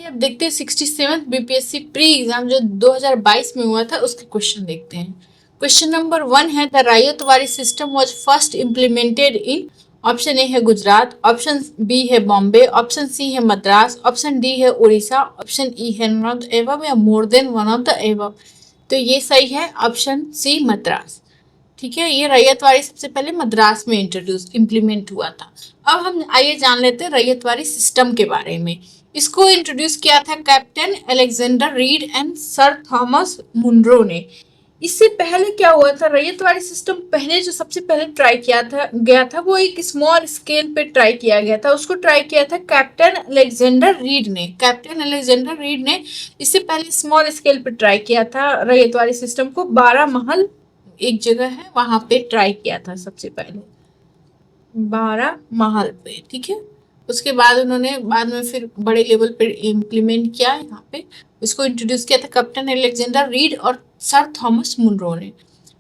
आइए अब देखते हैं 67th बीपीएससी प्री एग्जाम जो 2022 में हुआ था उसके क्वेश्चन देखते हैं। क्वेश्चन नंबर 1 है the Ryotwari system was first implemented in. Option A है गुजरात, ऑप्शन बी है बॉम्बे, ऑप्शन सी है मद्रास, ऑप्शन डी है उड़ीसा, ऑप्शन ई है नॉन ऑफ द एबव या more than one of the above. तो ये सही है ऑप्शन सी मद्रास। ठीक है, ये रैयतवाड़ी सबसे पहले मद्रास में इम्प्लीमेंट हुआ था। अब हम आइए जान लेते हैं रैयतवाड़ी सिस्टम के बारे में। इसको इंट्रोड्यूस किया था Captain Alexander Read and Sir Thomas Munro ने। इससे पहले क्या हुआ था, रैयतवाड़ी सिस्टम पहले जो सबसे पहले ट्राई किया था गया था वो एक स्मॉल स्केल पे ट्राई किया गया था। उसको ट्राई किया था कैप्टन अलेक्जेंडर रीड ने। कैप्टन अलेक्जेंडर रीड ने इससे पहले स्मॉल स्केल पे ट्राई किया था रैयतवाड़ी सिस्टम को। 12 महल एक जगह है वहां पे ट्राई किया था सबसे पहले 12 महल पे। ठीक है, उसके बाद उन्होंने बाद में फिर बड़े लेवल पे इम्प्लीमेंट किया। यहाँ पे इसको इंट्रोड्यूस किया था कैप्टन अलेक्जेंडर रीड और सर थॉमस मुनरो ने।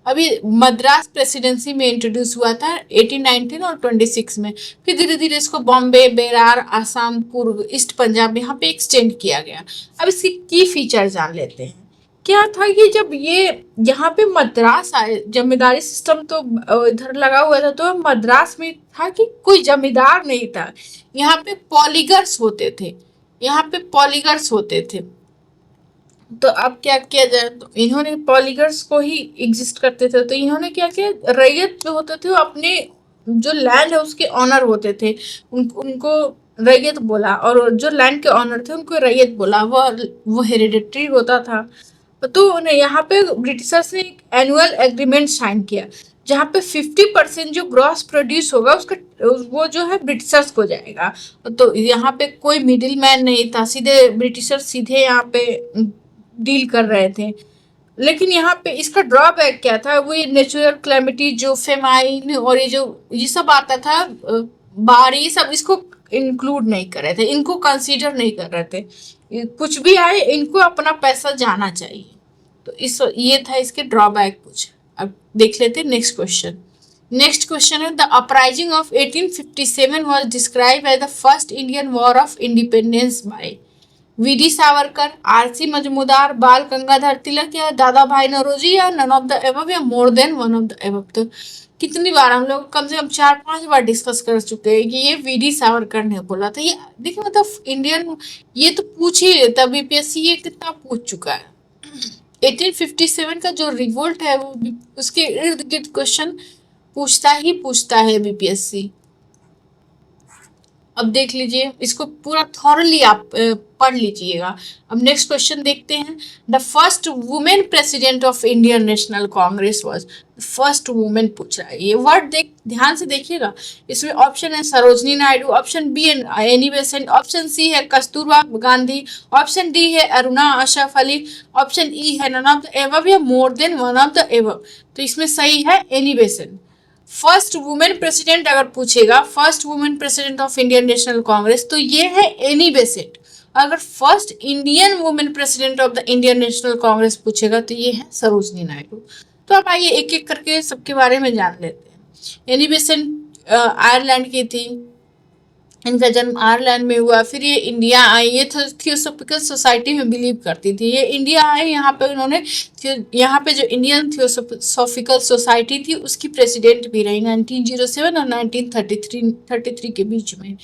अभी मद्रास प्रेसिडेंसी में इंट्रोड्यूस हुआ था 1819 और 26 में। फिर धीरे धीरे इसको बॉम्बे, बेरार, आसाम, पूर्व, ईस्ट पंजाब यहाँ पे एक्सटेंड किया गया। अब इसकी की फीचर जान लेते हैं। क्या था कि जब ये यहाँ पे मद्रास आए, जमींदारी सिस्टम तो इधर लगा हुआ था, तो मद्रास में था कि कोई जमींदार नहीं था। यहाँ पे पॉलीगर्स होते थे, यहाँ पे पॉलीगर्स होते थे। तो अब क्या किया जाए, तो इन्होंने पॉलीगर्स को ही एग्जिस्ट करते थे, तो इन्होंने क्या किया, रैयत जो होते थे वो अपने जो लैंड है उसके ऑनर होते थे, उनको रैयत बोला, और जो लैंड के ऑनर थे उनको रैयत बोला। वो हेरिडेटरी होता था। तो उन्हें यहाँ पे ब्रिटिशर्स ने एक एनुअल एग्रीमेंट साइन किया जहाँ पे 50% जो ग्रॉस प्रोड्यूस होगा उसका वो जो है ब्रिटिशर्स को जाएगा। तो यहाँ पे कोई मिडिल मैन नहीं था, सीधे ब्रिटिशर्स सीधे यहाँ पे डील कर रहे थे। लेकिन यहाँ पे इसका ड्रॉबैक क्या था, वो ये नेचुरल क्लैमिटी जो फेमाइन और ये सब आता था, बाढ़, ये सब इसको इंक्लूड नहीं कर रहे थे, इनको कंसीडर नहीं कर रहे थे। कुछ भी आए इनको अपना पैसा जाना चाहिए। तो ये था इसके ड्रॉबैक कुछ। अब देख लेते हैं नेक्स्ट क्वेश्चन। नेक्स्ट क्वेश्चन है the uprising of 1857 was describe as the first Indian war of independence by VD Savarkar, RC Majumdar, Bal Gangadhar तिलक या दादा भाई नौरोजी या नन ऑफ द एबव या more than one of the above. तो कितनी बार हम लोग कम से कम 4-5 बार डिस्कस कर चुके हैं कि ये वीडी सावरकर ने बोला था। ये देखिए मतलब इंडियन, ये तो पूछ ही लेता बीपीएससी, ये कितना पूछ चुका है। 1857 का जो रिवोल्ट है वो उसके इर्द गिर्द क्वेश्चन पूछता है बीपीएससी। अब देख लीजिए, इसको पूरा थॉरली आप पढ़ लीजिएगा। अब नेक्स्ट क्वेश्चन देखते हैं। The first women president of Indian national Congress was. First women पूछ रहा है, ये वर्ड ध्यान से देखिएगा। इसमें ऑप्शन है सरोजनी नायडू, ऑप्शन बी है एनी बेसेंट, ऑप्शन सी है कस्तूरबा गांधी, ऑप्शन डी है अरुणा अशरफ अली, ऑप्शन ई है नन ऑफ द एबव या more than one of the above. तो इसमें सही है Annie Besant. First women president अगर पूछेगा, first women president of Indian national Congress, तो ये है एनी बेसेंट। अगर first Indian women president of the Indian national Congress पूछेगा तो ये है सरोजनी नायडू। तो अब आइए एक एक करके सबके बारे में जान लेते हैं। एनी बेसेंट आयरलैंड की थी, इनका जन्म आयरलैंड में हुआ। फिर ये इंडिया आई, ये थियोसॉफिकल सोसाइटी में बिलीव करती थी। ये इंडिया आई, यहाँ पे उन्होंने यहाँ पे जो इंडियन थियोसॉफिकल सोसाइटी थी उसकी प्रेसिडेंट भी रही 1907 और 1933 के बीच में।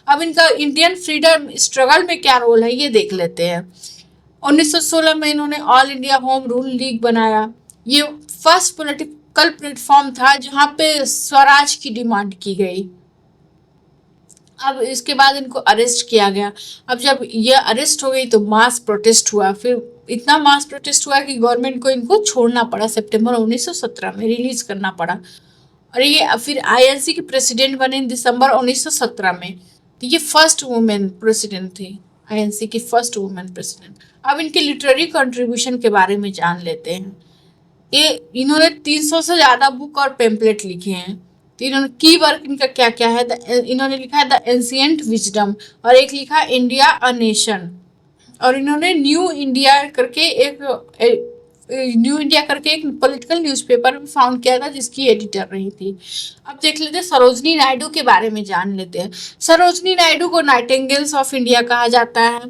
अब इनका इंडियन फ्रीडम स्ट्रगल में क्या रोल है ये देख लेते हैं। 1916 में इन्होंने all India home rule league बनाया। ये फर्स्ट पॉलिटिकल प्लेटफॉर्म था जहाँ पे स्वराज की डिमांड की गई। अब इसके बाद इनको अरेस्ट किया गया। अब जब ये अरेस्ट हो गई तो मास प्रोटेस्ट हुआ। फिर इतना मास प्रोटेस्ट हुआ कि गवर्नमेंट को इनको छोड़ना पड़ा, सितंबर 1917 में रिलीज करना पड़ा। और ये फिर आईएनसी के प्रेसिडेंट बने दिसंबर 1917 में। तो ये फर्स्ट वुमेन प्रेसिडेंट थी, आईएनसी की फर्स्ट वुमेन प्रेसिडेंट। अब इनके लिटरेरी कंट्रीब्यूशन के बारे में जान लेते हैं। इन्होंने 300 से ज़्यादा बुक और पेम्पलेट लिखे हैं। तो इन्होंने की वर्क इनका क्या क्या है, इन्होंने लिखा है द एंशिएंट विजडम, और एक लिखा इंडिया अ नेशन, और इन्होंने न्यू इंडिया करके एक पॉलिटिकल न्यूज़पेपर में फाउंड किया था जिसकी एडिटर रही थी। अब देख लेते हैं सरोजनी नायडू के बारे में जान लेते हैं। सरोजनी नायडू को नाइटिंगेल्स ऑफ इंडिया कहा जाता है।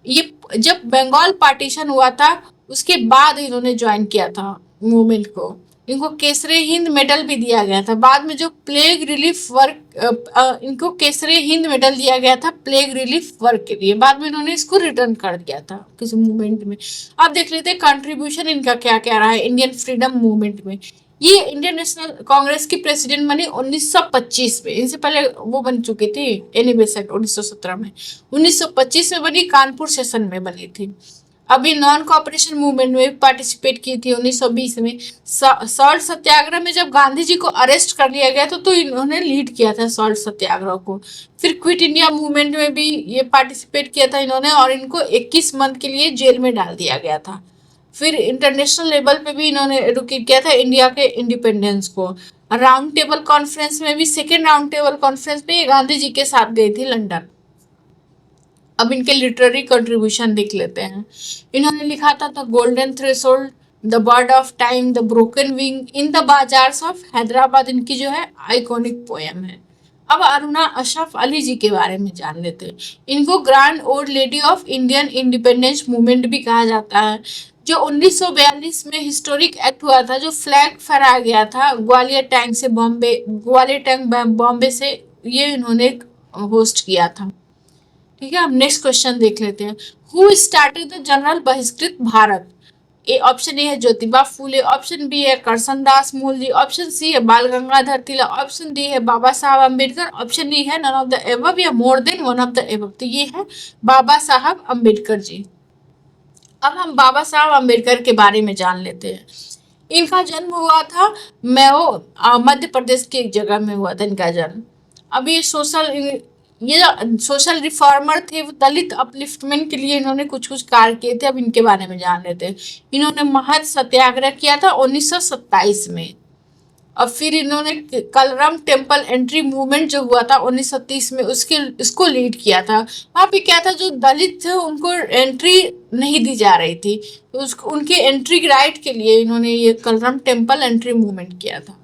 ये जब बंगाल पार्टीशन हुआ था उसके बाद इन्होंने ज्वाइन किया था मूवमेंट को। इनको केसरे हिंद मेडल भी दिया गया था। बाद में जो प्लेग रिलीफ वर्क, इनको केसरे हिंद मेडल दिया गया था प्लेग रिलीफ वर्क के लिए। बाद में इन्होंने इसको रिटर्न कर दिया था किसी मूवमेंट में। अब देख लेते हैं कंट्रीब्यूशन इनका क्या क्या रहा है इंडियन फ्रीडम मूवमेंट में। ये इंडियन नेशनल कांग्रेस की प्रेसिडेंट बनी 1925 में। इनसे पहले वो बन चुकी थी एनी बेसेंट 1917 में। 1925 में बनी, कानपुर सेशन में बनी थी। अभी नॉन कॉपरेशन मूवमेंट में पार्टिसिपेट की थी 1920 में। सॉल्ट सत्याग्रह में जब गांधी जी को अरेस्ट कर लिया गया तो इन्होंने लीड किया था सॉल्ट सत्याग्रह को। फिर क्विट इंडिया मूवमेंट में भी ये पार्टिसिपेट किया था इन्होंने, और इनको 21 मंथ के लिए जेल में डाल दिया गया था। फिर इंटरनेशनल लेवल पे भी इन्होंने एडवोकेट किया था इंडिया के इंडिपेंडेंस को। राउंड टेबल कॉन्फ्रेंस में भी, सेकेंड राउंड टेबल कॉन्फ्रेंस में ये गांधी जी के साथ गई थी लंदन। अब इनके लिटरेरी कंट्रीब्यूशन देख लेते हैं। इन्होंने लिखा था the golden threshold, the bird of time, the broken wing, in the bazaars of Hyderabad इनकी जो है आइकॉनिक पोएम है। अब अरुणा अशरफ अली जी के बारे में जान लेते हैं। इनको grand old lady of Indian independence movement भी कहा जाता है। जो 1942 में हिस्टोरिक एक्ट हुआ था, जो फ्लैग फहराया गया था ग्वालियर टैंक से ग्वालियर टैंक बॉम्बे से, ये इन्होंने होस्ट किया था। ठीक है, अब नेक्स्ट क्वेश्चन देख लेते हैं। हु स्टार्टेड द जनरल बहिष्कृत भारत? ऑप्शन ए है ज्योतिबा फूले, ऑप्शन बी है करसन दास मूलजी, ऑप्शन सी है बाल गंगाधर तिलक, ऑप्शन डी है बाबा साहब अम्बेडकर, ऑप्शन डी है नन ऑफ द एबव या more than one of the above. तो ये है बाबा साहब अम्बेडकर जी। अब हम बाबा साहब अम्बेडकर के बारे में जान लेते हैं। इनका जन्म हुआ था मध्य प्रदेश की एक जगह में हुआ था इनका जन्म। अब ये सोशल रिफॉर्मर थे, वो दलित अपलिफ्टमेंट के लिए इन्होंने कुछ कुछ कार्य किए थे। अब इनके बारे में जान लेते हैं। इन्होंने महत सत्याग्रह किया था 1927 में। और फिर इन्होंने कलरम टेम्पल एंट्री मूवमेंट जो हुआ था 1930 में इसको लीड किया था। वहाँ पे क्या था, जो दलित थे उनको एंट्री नहीं दी जा रही थी, तो उनके एंट्री राइट के लिए इन्होंने ये कलरम टेम्पल एंट्री मूवमेंट किया था।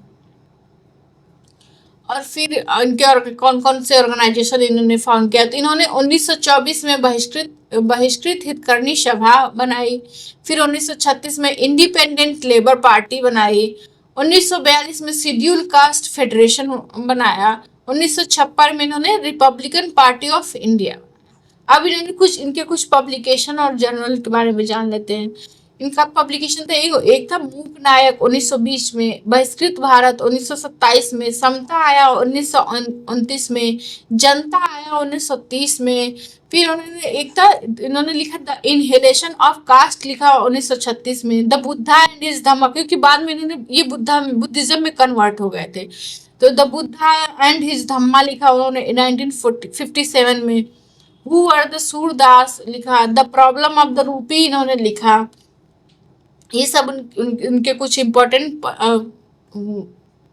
और फिर इनके और कौन कौन से ऑर्गेनाइजेशन इन्होंने फाउंड किया, तो इन्होंने 1924 में बहिष्कृत हितकर्मी सभा बनाई। फिर 1936 में इंडिपेंडेंट लेबर पार्टी बनाई। 1942 में शेड्यूल कास्ट फेडरेशन बनाया। 1956 में इन्होंने रिपब्लिकन पार्टी ऑफ इंडिया। अब इनके कुछ पब्लिकेशन और जर्नल के बारे में जान लेते हैं। इनका पब्लिकेशन था एक था मूक नायक 1920 में, बहिष्कृत भारत 1927 में, समता आया 1929 में, जनता आया 1930 में। फिर इन्होंने लिखा द इनहेलेशन ऑफ कास्ट लिखा 1936 में, द बुद्धा एंड हिज धम्मा, क्योंकि बाद में इन्होंने ये बुद्धिज्म में कन्वर्ट हो गए थे, तो द बुद्धा एंड हिज धम्मा लिखा उन्होंने 1957 में। हु आर द सूरदास लिखा, the problem of the rupee इन्होंने लिखा। ये सब उनके कुछ इम्पोर्टेंट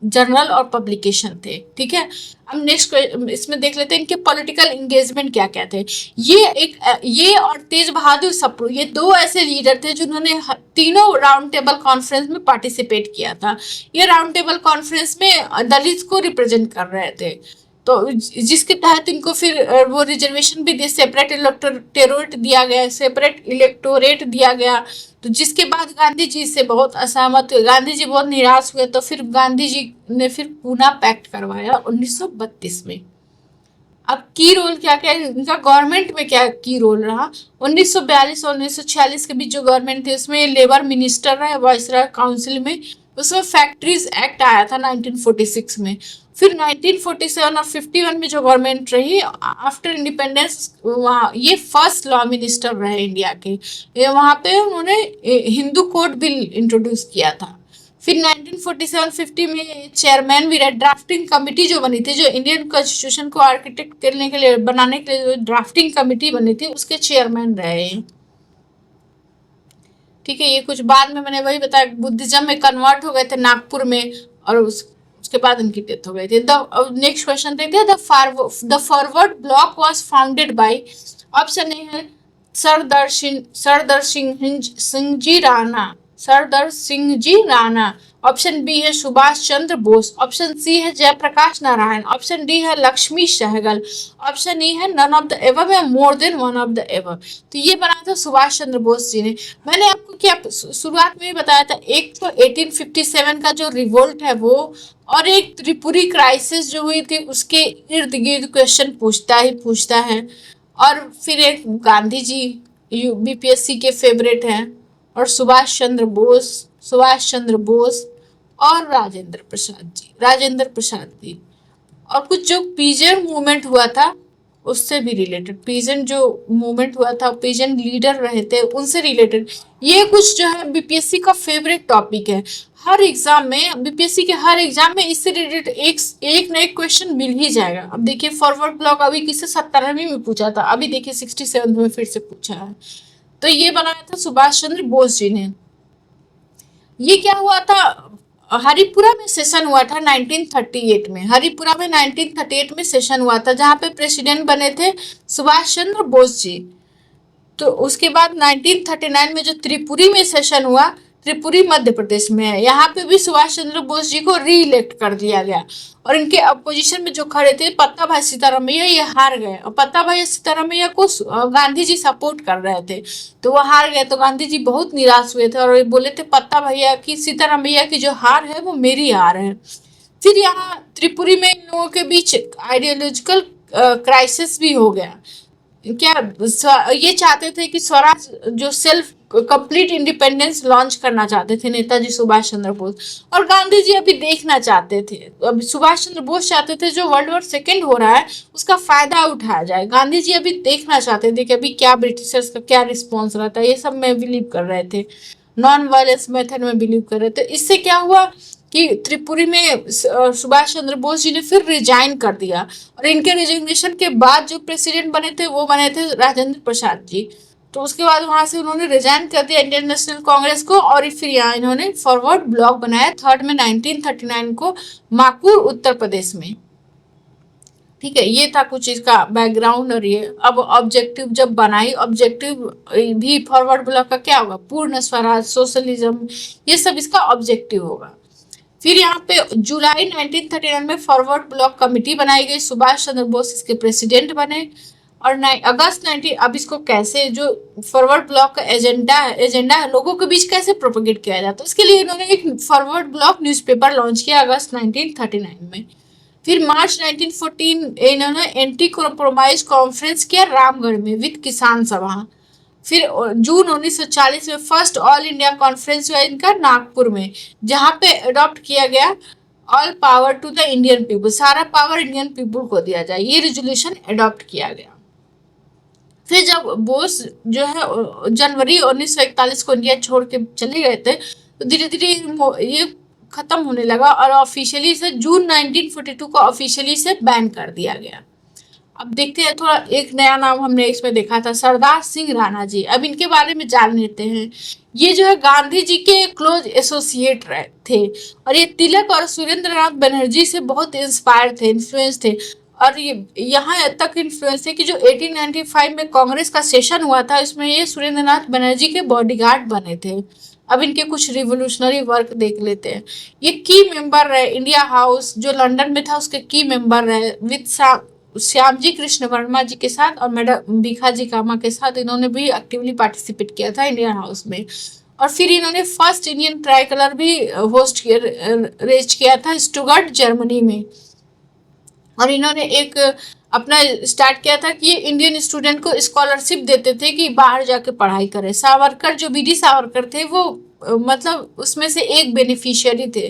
जर्नल और पब्लिकेशन थे। ठीक है, अब नेक्स्ट इसमें देख लेते हैं इनके पॉलिटिकल एंगेजमेंट क्या क्या थे। ये और तेज बहादुर सप्रू, ये दो ऐसे लीडर थे जिन्होंने तीनों राउंड टेबल कॉन्फ्रेंस में पार्टिसिपेट किया था। ये राउंड टेबल कॉन्फ्रेंस में दलित को रिप्रेजेंट कर रहे थे, तो जिसके तहत इनको फिर वो रिजर्वेशन भी दिए, सेपरेट इलेक्टोरेट दिया गया। तो जिसके बाद गांधी जी से बहुत असहमत हुए, गांधी जी बहुत निराश हुए, तो फिर गांधी जी ने फिर पूना पैक्ट करवाया 1932 में। अब की रोल क्या क्या इनका गवर्नमेंट में क्या की रोल रहा। 1942 और 1946 के बीच जो गवर्नमेंट थी उसमें लेबर मिनिस्टर रहे वाइसरॉय काउंसिल में। उसमें फैक्ट्रीज एक्ट आया था 1946 में। फिर 1947 और 51 में जो गवर्नमेंट रही आफ्टर इंडिपेंडेंस, वहाँ ये फर्स्ट लॉ मिनिस्टर रहे इंडिया के। वहाँ पे उन्होंने हिंदू कोड बिल इंट्रोड्यूस किया था। फिर 1947-50 में चेयरमैन भी रहे। ड्राफ्टिंग कमेटी जो बनी थी, जो इंडियन कॉन्स्टिट्यूशन को आर्किटेक्ट करने के लिए बनाने के लिए जो ड्राफ्टिंग कमेटी बनी थी उसके चेयरमैन रहे। ठीक है, ये कुछ बाद में मैंने वही बताया बुद्धिज्म में कन्वर्ट हो गए थे नागपुर में, और उसके बाद उनकी डेथ हो गई थी। नेक्स्ट क्वेश्चन देखते हैं। The forward block was founded by, option A है सरदार सिंह जी राणा, सरदार सिंह जी राणा, ऑप्शन बी है सुभाष चंद्र बोस, ऑप्शन सी है जयप्रकाश नारायण, ऑप्शन डी है लक्ष्मी सहगल, ऑप्शन ई है नन ऑफ द एबव या more than one of the above. तो ये बनाया था सुभाष चंद्र बोस जी ने। मैंने आपको क्या शुरुआत में ही बताया था, एक तो 1857 का जो रिवोल्ट है वो, और एक त्रिपुरी क्राइसिस जो हुई थी उसके इर्द गिर्द क्वेश्चन पूछता है। और फिर एक गांधी जी बीपीएससी के फेवरेट हैं, और सुभाष चंद्र बोस और राजेंद्र प्रसाद जी। और कुछ जो पीजेंट मूवमेंट हुआ था उससे भी रिलेटेड, पीजेंट जो मूवमेंट हुआ था, पीजेंट लीडर रहे थे, उनसे रिलेटेड ये कुछ जो है बीपीएससी का फेवरेट टॉपिक है। हर एग्जाम में, बीपीएससी के हर एग्जाम में इससे रिलेटेड एक ना एक क्वेश्चन मिल ही जाएगा। अब देखिए फॉरवर्ड ब्लॉक अभी किसे 97 में पूछा था, अभी देखिए 67 में फिर से पूछा है। तो ये बनाया था सुभाष चंद्र बोस जी ने। ये क्या हुआ था, हरिपुरा में सेशन हुआ था 1938 में। हरिपुरा में 1938 में सेशन हुआ था, जहाँ पे प्रेसिडेंट बने थे सुभाष चंद्र बोस जी। तो उसके बाद 1939 में जो त्रिपुरी में सेशन हुआ, त्रिपुरी मध्य प्रदेश में है, यहाँ पे भी सुभाष चंद्र बोस जी को री इलेक्ट कर दिया गया। और इनके अपोजिशन में जो खड़े थे पत्ता भाई सीतारामैया, ये हार गए। और पत्ता भाई सीतारामैया को गांधी जी सपोर्ट कर रहे थे, तो वो हार गए। तो गांधी जी बहुत निराश हुए थे और बोले थे पत्ता भैया की, सीतारामैया की जो हार है वो मेरी हार है। फिर यहाँ त्रिपुरी में इन लोगों के बीच आइडियोलॉजिकल क्राइसिस भी हो गया। क्या ये चाहते थे कि स्वराज जो सेल्फ कंप्लीट इंडिपेंडेंस लॉन्च करना चाहते थे नेताजी सुभाष चंद्र बोस, और गांधी जी अभी देखना चाहते थे। अभी सुभाष चंद्र बोस चाहते थे जो वर्ल्ड वॉर सेकेंड हो रहा है उसका फायदा उठाया जाए। गांधी जी अभी देखना चाहते थे कि अभी क्या ब्रिटिशर्स का क्या रिस्पॉन्स रहता है, ये सब में बिलीव कर रहे थे, नॉन वायलेंस मेथड में बिलीव कर रहे थे। इससे क्या हुआ कि त्रिपुरी में सुभाष चंद्र बोस जी ने फिर रिजाइन कर दिया, और इनके रिजिग्नेशन के बाद जो प्रेसिडेंट बने थे वो बने थे राजेंद्र प्रसाद जी। तो उसके बाद वहां से उन्होंने रिजाइन कर दिया इंडियन नेशनल कांग्रेस को, और फिर यहाँ इन्होंने फॉरवर्ड ब्लॉक बनाया 3rd में 1939 को माकुर उत्तर प्रदेश में। ठीक है, ये था कुछ इसका बैकग्राउंड। और ये अब ऑब्जेक्टिव जब बनाई, ऑब्जेक्टिव भी फॉरवर्ड ब्लॉक का क्या होगा, पूर्ण स्वराज, सोशलिज्म, ये सब इसका ऑब्जेक्टिव होगा। फिर यहाँ पे जुलाई 1939 में फॉरवर्ड ब्लॉक कमेटी बनाई गई, सुभाष चंद्र बोस इसके प्रेसिडेंट बने। और अगस्त 19, अब इसको कैसे, जो फॉरवर्ड ब्लॉक का एजेंडा है लोगों के बीच कैसे प्रोपेगेट किया जाता है, उसके लिए इन्होंने एक फॉरवर्ड ब्लॉक न्यूज़पेपर लॉन्च किया अगस्त 1939 में। फिर मार्च 1914 इन्होंने एंटी कॉम्प्रोमाइज कॉन्फ्रेंस किया रामगढ़ में विद किसान सभा। फिर जून 1940 में फर्स्ट ऑल इंडिया कॉन्फ्रेंस हुआ इनका नागपुर में, जहाँ पे अडॉप्ट किया गया all power to the Indian people, सारा पावर इंडियन पीपल को दिया जाए, ये रेजोल्यूशन अडॉप्ट किया गया। फिर जब बोस जो है जनवरी 1941 को इंडिया छोड़ के चले गए थे, तो धीरे धीरे ये खत्म होने लगा, और ऑफिशियली से जून 1942 को ऑफिशियली से बैन कर दिया गया। अब देखते हैं, थोड़ा एक नया नाम हमने इसमें देखा था, सरदार सिंह राणा जी। अब इनके बारे में जान लेते हैं। ये जो है गांधी जी के क्लोज एसोसिएट थे, और ये तिलक और सुरेंद्रनाथ बनर्जी से बहुत इंस्पायर थे, इन्फ्लुएंस थे। और ये यहाँ तक इन्फ्लुएंस है कि जो 1895 में कांग्रेस का सेशन हुआ था, इसमें ये सुरेंद्रनाथ बनर्जी के बॉडीगार्ड बने थे। अब इनके कुछ रिवोल्यूशनरी वर्क देख लेते हैं। ये की मेंबर रहे इंडिया हाउस जो लंदन में था, उसके की मेंबर रहे विद श्याम जी कृष्ण वर्मा जी के साथ और मैडम भीखाजी कामा के साथ। इन्होंने भी एक्टिवली पार्टिसिपेट किया था इंडियन हाउस में। और फिर इन्होंने फर्स्ट इंडियन ट्राई कलर भी होस्ट किया, रेज किया था स्टुटगार्ट जर्मनी में। और इन्होंने एक अपना स्टार्ट किया था कि ये इंडियन स्टूडेंट को स्कॉलरशिप देते थे कि बाहर जाके पढ़ाई करे। सावरकर जो बीडी सावरकर थे वो मतलब उसमें से एक बेनिफिशियरी थे।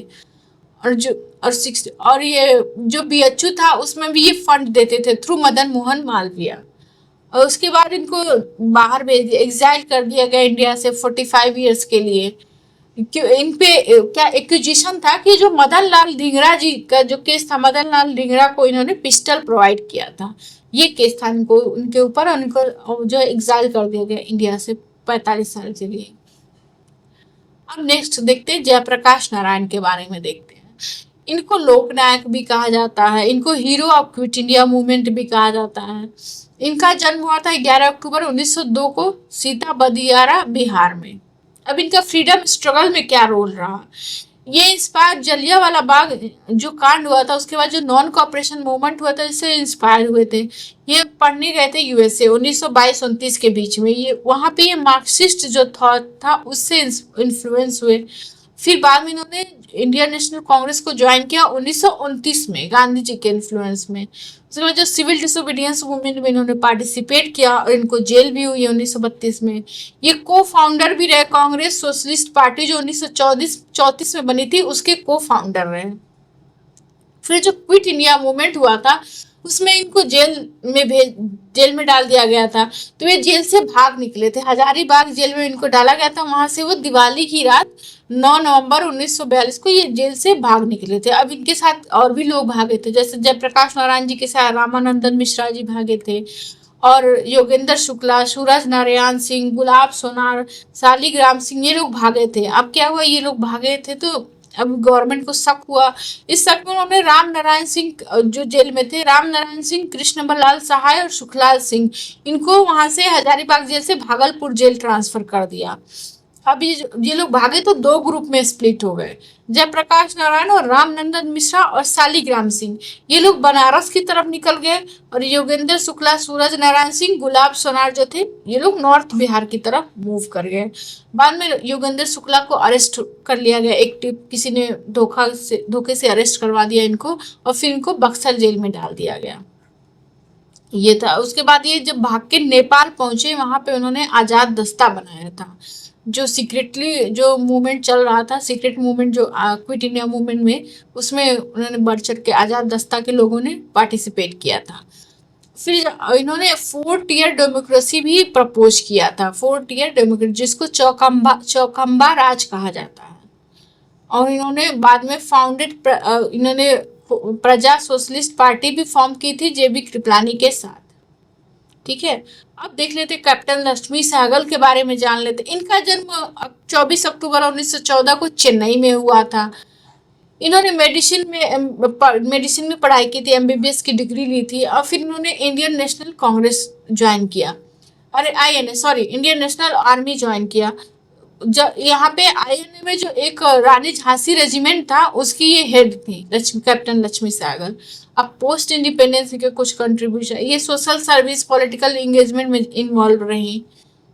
और ये जो बीएचयू था उसमें भी ये फंड देते थे थ्रू मदन मोहन मालवीय। और उसके बाद इनको बाहर भेज दिया, एग्जाइल कर दिया गया इंडिया से 45 ईयर्स के लिए। इन पे क्या एक्विजिशन था कि जो मदन लाल धिंगरा जी का जो केस था, मदन लाल धिंगरा को इन्होंने पिस्टल प्रोवाइड किया था, ये केस था इनको, उनके ऊपर, और उनको जो एग्जाइल कर दिया गया इंडिया से 45 साल के लिए। अब नेक्स्ट देखते हैं जयप्रकाश नारायण के बारे में देखते हैं। इनको लोकनायक भी कहा जाता है, इनको hero of quit India movement भी कहा जाता है। इनका जन्म हुआ था 11 अक्टूबर 1902 को सीता बदियारा बिहार में। अब इनका फ्रीडम स्ट्रगल में क्या रोल रहा, ये इंस्पायर जलियांवाला बाग जो कांड हुआ था उसके बाद जो नॉन कॉपरेशन मूवमेंट हुआ था इससे इंस्पायर हुए थे। ये पढ़ने गए थे यूएसए 1922-29 के बीच में, ये वहां पे ये मार्क्सिस्ट जो थॉट था उससे इन्फ्लुएंस हुए। फिर बाद में इन्होंने इंडियन नेशनल कांग्रेस को ज्वाइन किया 1929 में गांधी जी के इन्फ्लुएंस में। उसके बाद जो सिविल डिसोबीडियंस मूवमेंट में इन्होंने पार्टिसिपेट किया और इनको जेल भी हुई 1932 में। ये को फाउंडर भी रहे कांग्रेस सोशलिस्ट पार्टी जो 1934 में बनी थी उसके को फाउंडर रहे। फिर जो क्विट इंडिया मूवमेंट हुआ था उसमें इनको जेल में डाल दिया गया था, तो ये जेल से भाग निकले थे, हजारीबाग जेल में इनको डाला गया था। वहां से वो दिवाली की रात 9 नवंबर 1942 को ये जेल से भाग निकले थे। अब इनके साथ और भी लोग भागे थे, जैसे जयप्रकाश नारायण जी के साथ रामानंदन मिश्रा जी भागे थे और योगेंद्र शुक्ला, सूरज नारायण सिंह, गुलाब सोनार, शालिग्राम सिंह, ये लोग भागे थे। अब क्या हुआ, ये लोग भागे थे तो अब गवर्नमेंट को शक हुआ। इस शक में उन्होंने राम नारायण सिंह जो जेल में थे, राम नारायण सिंह, कृष्णलाल सहाय और सुखलाल सिंह, इनको वहां से हजारीबाग जेल से भागलपुर जेल ट्रांसफर कर दिया। अब ये लोग भागे तो दो ग्रुप में स्प्लिट हो गए, जयप्रकाश नारायण और रामनंदन मिश्रा और शालिग्राम सिंह, ये लोग बनारस की तरफ निकल गए और योगेंद्र शुक्ला, सूरज नारायण सिंह, गुलाब सोनार जो थे ये लोग नॉर्थ बिहार की तरफ मूव कर गए। बाद में योगेंद्र शुक्ला को अरेस्ट कर लिया गया, एक किसी ने धोखे से अरेस्ट करवा दिया इनको और फिर इनको बक्सर जेल में डाल दिया गया। ये था। उसके बाद ये जब भाग के नेपाल पहुंचे वहां पे उन्होंने आजाद दस्ता बनाया था, जो सीक्रेटली जो मूवमेंट चल रहा था, सीक्रेट मूवमेंट जो क्विट इंडिया मूवमेंट में, उसमें उन्होंने बढ़ चढ़ के आजाद दस्ता के लोगों ने पार्टिसिपेट किया था। फिर इन्होंने 4 टियर डेमोक्रेसी भी प्रपोज किया था, 4 टियर डेमोक्रेसी जिसको चौकम्बा राज कहा जाता है। और इन्होंने बाद में इन्होंने प्रजा सोशलिस्ट पार्टी भी फॉर्म की थी जेबी कृपलानी के साथ। ठीक है, अब देख लेते कैप्टन लक्ष्मी सहगल के बारे में जान लेते। इनका जन्म 24 अक्टूबर 1914 को चेन्नई में हुआ था। इन्होंने मेडिसिन में पढ़ाई की थी, एमबीबीएस की डिग्री ली थी और फिर इन्होंने इंडियन नेशनल कांग्रेस ज्वाइन किया, इंडियन नेशनल आर्मी ज्वाइन किया। यहाँ पे आईएनए में जो एक रानी झांसी रेजिमेंट था उसकी ये हेड थी कैप्टन लक्ष्मी सहगल। अब पोस्ट इंडिपेंडेंस के कुछ कंट्रीब्यूशन, ये सोशल सर्विस, पॉलिटिकल एंगेजमेंट में इन्वॉल्व रही,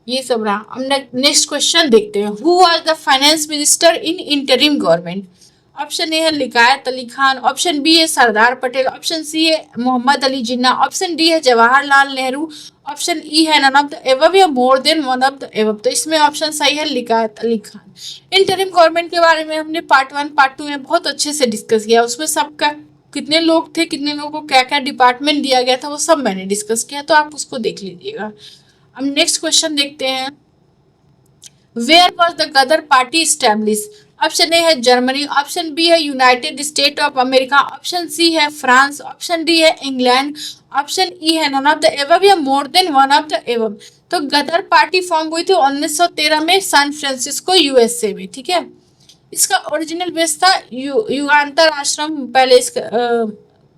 ये सब रहा। अब नेक्स्ट क्वेश्चन देखते हैं, who was the finance minister in interim government. Option A है लिकायत अली खान, ऑप्शन बी है सरदार पटेल, ऑप्शन सी है मोहम्मद अली जिन्ना, ऑप्शन डी है जवाहरलाल नेहरू, ऑप्शन ई है नन ऑफ द एबव या more than one of the above. तो इसमें ऑप्शन सही है लिकायत अली खान। इंटरिम गवर्नमेंट के बारे में हमने पार्ट 1 पार्ट 2 में बहुत अच्छे से डिस्कस किया, उसमें सबका कितने लोग थे, कितने लोगों को क्या क्या डिपार्टमेंट दिया गया था, वो सब मैंने डिस्कस किया, तो आप उसको देख लीजिएगा। अब नेक्स्ट क्वेश्चन देखते हैं, where was the Ghadar party establish. Option A है जर्मनी, ऑप्शन बी है United State of America, option C है फ्रांस, ऑप्शन डी है इंग्लैंड, ऑप्शन ई है नन ऑफ द एबव या more than one of the above. तो Ghadar party form हुई थी 1913 में सैन फ्रांसिस्को यूएसए में। ठीक है, इसका ओरिजिनल बेस था युगांतर आश्रम, पहले इसका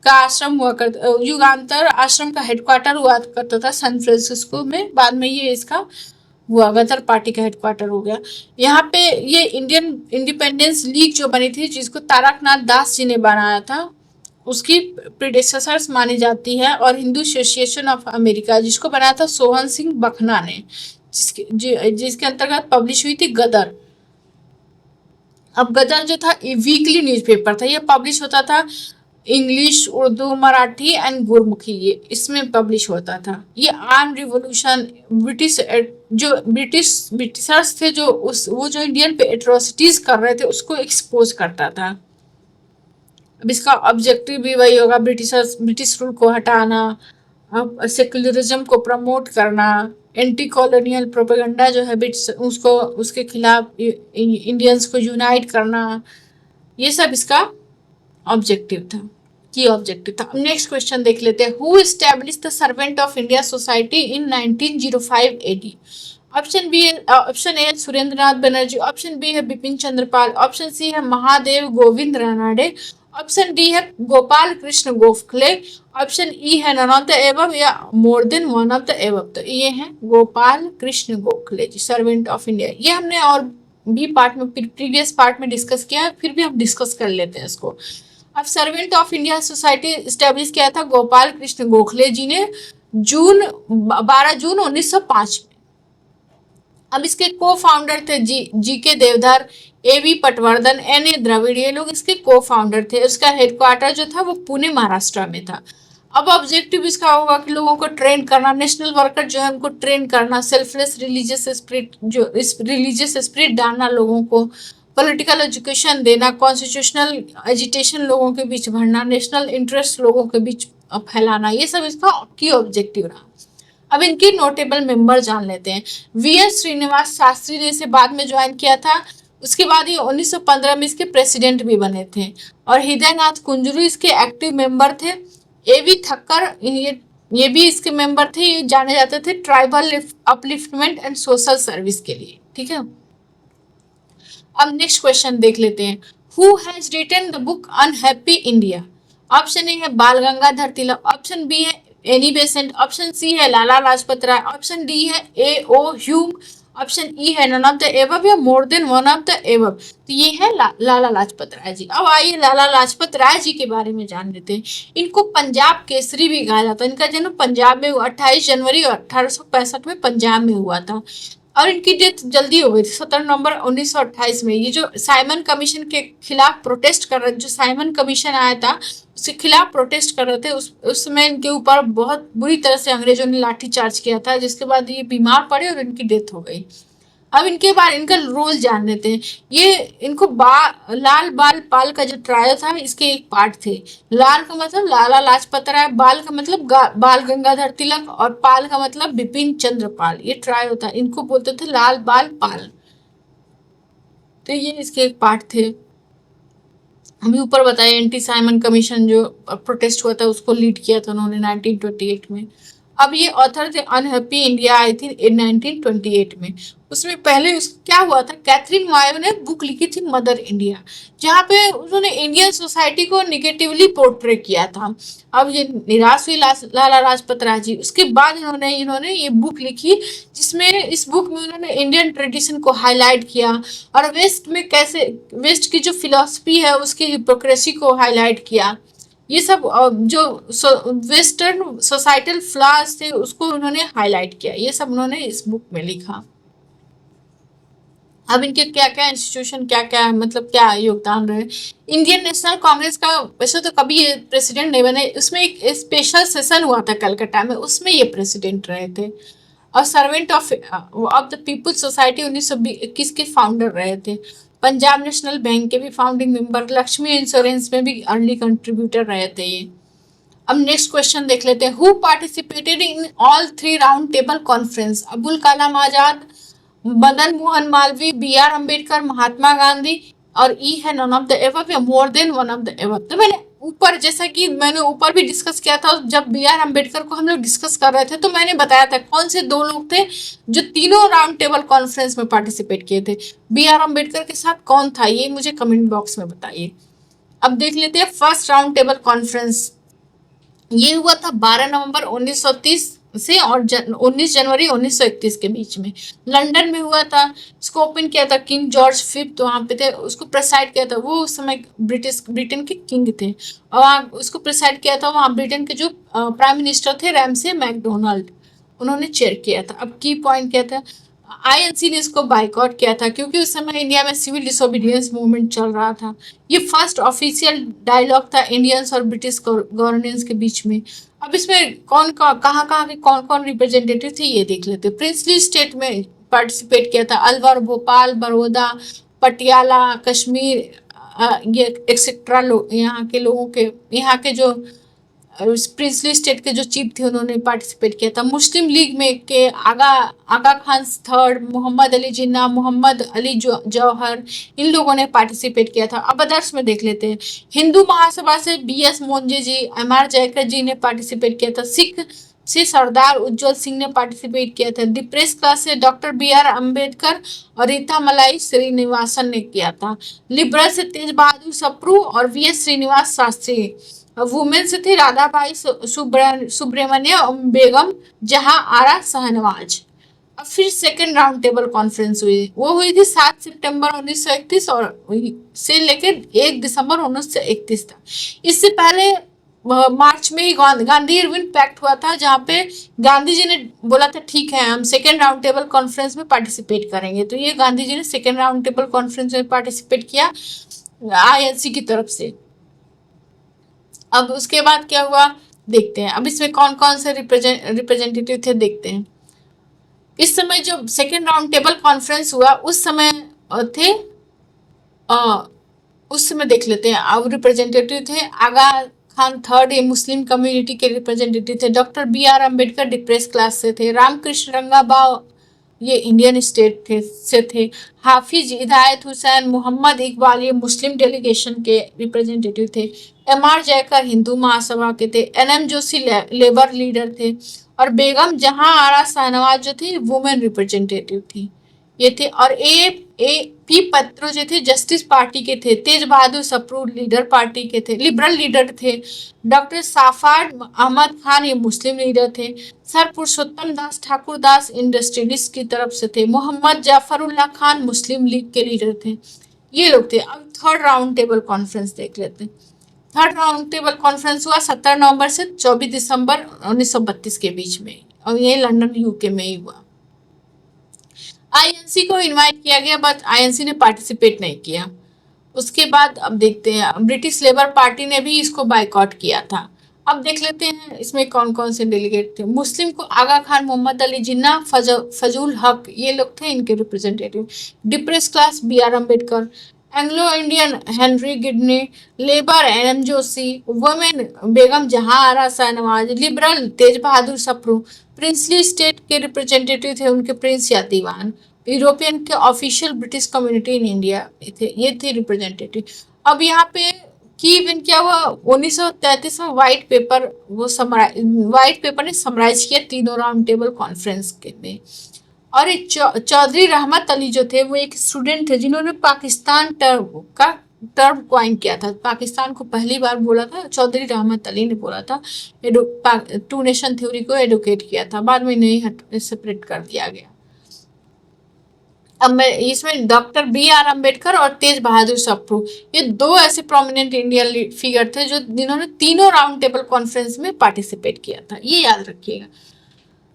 का आश्रम हुआ करता, युगांतर आश्रम का हेडक्वार्टर हुआ करता था सैन फ्रांसिस्को में, बाद में ये इसका हुआ गदर पार्टी का हेडक्वार्टर हो गया। यहाँ पे ये इंडियन इंडिपेंडेंस लीग जो बनी थी जिसको तारकनाथ दास जी ने बनाया था, उसकी प्रीडेसेसर्स मानी जाती है, और हिंदू एसोसिएशन ऑफ अमेरिका जिसको बनाया था सोहन सिंह बखना ने, जिसके अंतर्गत पब्लिश हुई थी गदर। अब गदर जो था वीकली न्यूज़पेपर था, ये पब्लिश होता था इंग्लिश, उर्दू, मराठी एंड गुरमुखी, ये इसमें पब्लिश होता था। ये आर्म रिवॉल्यूशन, ब्रिटिशर्स थे जो वो जो इंडियन पे एट्रोसिटीज कर रहे थे उसको एक्सपोज करता था। अब इसका ऑब्जेक्टिव भी वही होगा, ब्रिटिश रूल को हटाना, सेक्युलरिज्म को प्रमोट करना, एंटी कॉलोनियल प्रोपेगेंडा जो है उसको उसके खिलाफ इंडियंस को यूनाइट करना, ये सब इसका ऑब्जेक्टिव था, की ऑब्जेक्टिव था। नेक्स्ट क्वेश्चन देख लेते हैं, who establish the servant of India society in 1905 AD. Option A Surendranath Banerjee, option B है बिपिन चंद्रपाल, ऑप्शन सी है महादेव गोविंद रानडे, ऑप्शन डी है गोपाल कृष्ण गोखले, ऑप्शन ई है नन ऑफ द एबव या more than one of the above. तो ये है Gopal Krishna Gokhale ji, servant of India. ये हमने और भी पार्ट में, प्रीवियस पार्ट में डिस्कस किया है, फिर भी हम डिस्कस कर लेते हैं इसको। अब servant of India society establish किया था गोपाल कृष्ण गोखले जी ने 12 जून 1905 में। अब इसके को फाउंडर थे G K Deodhar, A V Patwardhan, N A Dravid, ये लोग इसके को फाउंडर थे। उसका हेडक्वार्टर जो था वो पुणे महाराष्ट्र में था। अब ऑब्जेक्टिव इसका होगा कि लोगों को ट्रेन करना, नेशनल वर्कर जो है उनको ट्रेन करना, सेल्फलेस रिलीजियस स्पिरिट, जो इस रिलीजियस स्पिरिट डालना लोगों को, पॉलिटिकल एजुकेशन देना, कॉन्स्टिट्यूशनल एजिटेशन लोगों के बीच भरना, नेशनल इंटरेस्ट लोगों के बीच फैलाना, ये सब इसका की ऑब्जेक्टिव रहा। अब इनके नोटेबल मेंबर जान लेते हैं। वी एस श्रीनिवास शास्त्री ने इसे बाद में ज्वाइन किया था। उसके बाद ये 1915 में इसके प्रेसिडेंट भी बने थे। और हृदयनाथ कुंजरू इसके एक्टिव मेंबर थे। ए वी ठक्कर ये भी इसके मेंबर थे। ये जाने जाते थे tribal upliftment and social service के लिए। ठीक है, अब नेक्स्ट क्वेश्चन देख लेते हैं। Who has written the book unhappy India? Option A है बाल गंगाधर तिलक, ऑप्शन बी है एनी बेसेंट, ऑप्शन सी है लाला लाजपत राय, ऑप्शन डी है A O Hume, option E है नन ऑफ द एबव या more than one of the above. तो ये है लाला लाजपत राय जी। अब आइए लाला लाजपत राय जी के बारे में जान लेते हैं। इनको पंजाब केसरी भी कहा जाता है। इनका जन्म पंजाब में हुआ 28 जनवरी 1865 में पंजाब में हुआ था। और इनकी डेथ जल्दी हो गई थी 17 नवंबर 1928 में। ये जो साइमन कमीशन के खिलाफ प्रोटेस्ट कर रहे, जो साइमन कमीशन आया था उसके खिलाफ प्रोटेस्ट कर रहे थे, उसमें इनके ऊपर बहुत बुरी तरह से अंग्रेजों ने लाठी चार्ज किया था, जिसके बाद ये बीमार पड़े और इनकी डेथ हो गई। अब इनके बारे इनका रोल जान लेते हैं। ये इनको लाल बाल पाल का जो ट्रायल था इसके एक पार्ट थे। लाल का मतलब लाला लाजपत राय, बाल का मतलब बाल गंगाधर तिलक, और पाल का मतलब बिपिन चंद्र पाल। ये ट्रायल होता है, इनको बोलते थे लाल बाल पाल। तो ये इसके एक पार्ट थे। अभी ऊपर बताया एंटी साइमन कमीशन जो प्रोटेस्ट हुआ था उसको लीड किया था उन्होंने 1928 में। अब ये ऑथर थे अनहैप्पी इंडिया आई थी 1928 में। उसमें पहले क्या हुआ था, कैथरीन मायो ने बुक लिखी थी मदर इंडिया, जहाँ पे उन्होंने इंडियन सोसाइटी को निगेटिवली पोर्ट्रे किया था। अब ये निराश हुई लाला लाजपत राय जी। उसके बाद इन्होंने ये बुक लिखी, जिसमें इस बुक में उन्होंने इंडियन ट्रेडिशन को हाईलाइट किया और वेस्ट में कैसे वेस्ट की जो फिलॉसफी है उसकी हिपोक्रेसी को हाईलाइट किया। ये सब जो वेस्टर्न सोसाइटल फ्लॉज थे उसको उन्होंने हाईलाइट किया। ये सब उन्होंने इस बुक में लिखा। अब इनके क्या क्या इंस्टीट्यूशन, क्या क्या मतलब क्या योगदान रहे। इंडियन नेशनल कांग्रेस का वैसे तो कभी ये प्रेसिडेंट नहीं बने, उसमें एक स्पेशल सेशन हुआ था कलकत्ता में, उसमें ये प्रेसिडेंट रहे थे। और servant of the people's society 1921 के फाउंडर रहे थे। पंजाब नेशनल बैंक के भी फाउंडिंग मेंबर, लक्ष्मी इंश्योरेंस में भी अर्ली कंट्रीब्यूटर रहे थे ये। अब नेक्स्ट क्वेश्चन देख लेते हैं। Who participated in all 3 round table conference? Abul Kalam Azad, Madan Mohan Malviya, B R Ambedkar, Mahatma Gandhi, और ई है नन ऑफ द एबव या more than one of the above. तो मैंने ऊपर, जैसा कि मैंने ऊपर भी डिस्कस किया था, जब बी आर अम्बेडकर को हम लोग डिस्कस कर रहे थे तो मैंने बताया था कौन से 2 लोग थे जो तीनों राउंड टेबल कॉन्फ्रेंस में पार्टिसिपेट किए थे। बी आर अम्बेडकर के साथ कौन था ये मुझे कमेंट बॉक्स में बताइए। अब देख लेते हैं फर्स्ट राउंड टेबल कॉन्फ्रेंस। ये हुआ था 12 नवंबर 1930 से और 19 जनवरी 1931 के बीच में लंदन में हुआ था। इसको ओपन किया था किंग जॉर्ज फिफ्थ, वहाँ पे थे। उसको प्रेसाइड किया था, वो उस समय ब्रिटेन के किंग थे, और उसको प्रेसाइड किया था वहाँ ब्रिटेन के जो प्राइम मिनिस्टर थे रैमसे मैकडोनाल्ड, उन्होंने चेयर किया था। अब की पॉइंट क्या था, आईएनसी ने इसको बाइकआउट किया था क्योंकि उस समय इंडिया में सिविल डिसोबीडियंस मूवमेंट चल रहा था। ये फर्स्ट ऑफिशियल डायलॉग था इंडियंस और ब्रिटिश गवर्नेंस के बीच में। अब इसमें कहाँ के कौन कौन रिप्रेजेंटेटिव थे ये देख लेते। प्रिंसली स्टेट में पार्टिसिपेट किया था अलवर, भोपाल, बड़ौदा, पटियाला, कश्मीर, ये एक्सेट्रा लोग, यहाँ के लोगों के, यहाँ के जो प्रिंसली स्टेट के जो चीफ थे उन्होंने पार्टिसिपेट किया था। मुस्लिम लीग में के आगा खान थर्ड, मोहम्मद अली जिन्ना, मोहम्मद अली जौहर, इन लोगों ने पार्टिसिपेट किया था। अब अदर्स में देख लेते हैं। हिंदू महासभा से BS मोंजे जी, MR जयकर जी ने पार्टिसिपेट किया था। सिख से सरदार उज्जवल सिंह ने पार्टिसिपेट किया था। डिप्रेस क्लास से डॉक्टर BR अम्बेडकर और रीता मलाई श्रीनिवासन ने किया था। लिबरल से तेज बहादुर सप्रू और VS श्रीनिवास शास्त्री। वुमेन से थे राधाबाई सुब्रमण्य बेगम, जहां आरा शाहनवाज। अब फिर सेकेंड राउंड टेबल कॉन्फ्रेंस हुई, वो हुई थी 7 सितंबर 1931 और से लेकर 1 दिसंबर 1931 तक। इससे पहले मार्च में ही गांधी इरविन पैक्ट हुआ था, जहाँ पे गांधी जी ने बोला था ठीक है हम सेकेंड राउंड टेबल कॉन्फ्रेंस में पार्टिसिपेट करेंगे, तो ये गांधी जी ने सेकेंड राउंड टेबल कॉन्फ्रेंस में पार्टिसिपेट किया आईएनसी की तरफ से। अब उसके बाद क्या हुआ देखते हैं, अब इसमें कौन कौन से रिप्रेजेंटेटिव थे देखते हैं। इस समय जो सेकेंड राउंड टेबल कॉन्फ्रेंस हुआ उस समय थे उस समय देख लेते हैं। अब रिप्रेजेंटेटिव थे आगा खान थर्ड, ये मुस्लिम कम्युनिटी के रिप्रेजेंटेटिव थे। Doctor BR Ambedkar depress class से थे। रामकृष्ण रंगाबाव ये इंडियन स्टेट से थे। हाफिज हिदायत हुसैन, मोहम्मद इकबाल ये मुस्लिम डेलीगेशन के रिप्रेजेंटेटिव थे। MR जयकर हिंदू महासभा के थे। NM जोशी लेबर लीडर थे और बेगम जहां आरा शाहनवाज जो थी वुमेन रिप्रेजेंटेटिव थी, ये थे। और A P पत्रो जो थे जस्टिस पार्टी के थे। तेज बहादुर सप्रू लीडर पार्टी के थे, लिबरल लीडर थे। डॉक्टर साफाड अहमद खान ये मुस्लिम लीडर थे। सर पुरुषोत्तम दास ठाकुर दास इंडस्ट्रियलिस्ट की तरफ से थे। मोहम्मद जाफरुल्लाह खान मुस्लिम लीग के लीडर थे, ये लोग थे। अब थर्ड राउंड टेबल कॉन्फ्रेंस देख लेते हैं। थर्ड राउंड टेबल कॉन्फ्रेंस हुआ 17 नवंबर से 24 दिसंबर 1932 के बीच में, और ये लंदन यूके में ही हुआ। आईएनसी को इनवाइट किया गया बट आईएनसी ने पार्टिसिपेट नहीं किया। उसके बाद अब देखते हैं, ब्रिटिश लेबर पार्टी ने भी इसको बाइकआउट किया था। अब देख लेते हैं इसमें कौन कौन से डेलीगेट थे। मुस्लिम को आगा खान, मोहम्मद अली जिन्ना, फजूल हक ये लोग थे इनके representative. Depress class BR Ambedkar. Anglo Indian Henry Gidney. Labour NM Joshi. Women Begum Jahan Ara Shahnawaz. Liberal Tej Bahadur Sapru. Princely state के रिप्रेजेंटेटिव थे उनके प्रिंस या दीवान। यूरोपियन के official British community in India थे, ये थे रिप्रेजेंटेटिव। अब यहाँ पे की इवेंट क्या हुआ, 1933 में व्हाइट पेपर ने समराइज किया तीनों राउंड टेबल कॉन्फ्रेंस के में। और एक चौधरी रहमत अली जो थे वो एक स्टूडेंट थे जिन्होंने पाकिस्तान टर्म कॉइन किया था। पाकिस्तान को पहली बार बोला था चौधरी रहमत अली ने बोला था। टू नेशन थ्योरी को एडवोकेट किया था, बाद में इन्हें सेपरेट कर दिया गया। अब मैं इसमें डॉक्टर BR अम्बेडकर और तेज बहादुर सप्रू ये दो ऐसे प्रोमिनेंट इंडियन फिगर थे जो जिन्होंने तीनों राउंड टेबल कॉन्फ्रेंस में पार्टिसिपेट किया था, ये याद रखिएगा।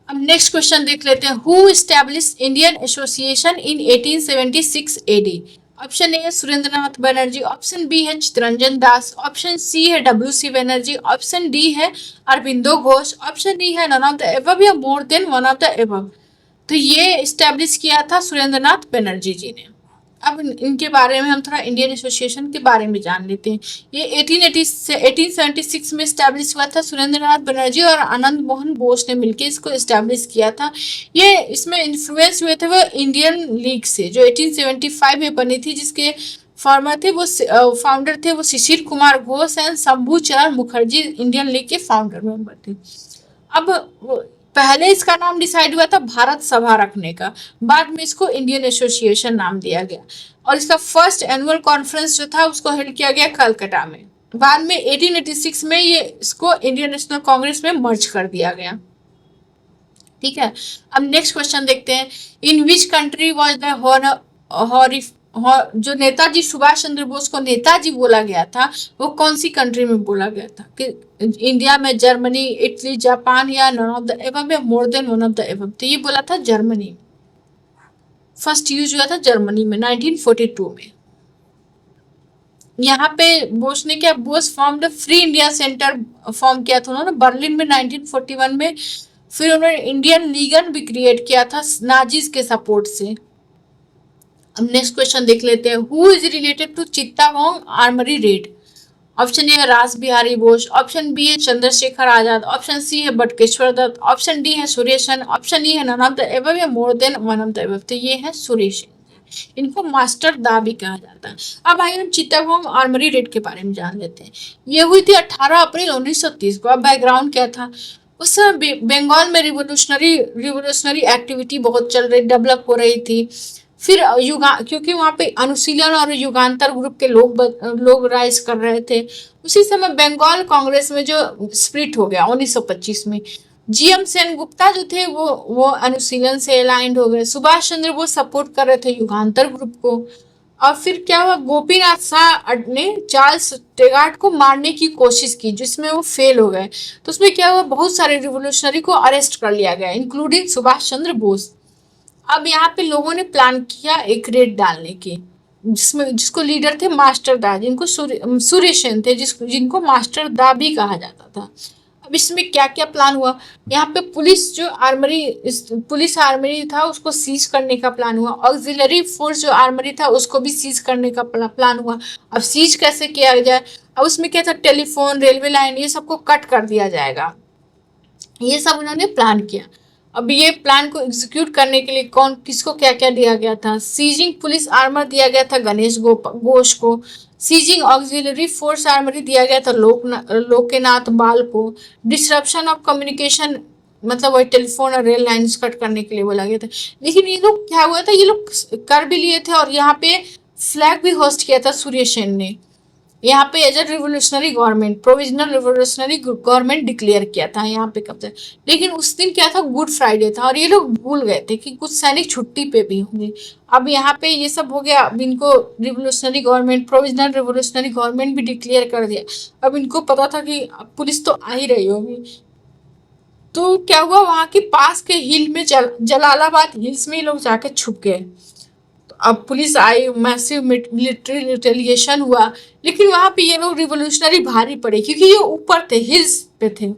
अब नेक्स्ट क्वेश्चन देख लेते हैं। Who establish Indian association in 1876 AD? Option A है सुरेंद्रनाथ बनर्जी, ऑप्शन बी है चित्तरंजन दास, ऑप्शन सी है WC बनर्जी, ऑप्शन डी है अरबिंदो घोष, ऑप्शन डी है नन ऑफ द एबव या more than one of the above. तो ये एस्टेब्लिश किया था सुरेंद्रनाथ बनर्जी जी ने। अब इनके बारे में हम थोड़ा इंडियन एसोसिएशन के बारे में जान लेते हैं। ये 1876 में एस्टेब्लिश हुआ था। सुरेंद्रनाथ बनर्जी और आनंद मोहन बोस ने मिलकर इसको एस्टेब्लिश किया था। ये इसमें इन्फ्लुएंस हुए थे वो इंडियन लीग से जो 1875 में बनी थी, जिसके फॉर्मर थे वो फाउंडर थे वो शिशिर कुमार घोष एंड शंभू चरण मुखर्जी इंडियन लीग के फाउंडर मेंबर थे। अब पहले इसका नाम डिसाइड हुआ था भारत सभा रखने का, बाद में इसको इंडियन एसोसिएशन नाम दिया गया। और इसका फर्स्ट एनुअल कॉन्फ्रेंस जो था उसको हेल्ड किया गया कलकत्ता में। बाद में 1886 में ये इसको इंडियन नेशनल कांग्रेस में मर्ज कर दिया गया। ठीक है, अब नेक्स्ट क्वेश्चन देखते हैं। In which country was the जो नेताजी सुभाष चंद्र बोस को नेताजी बोला गया था वो कौन सी कंट्री में बोला गया था? कि इंडिया में, जर्मनी, इटली, जापान या नन ऑफ द एबव या more than one of the above? तो ये बोला था जर्मनी। फर्स्ट यूज हुआ था जर्मनी में 1942 में। यहाँ पे बोस ने क्या, Bose form the free India centre form किया था उन्होंने बर्लिन में 1941 में। फिर उन्होंने इंडियन लीगन भी क्रिएट किया था नाजीज के सपोर्ट से। अब नेक्स्ट क्वेश्चन देख लेते हैं। Who is related to Chittagong armoury raid? Option A है रास बिहारी बोस, ऑप्शन बी है चंद्रशेखर आजाद, ऑप्शन सी है बटुकेश्वर दत्त, ऑप्शन डी है सुरेशन, ऑप्शन ई है नन ऑफ द एबव या more than one of the above? तो ये है सुरेशन, इनको मास्टर दा भी कहा जाता है। अब आइए हम चित्तागोंग आर्मरी रेड के बारे में जान लेते हैं। ये हुई थी 18 अप्रैल 1930 को। अब बैकग्राउंड क्या था, उस समय बंगाल में रिवोल्यूशनरी एक्टिविटी बहुत चल रही, डेवलप हो रही थी। फिर क्योंकि वहाँ पे अनुशीलन और युगांतर ग्रुप के लोग राइज कर रहे थे। उसी समय बंगाल कांग्रेस में जो स्प्लिट हो गया 1925 में, जीएम सेनगुप्ता जो थे वो अनुशीलन से अलाइंड हो गए। सुभाष चंद्र बोस सपोर्ट कर रहे थे युगांतर ग्रुप को। और फिर क्या हुआ, गोपीनाथ शाह ने चार्ल्स टेगार्ट को मारने की कोशिश की जिसमें वो फेल हो गए। तो उसमें क्या हुआ, बहुत सारे रिवोल्यूशनरी को अरेस्ट कर लिया गया इंक्लूडिंग सुभाष चंद्र बोस। अब यहाँ पे लोगों ने प्लान किया एक रेड डालने की, जिसको लीडर थे मास्टर दा, जिनको सूर्य सेन थे, जिनको मास्टर दा भी कहा जाता था। अब इसमें क्या क्या प्लान हुआ, यहाँ पे पुलिस आर्मरी था उसको सीज करने का प्लान हुआ। ऑक्सिलरी फोर्स जो आर्मरी था उसको भी सीज करने का प्लान हुआ। अब सीज कैसे किया जाए, अब उसमें क्या था, टेलीफोन, रेलवे लाइन, ये सबको कट कर दिया जाएगा। ये सब उन्होंने प्लान किया। अब ये प्लान को एग्जीक्यूट करने के लिए कौन किसको क्या क्या दिया गया था, सीजिंग पुलिस आर्मर दिया गया था गणेश घोष को। सीजिंग ऑक्सिलरी फोर्स आर्मरी दिया गया था लोकेनाथ बाल को। डिसरप्शन ऑफ कम्युनिकेशन, मतलब वही टेलीफोन और रेल लाइन्स कट करने के लिए बोला गया था। लेकिन ये लोग क्या हुआ था, ये लोग कर भी लिए थे और यहाँ पे फ्लैग भी होस्ट किया था सूर्य सेन ने। यहाँ पे as a revolutionary government, provisional revolutionary government declare किया था यहाँ पे कब्जा। लेकिन उस दिन क्या था, गुड फ्राइडे था और ये लोग भूल गए थे कि कुछ सैनिक छुट्टी पे भी होंगे। अब यहाँ पे ये सब हो गया, अब इनको revolutionary government, provisional revolutionary government भी डिक्लेयर कर दिया। अब इनको पता था कि पुलिस तो आ ही रही होगी। तो क्या हुआ, वहां के पास के हिल में जलालाबाद हिल्स में ये लोग जाके छुप गए। अब पुलिस आई, मैसिव मिलिट्री रिटेलिएशन हुआ। लेकिन वहां पे ये लोग रिवोल्यूशनरी भारी पड़े क्योंकि ये ऊपर थे, हिल्स पे थे।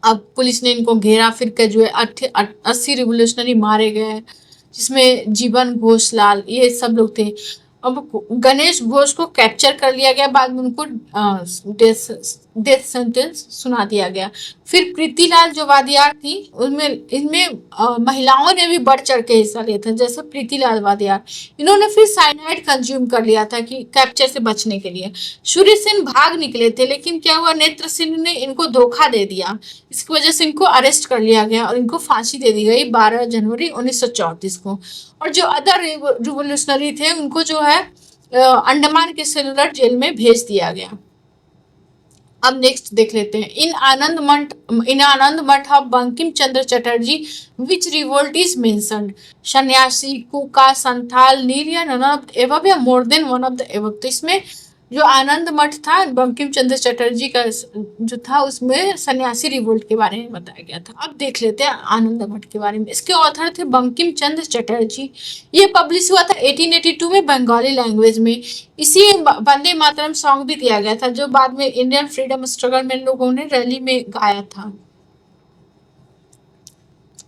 अब पुलिस ने इनको घेरा, फिर के जो है 80 रिवोल्यूशनरी मारे गए, जिसमें जीवन घोषलाल ये सब लोग थे। अब गणेश घोष को कैप्चर कर लिया गया, बाद में उनको डेथ सेंटेंस सुना दिया गया। फिर प्रीतिलाल जो वादियार थी, उनमें इनमें महिलाओं ने भी बढ़ चढ़ के हिस्सा लिया था, जैसे प्रीतिलाल वादियार। इन्होंने फिर साइनाइड कंज्यूम कर लिया था कि कैप्चर से बचने के लिए। सूर्य सेन भाग निकले थे, लेकिन क्या हुआ, नेत्र सेन ने इनको धोखा दे दिया। इसकी वजह से इनको अरेस्ट कर लिया गया और इनको फांसी दे दी गई 12 जनवरी 1934 को। और जो अदर रिवोल्यूशनरी थे उनको जो है अंडमान के सेलुलर जेल में भेज दिया गया। अब नेक्स्ट देख लेते हैं, इन आनंद मठ of Bankim Chandra Chatterjee which revolt is mentioned, सन्यासी, कुका, संथाल, नील या नन ऑफ द एबव या more than one of the above. तो इसमें जो आनंद मठ था बंकिम चंद्र चटर्जी का जो था, उसमें सन्यासी रिवोल्ट के बारे में बताया गया था। अब देख लेते हैं आनंद मठ के बारे में। इसके ऑथर थे बंकिम चंद्र चटर्जी। ये पब्लिश हुआ था 1882 में बंगाली लैंग्वेज में। इसी वंदे मातरम सॉन्ग भी दिया गया था, जो बाद में इंडियन फ्रीडम स्ट्रगल में लोगों ने रैली में गाया था।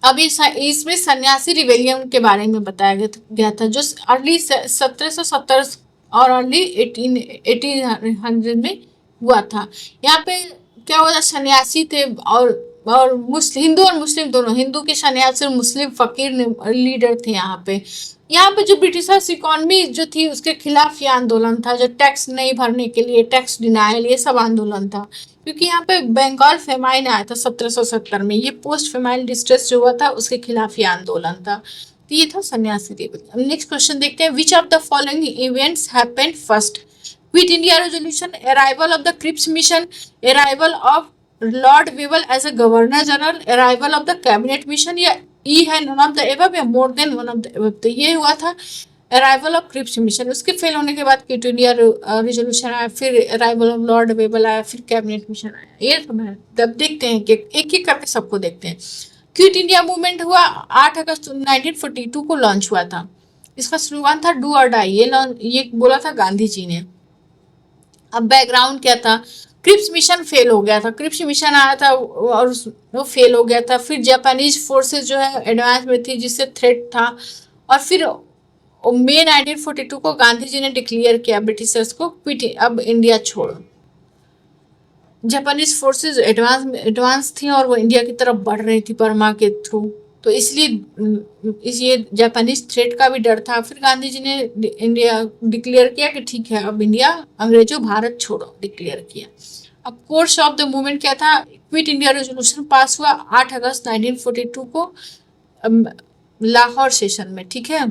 अब इसमें सन्यासी रिवेलियन के बारे में बताया गया था, जो अर्ली 1770 और अर्ली 1800 में हुआ था। यहाँ पे क्या हुआ था, सन्यासी थे और हिंदू और मुस्लिम दोनों, हिंदू के सन्यासी और मुस्लिम फकीर लीडर थे यहाँ पे। यहाँ पे जो ब्रिटिशर्स इकोनॉमी जो थी उसके खिलाफ ये आंदोलन था, जो टैक्स नहीं भरने के लिए, टैक्स डिनायल, ये सब आंदोलन था। क्योंकि यहाँ पे बंगाल फेमाइन आया था 1770 में, ये पोस्ट फेमाइन डिस्ट्रेस जो हुआ था उसके खिलाफ ये आंदोलन था। तो ये था सन्यासी रिवोल्यूशन। नेक्स्ट क्वेश्चन देखते हैं, which of the following events happened first, quit India resolution, arrival of the Cripps mission, arrival of Lord Wavell as a governor general, arrival of the cabinet mission, या E है none of the above या more than one of the above. तो ये हुआ था arrival of Cripps mission. उसके fail होने के बाद क्विट इंडिया रेजोल्यूशन आया, फिर अराइवल ऑफ लॉर्ड वेवल आया, फिर कैबिनेट मिशन आया। ये सब है। तब देखते हैं कि एक एक करके सबको देखते हैं। क्विट इंडिया मूवमेंट हुआ 8 अगस्त 1942 को लॉन्च हुआ था। इसका स्लोगन था डू और डाई, ये बोला था गांधी जी ने। अब बैकग्राउंड क्या था, क्रिप्स मिशन फेल हो गया था, क्रिप्स मिशन आया था और वो फेल हो गया था। फिर जापानीज फोर्सेस जो है एडवांस में थी, जिससे थ्रेट था। और फिर मई 1942 को गांधी जी ने डिक्लेयर किया ब्रिटिशर्स को क्विट, अब इंडिया छोड़ो। जापानीज फोर्सेस एडवांस थी और वो इंडिया की तरफ बढ़ रही थी बर्मा के थ्रू, तो इसलिए जापानीज थ्रेट का भी डर था। फिर गांधी जी ने इंडिया डिक्लेयर किया कि ठीक है अब इंडिया, अंग्रेजों भारत छोड़ो, डिक्लेयर किया। अब कोर्स ऑफ द मूवमेंट क्या था, क्विट इंडिया रेजोल्यूशन पास हुआ 8 अगस्त 1942 को लाहौर सेशन में, ठीक है।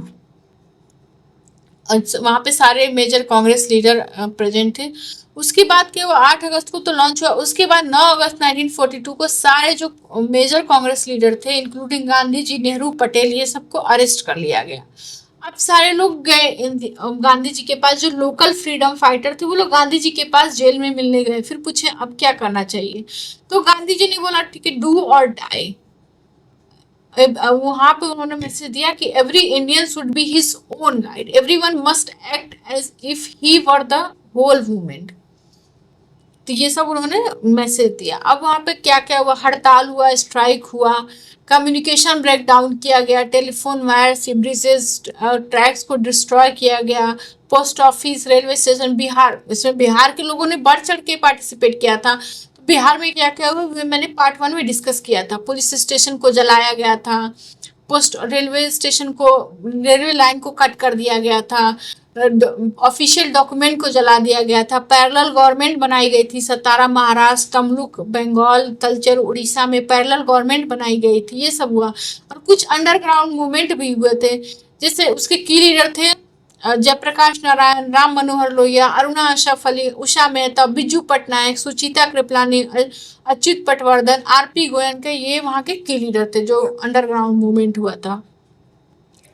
वहाँ पे सारे मेजर कांग्रेस लीडर प्रेजेंट थे। उसके बाद के वो 8 अगस्त को तो लॉन्च हुआ। उसके बाद 9 अगस्त 1942 को सारे जो मेजर कांग्रेस लीडर थे इंक्लूडिंग गांधी जी, नेहरू, पटेल, ये सबको अरेस्ट कर लिया गया। अब सारे लोग गए गांधी जी के पास, जो लोकल फ्रीडम फाइटर थे वो लोग गांधी जी के पास जेल में मिलने गए। फिर पूछे अब क्या करना चाहिए, तो गांधी जी ने बोला ठीक है, डू और डाई। वहां पे उन्होंने मैसेज दिया कि every Indian should be his own guide, everyone must act as if he were the whole movement. तो ये सब उन्होंने मैसेज दिया। अब वहां पे क्या क्या हुआ, हड़ताल हुआ, स्ट्राइक हुआ, कम्युनिकेशन ब्रेक डाउन किया गया, टेलीफोन वायर्स, ब्रिजेस, ट्रैक्स को डिस्ट्रॉय किया गया, post office, railway station. Bihar, इसमें बिहार के लोगों ने बढ़ चढ़ के पार्टिसिपेट किया था। तो बिहार में क्या क्या हुआ मैंने पार्ट 1 में डिस्कस किया था। पुलिस स्टेशन को जलाया गया था, पोस्ट रेलवे स्टेशन को, रेलवे लाइन को कट कर दिया गया था, ऑफिशियल डॉक्यूमेंट को जला दिया गया था, पैरेलल गवर्नमेंट बनाई गई थी। सतारा महाराष्ट्र, तमलुक बंगाल, तलचर उड़ीसा में पैरेलल गवर्नमेंट बनाई गई थी। ये सब हुआ और कुछ अंडरग्राउंड मूवमेंट भी हुए थे। जैसे उसके की लीडर थे जयप्रकाश नारायण, राम मनोहर लोहिया, अरुणा अशरफ अली, उषा मेहता, बिजू पटनायक, सुचिता कृपलानी, अच्युत पटवर्धन, आरपी गोयनका, ये वहाँ के की लीडर थे जो अंडरग्राउंड मूवमेंट हुआ था।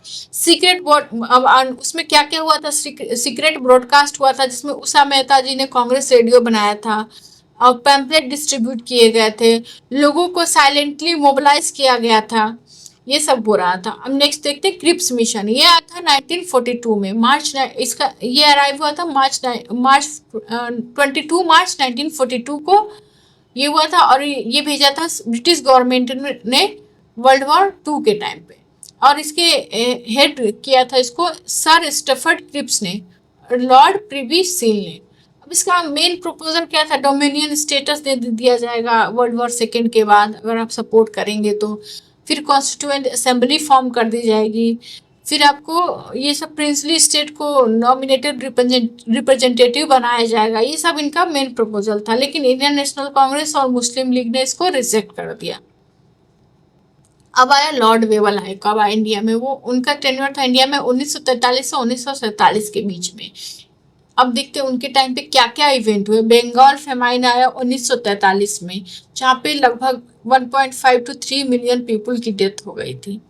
सीक्रेट अब उसमें क्या क्या हुआ था, सीक्रेट ब्रॉडकास्ट हुआ था जिसमें उषा मेहता जी ने कांग्रेस रेडियो बनाया था और पैम्पलेट डिस्ट्रीब्यूट किए गए थे, लोगों को साइलेंटली मोबिलाइज किया गया था। ये सब हो रहा था। अब नेक्स्ट देखते हैं क्रिप्स मिशन। ये आया था 1942 में, इसका ये अराइव हुआ था मार्च 22 मार्च 1942 को ये हुआ था और ये भेजा था ब्रिटिश गवर्नमेंट ने वर्ल्ड वॉर 2 के टाइम पे। और इसके हेड किया था इसको सर स्टेफर्ड क्रिप्स ने, लॉर्ड प्रिवी सील ने। अब इसका मेन प्रपोजल क्या था, डोमिनियन स्टेटस दे दिया जाएगा वर्ल्ड वॉर 2 के बाद अगर आप सपोर्ट करेंगे तो। फिर कॉन्स्टिट्यूएंट असेंबली फॉर्म कर दी जाएगी। फिर आपको ये सब प्रिंसली स्टेट को नॉमिनेटेड रिप्रेजेंटेटिव बनाया जाएगा। ये सब इनका मेन प्रपोजल था, लेकिन इंडियन नेशनल कांग्रेस और मुस्लिम लीग ने इसको रिजेक्ट कर दिया। अब आया लॉर्ड वेवल आए, कब आया इंडिया में, वो उनका टेन्योर था इंडिया में 1943 से 1947 के बीच में। अब देखते हैं उनके टाइम पे क्या क्या इवेंट हुए। बंगाल फेमाइन आया 1943 में, जहाँ पे लगभग 1.5 to 3 मिलियन पीपल की डेथ हो गई थी।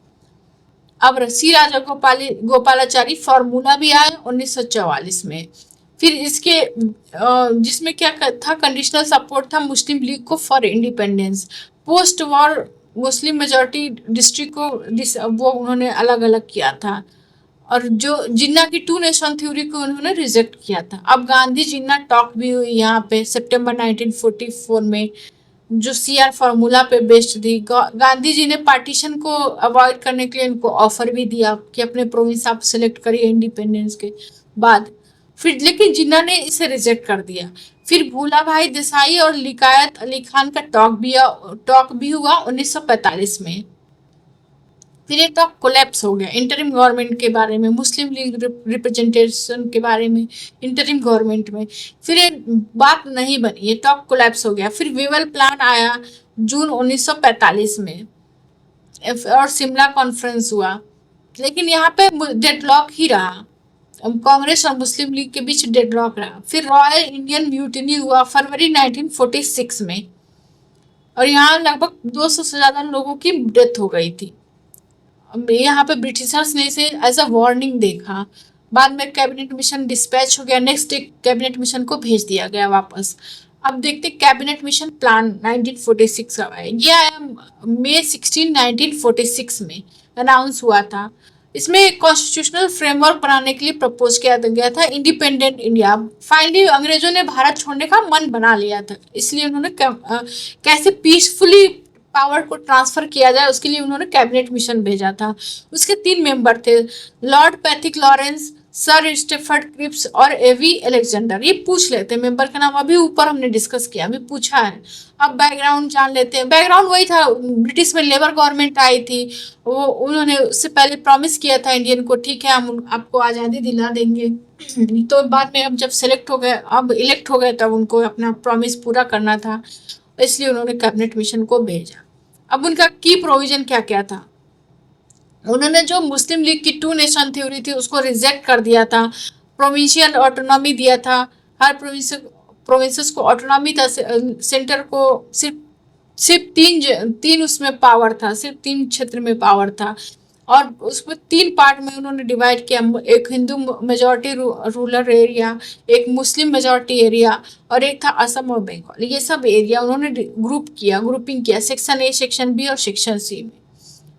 अब सी राजा गोपालाचारी फॉर्मूला भी आया 1944 में। फिर इसके जिसमें क्या था, कंडीशनल सपोर्ट था मुस्लिम लीग को for independence. Post war Muslim majority district को वो उन्होंने अलग अलग किया था। और जो जिन्ना की 2 नेशन थ्योरी को उन्होंने रिजेक्ट किया था। अब गांधी जिन्ना टॉक भी हुई यहाँ पे सितंबर 1944 में, जो सीआर फार्मूला पे बेस्ड थी। गांधी जी ने पार्टीशन को अवॉइड करने के लिए इनको ऑफर भी दिया कि अपने प्रोविंस आप सिलेक्ट करिए इंडिपेंडेंस के बाद। फिर लेकिन जिन्ना ने इसे रिजेक्ट कर दिया। फिर भूला भाई देसाई और लिकायत अली खान का टॉक भी हुआ 1945 में। फिर ये टॉक कोलैप्स हो गया इंटरिम गवर्नमेंट के बारे में, मुस्लिम लीग रिप्रेजेंटेशन के बारे में इंटरिम गवर्नमेंट में। फिर ये बात नहीं बनी, ये टॉक कोलैप्स हो गया। फिर वेवल प्लान आया जून 1945 में और शिमला कॉन्फ्रेंस हुआ, लेकिन यहाँ पे डेडलॉक ही रहा, कांग्रेस और मुस्लिम लीग के बीच डेडलॉक रहा। फिर रॉयल इंडियन म्यूटिनी हुआ फरवरी 1946 में और यहाँ लगभग 200 से ज्यादा लोगों की डेथ हो गई थी। यहाँ पे ब्रिटिशर्स ने इसे एज अ वार्निंग देखा। बाद में कैबिनेट मिशन डिस्पैच हो गया, नेक्स्ट डे कैबिनेट मिशन को भेज दिया गया वापस। अब देखते कैबिनेट मिशन प्लान 1946 का है। ये आया मई 16 1946 में अनाउंस हुआ था। इसमें एक कॉन्स्टिट्यूशनल फ्रेमवर्क बनाने के लिए प्रपोज किया गया था इंडिपेंडेंट इंडिया। फाइनली अंग्रेजों ने भारत छोड़ने का मन बना लिया था, इसलिए उन्होंने कैसे पीसफुली पावर को ट्रांसफर किया जाए उसके लिए उन्होंने कैबिनेट मिशन भेजा था। उसके 3 मेंबर थे, Lord Pethick Lawrence, sir Stafford Cripps और एवी अलेक्जेंडर। ये पूछ लेते हैं मेंबर का नाम, अभी ऊपर हमने डिस्कस किया, अभी पूछा है। अब बैकग्राउंड जान लेते हैं। बैकग्राउंड वही था, ब्रिटिश में लेबर गवर्नमेंट आई थी, वो उन्होंने उससे पहले प्रॉमिस किया था इंडियन को, ठीक है हम आपको आज़ादी दिला देंगे। तो बाद में अब जब सेलेक्ट हो गए, अब इलेक्ट हो गए, तब उनको अपना प्रॉमिस पूरा करना था, इसलिए उन्होंने कैबिनेट मिशन को भेजा। अब उनका की प्रोविजन क्या क्या था, उन्होंने जो मुस्लिम लीग की टू नेशन थ्योरी थी उसको रिजेक्ट कर दिया था, प्रोविंशियल ऑटोनॉमी दिया था, हर प्रोविंसेस को ऑटोनॉमी था, सेंटर को सिर्फ सिर्फ तीन उसमें पावर था, सिर्फ 3 क्षेत्र में पावर था, और उसमें 3 पार्ट में उन्होंने डिवाइड किया, एक हिंदू मेजॉरिटी रूरल एरिया, एक मुस्लिम मेजॉरिटी एरिया, और एक था असम और बंगाल। ये सब एरिया उन्होंने ग्रुपिंग किया सेक्शन ए, सेक्शन बी और सेक्शन सी में,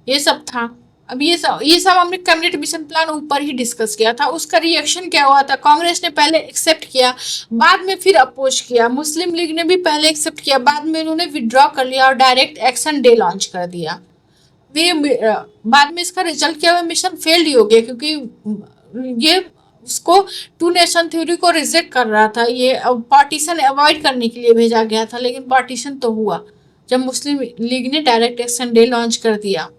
ये सब था। अब ये सब हमने कैबिनेट मिशन प्लान ऊपर ही डिस्कस किया था। उसका रिएक्शन क्या हुआ था, कांग्रेस ने पहले एक्सेप्ट किया, बाद में फिर अपोज किया, मुस्लिम लीग ने भी पहले एक्सेप्ट किया, बाद में उन्होंने विड्रॉ कर लिया और डायरेक्ट एक्शन डे लॉन्च कर दिया। बाद में इसका रिजल्ट क्या हुआ, मिशन फेल्ड ही हो गया, क्योंकि ये उसको टू नेशन थ्योरी को रिजेक्ट कर रहा था, ये पार्टीशन अवॉइड करने के लिए भेजा गया था, लेकिन पार्टीशन तो हुआ जब मुस्लिम लीग ने डायरेक्ट एक्शन डे लॉन्च कर दिया।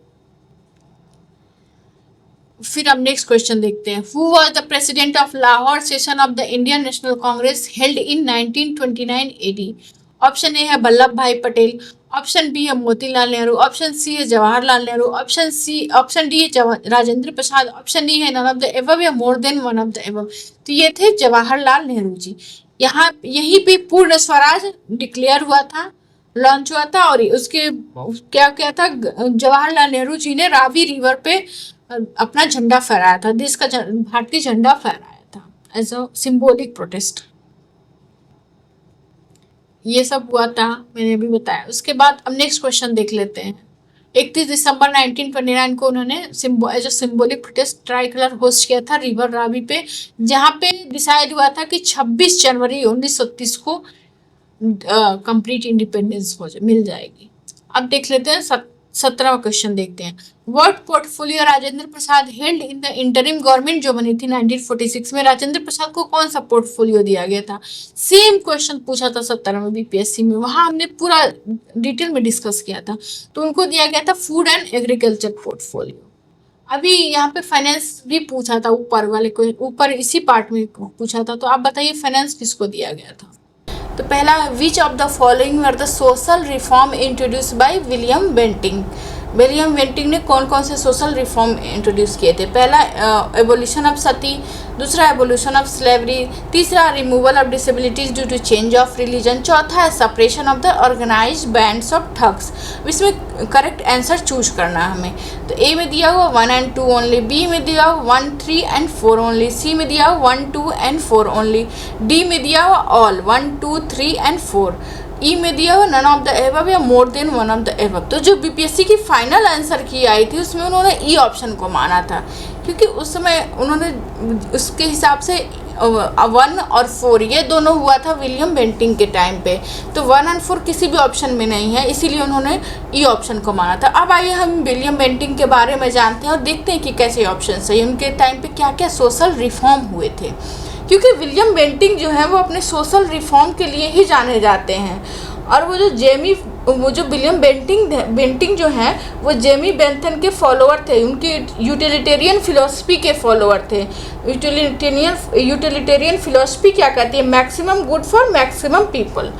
फिर हम नेक्स्ट क्वेश्चन देखते हैं, who was the president of Lahore session of the Indian national Congress held in 1929 AD. Option A है वल्लभ भाई पटेल, ऑप्शन बी है मोतीलाल नेहरू, ऑप्शन सी है जवाहरलाल नेहरू, ऑप्शन डी है राजेंद्र प्रसाद, ऑप्शन ई है नन ऑफ द एबव या more than one of the above. तो ये थे जवाहरलाल नेहरू जी। यहाँ यही पे पूर्ण स्वराज डिक्लेयर हुआ था, लॉन्च हुआ था, और उसके क्या क्या था, जवाहरलाल नेहरू जी ने रावी रिवर पे अपना झंडा फहराया था, देश का भारतीय झंडा फहराया था एज अ सिंबॉलिक प्रोटेस्ट। ये सब हुआ था, मैंने अभी बताया। उसके बाद अब नेक्स्ट क्वेश्चन देख लेते हैं। 31 दिसंबर 1929 को उन्होंने as a symbolic protest tricolour hoist किया था रिवर रावी पे, जहाँ पे डिसाइड हुआ था कि 26 जनवरी 1930 को कंप्लीट इंडिपेंडेंस मिल जाएगी। अब देख लेते हैं 17वां क्वेश्चन देखते हैं। What portfolio Rajendra Prasad held in the interim government जो बनी थी 1946 में, राजेंद्र प्रसाद को कौन सा पोर्टफोलियो दिया गया था? सेम क्वेश्चन पूछा था 17वें बीपीएससी में, वहां हमने पूरा डिटेल में डिस्कस किया था। तो उनको दिया गया था फूड एंड एग्रीकल्चर पोर्टफोलियो। अभी यहाँ पे फाइनेंस भी पूछा था, ऊपर वाले को ऊपर इसी पार्ट में पूछा था। तो आप बताइए फाइनेंस किसको दिया गया था? तो पहला, which of the following were the social reform introduce by William Bentinck. William Bentinck ने कौन कौन से सोशल रिफॉर्म इंट्रोड्यूस किए थे? पहला, एबोल्यूशन ऑफ सती, दूसरा एबोल्यूशन ऑफ स्लेवरी, तीसरा removal of disabilities due to change of religion, चौथा है separation of the organised bands of thugs. इसमें करेक्ट आंसर चूज करना है हमें। तो ए में दिया हुआ 1 and 2 ओनली, बी में दिया हुआ 1, 3 and 4 ओनली, सी में दिया हुआ 1, 2 and 4 ओनली, डी में दिया हुआ ऑल 1, 2, 3 and 4, ई में दिया हुआ नन ऑफ द एबव या more than one of the above. तो जो बीपीएससी की फाइनल आंसर की आई थी उसमें उन्होंने ई ऑप्शन को माना था, क्योंकि उस समय उन्होंने उसके हिसाब से 1 और 4 ये दोनों हुआ था विलियम बेंटिंग के टाइम पे। तो 1 और 4 किसी भी ऑप्शन में नहीं है, इसीलिए उन्होंने ई ऑप्शन को माना था। अब आइए हम विलियम बेंटिंग के बारे में जानते हैं और देखते हैं कि कैसे ऑप्शन सही, उनके टाइम पे क्या क्या सोशल रिफॉर्म हुए थे। क्योंकि विलियम बेंटिंग जो है वो अपने सोशल रिफॉर्म के लिए ही जाने जाते हैं, और वो जो विलियम बेंटिंग जो है वो जेमी बेंथन के फॉलोअर थे, उनकी यूटिलिटेरियन फिलॉसफी के फॉलोअर थे। यूटिलिटेरियन फिलॉसफी क्या कहती है? Maximum good for maximum people.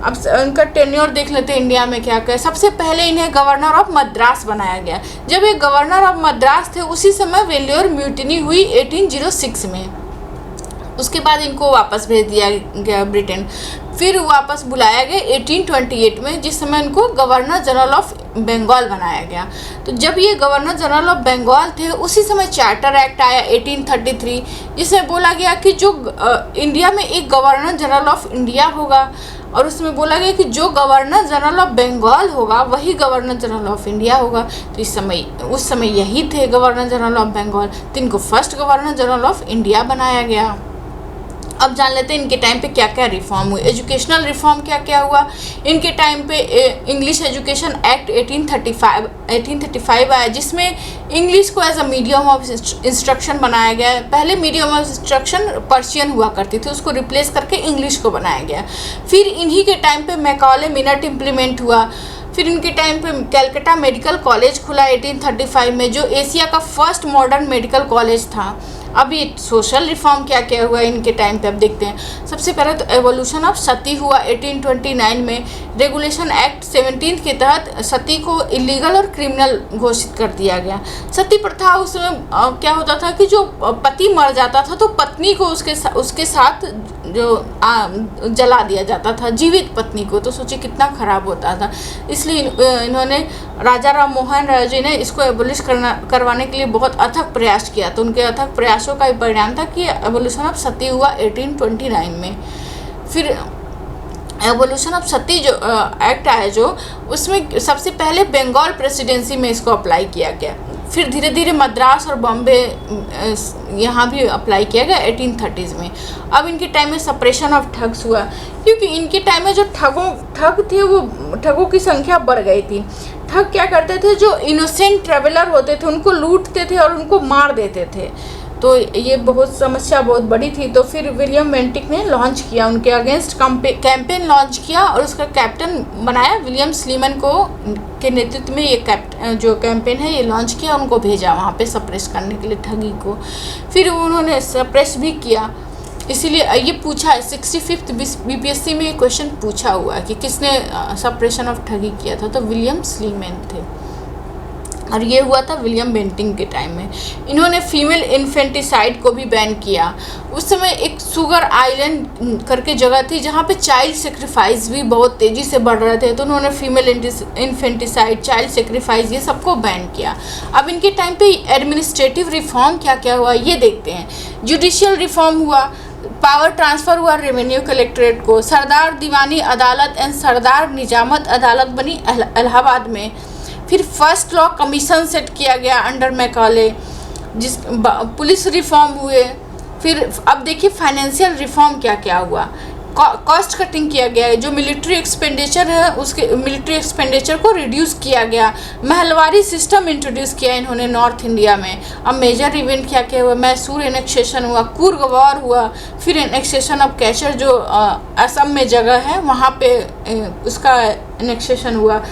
अब उनका टेन्योर देख लेते हैं इंडिया में क्या क्या। सबसे पहले इन्हें गवर्नर ऑफ मद्रास बनाया गया। जब ये गवर्नर ऑफ मद्रास थे उसी समय वेल्योर म्यूटिनी हुई 1806 में। उसके बाद इनको वापस भेज दिया गया ब्रिटेन, फिर वापस बुलाया गया 1828 में, जिस समय इनको गवर्नर जनरल ऑफ बंगाल बनाया गया। तो जब ये गवर्नर जनरल ऑफ बंगाल थे उसी समय चार्टर एक्ट आया 1833, जिसमें बोला गया कि जो इंडिया में एक गवर्नर जनरल ऑफ इंडिया होगा, और उसमें बोला गया कि जो गवर्नर जनरल ऑफ बंगाल होगा वही गवर्नर जनरल ऑफ इंडिया होगा। तो उस समय यही थे गवर्नर जनरल ऑफ बंगाल, तो इनको first governor general of India बनाया गया। अब जान लेते हैं इनके टाइम पे क्या क्या रिफॉर्म हुए। एजुकेशनल रिफॉर्म क्या क्या हुआ इनके टाइम पे? इंग्लिश एजुकेशन एक्ट 1835 आया, जिसमें इंग्लिश को as a medium of instruction बनाया गया। पहले मीडियम ऑफ इंस्ट्रक्शन पर्शियन हुआ करती थी, उसको रिप्लेस करके इंग्लिश को बनाया गया। फिर इन्हीं के टाइम पे मैकॉले मिनट इम्प्लीमेंट हुआ। फिर इनके टाइम पे कैलकाटा मेडिकल कॉलेज खुला 1835 में, जो एशिया का फर्स्ट मॉडर्न मेडिकल कॉलेज था। अब ये सोशल रिफॉर्म क्या क्या हुआ इनके टाइम पे, अब देखते हैं। सबसे पहले तो एवोल्यूशन ऑफ सती हुआ 1829 में। रेगुलेशन एक्ट 17 के तहत सती को इलीगल और क्रिमिनल घोषित कर दिया गया। सती प्रथा उसमें क्या होता था कि जो पति मर जाता था तो पत्नी को उसके साथ जो जला दिया जाता था, जीवित पत्नी को। तो सोचिए कितना खराब होता था। इसलिए इन्होंने राजा राम मोहन राय जी ने इसको एबोलिश करवाने के लिए बहुत अथक प्रयास किया। तो उनके अथक प्रयासों का परिणाम था कि एवोल्यूशन ऑफ सती हुआ 1829 में। फिर एवोल्यूशन ऑफ सती जो एक्ट आया जो, उसमें सबसे पहले बंगाल प्रेसिडेंसी में इसको अप्लाई किया गया। फिर धीरे धीरे मद्रास और बॉम्बे यहाँ भी अप्लाई किया गया 1830s में। अब इनके टाइम में सप्रेशन ऑफ ठग्स हुआ, क्योंकि इनके टाइम में जो ठग थे वो ठगों की संख्या बढ़ गई थी। ठग क्या करते थे, जो इनोसेंट ट्रेवलर होते थे उनको लूटते थे और उनको मार देते थे। तो ये समस्या बहुत बड़ी थी। तो फिर विलियम बेंटिक ने लॉन्च किया, उनके अगेंस्ट कैंपेन लॉन्च किया और उसका कैप्टन बनाया विलियम स्लीमन को के नेतृत्व में। ये जो कैंपेन है ये लॉन्च किया, उनको भेजा वहाँ पे सप्रेस करने के लिए ठगी को। फिर उन्होंने सप्रेस भी किया। इसीलिए ये पूछा है 65th बीपीएससी में ये क्वेश्चन पूछा हुआ है कि किसने सप्रेशन ऑफ ठगी किया था, तो विलियम स्लीमन थे। और ये हुआ था विलियम बेंटिक के टाइम में। इन्होंने फीमेल इन्फेंटिसाइड को भी बैन किया। उस समय एक शुगर आइलैंड करके जगह थी जहाँ पे चाइल्ड सेक्रीफाइस भी बहुत तेज़ी से बढ़ रहे थे। तो उन्होंने फीमेल इन्फेंटिसाइड, चाइल्ड सेक्रीफाइस, ये सबको बैन किया। अब इनके टाइम पे एडमिनिस्ट्रेटिव रिफॉर्म क्या क्या हुआ ये देखते हैं। जुडिशियल रिफॉर्म हुआ, पावर ट्रांसफ़र हुआ रेवेन्यू कलेक्ट्रेट को। सरदार दीवानी अदालत एंड सरदार निजामत अदालत बनी इलाहाबाद में। फिर फर्स्ट लॉ कमीशन सेट किया गया अंडर मैकाले। पुलिस रिफॉर्म हुए। फिर अब देखिए फाइनेंशियल रिफॉर्म क्या क्या हुआ। कॉस्ट कटिंग किया गया है, जो मिलिट्री एक्सपेंडिचर है उसके मिलिट्री एक्सपेंडिचर को रिड्यूस किया गया। महलवारी सिस्टम इंट्रोड्यूस किया इन्होंने नॉर्थ इंडिया में। अब मेजर इवेंट क्या क्या हुआ, मैसूर एनेक्सेशन हुआ, कुर्ग वॉर हुआ, फिर एनेक्सेशन ऑफ कैचर जो असम में जगह है वहाँ पे उसका एनेक्सेशन हुआ।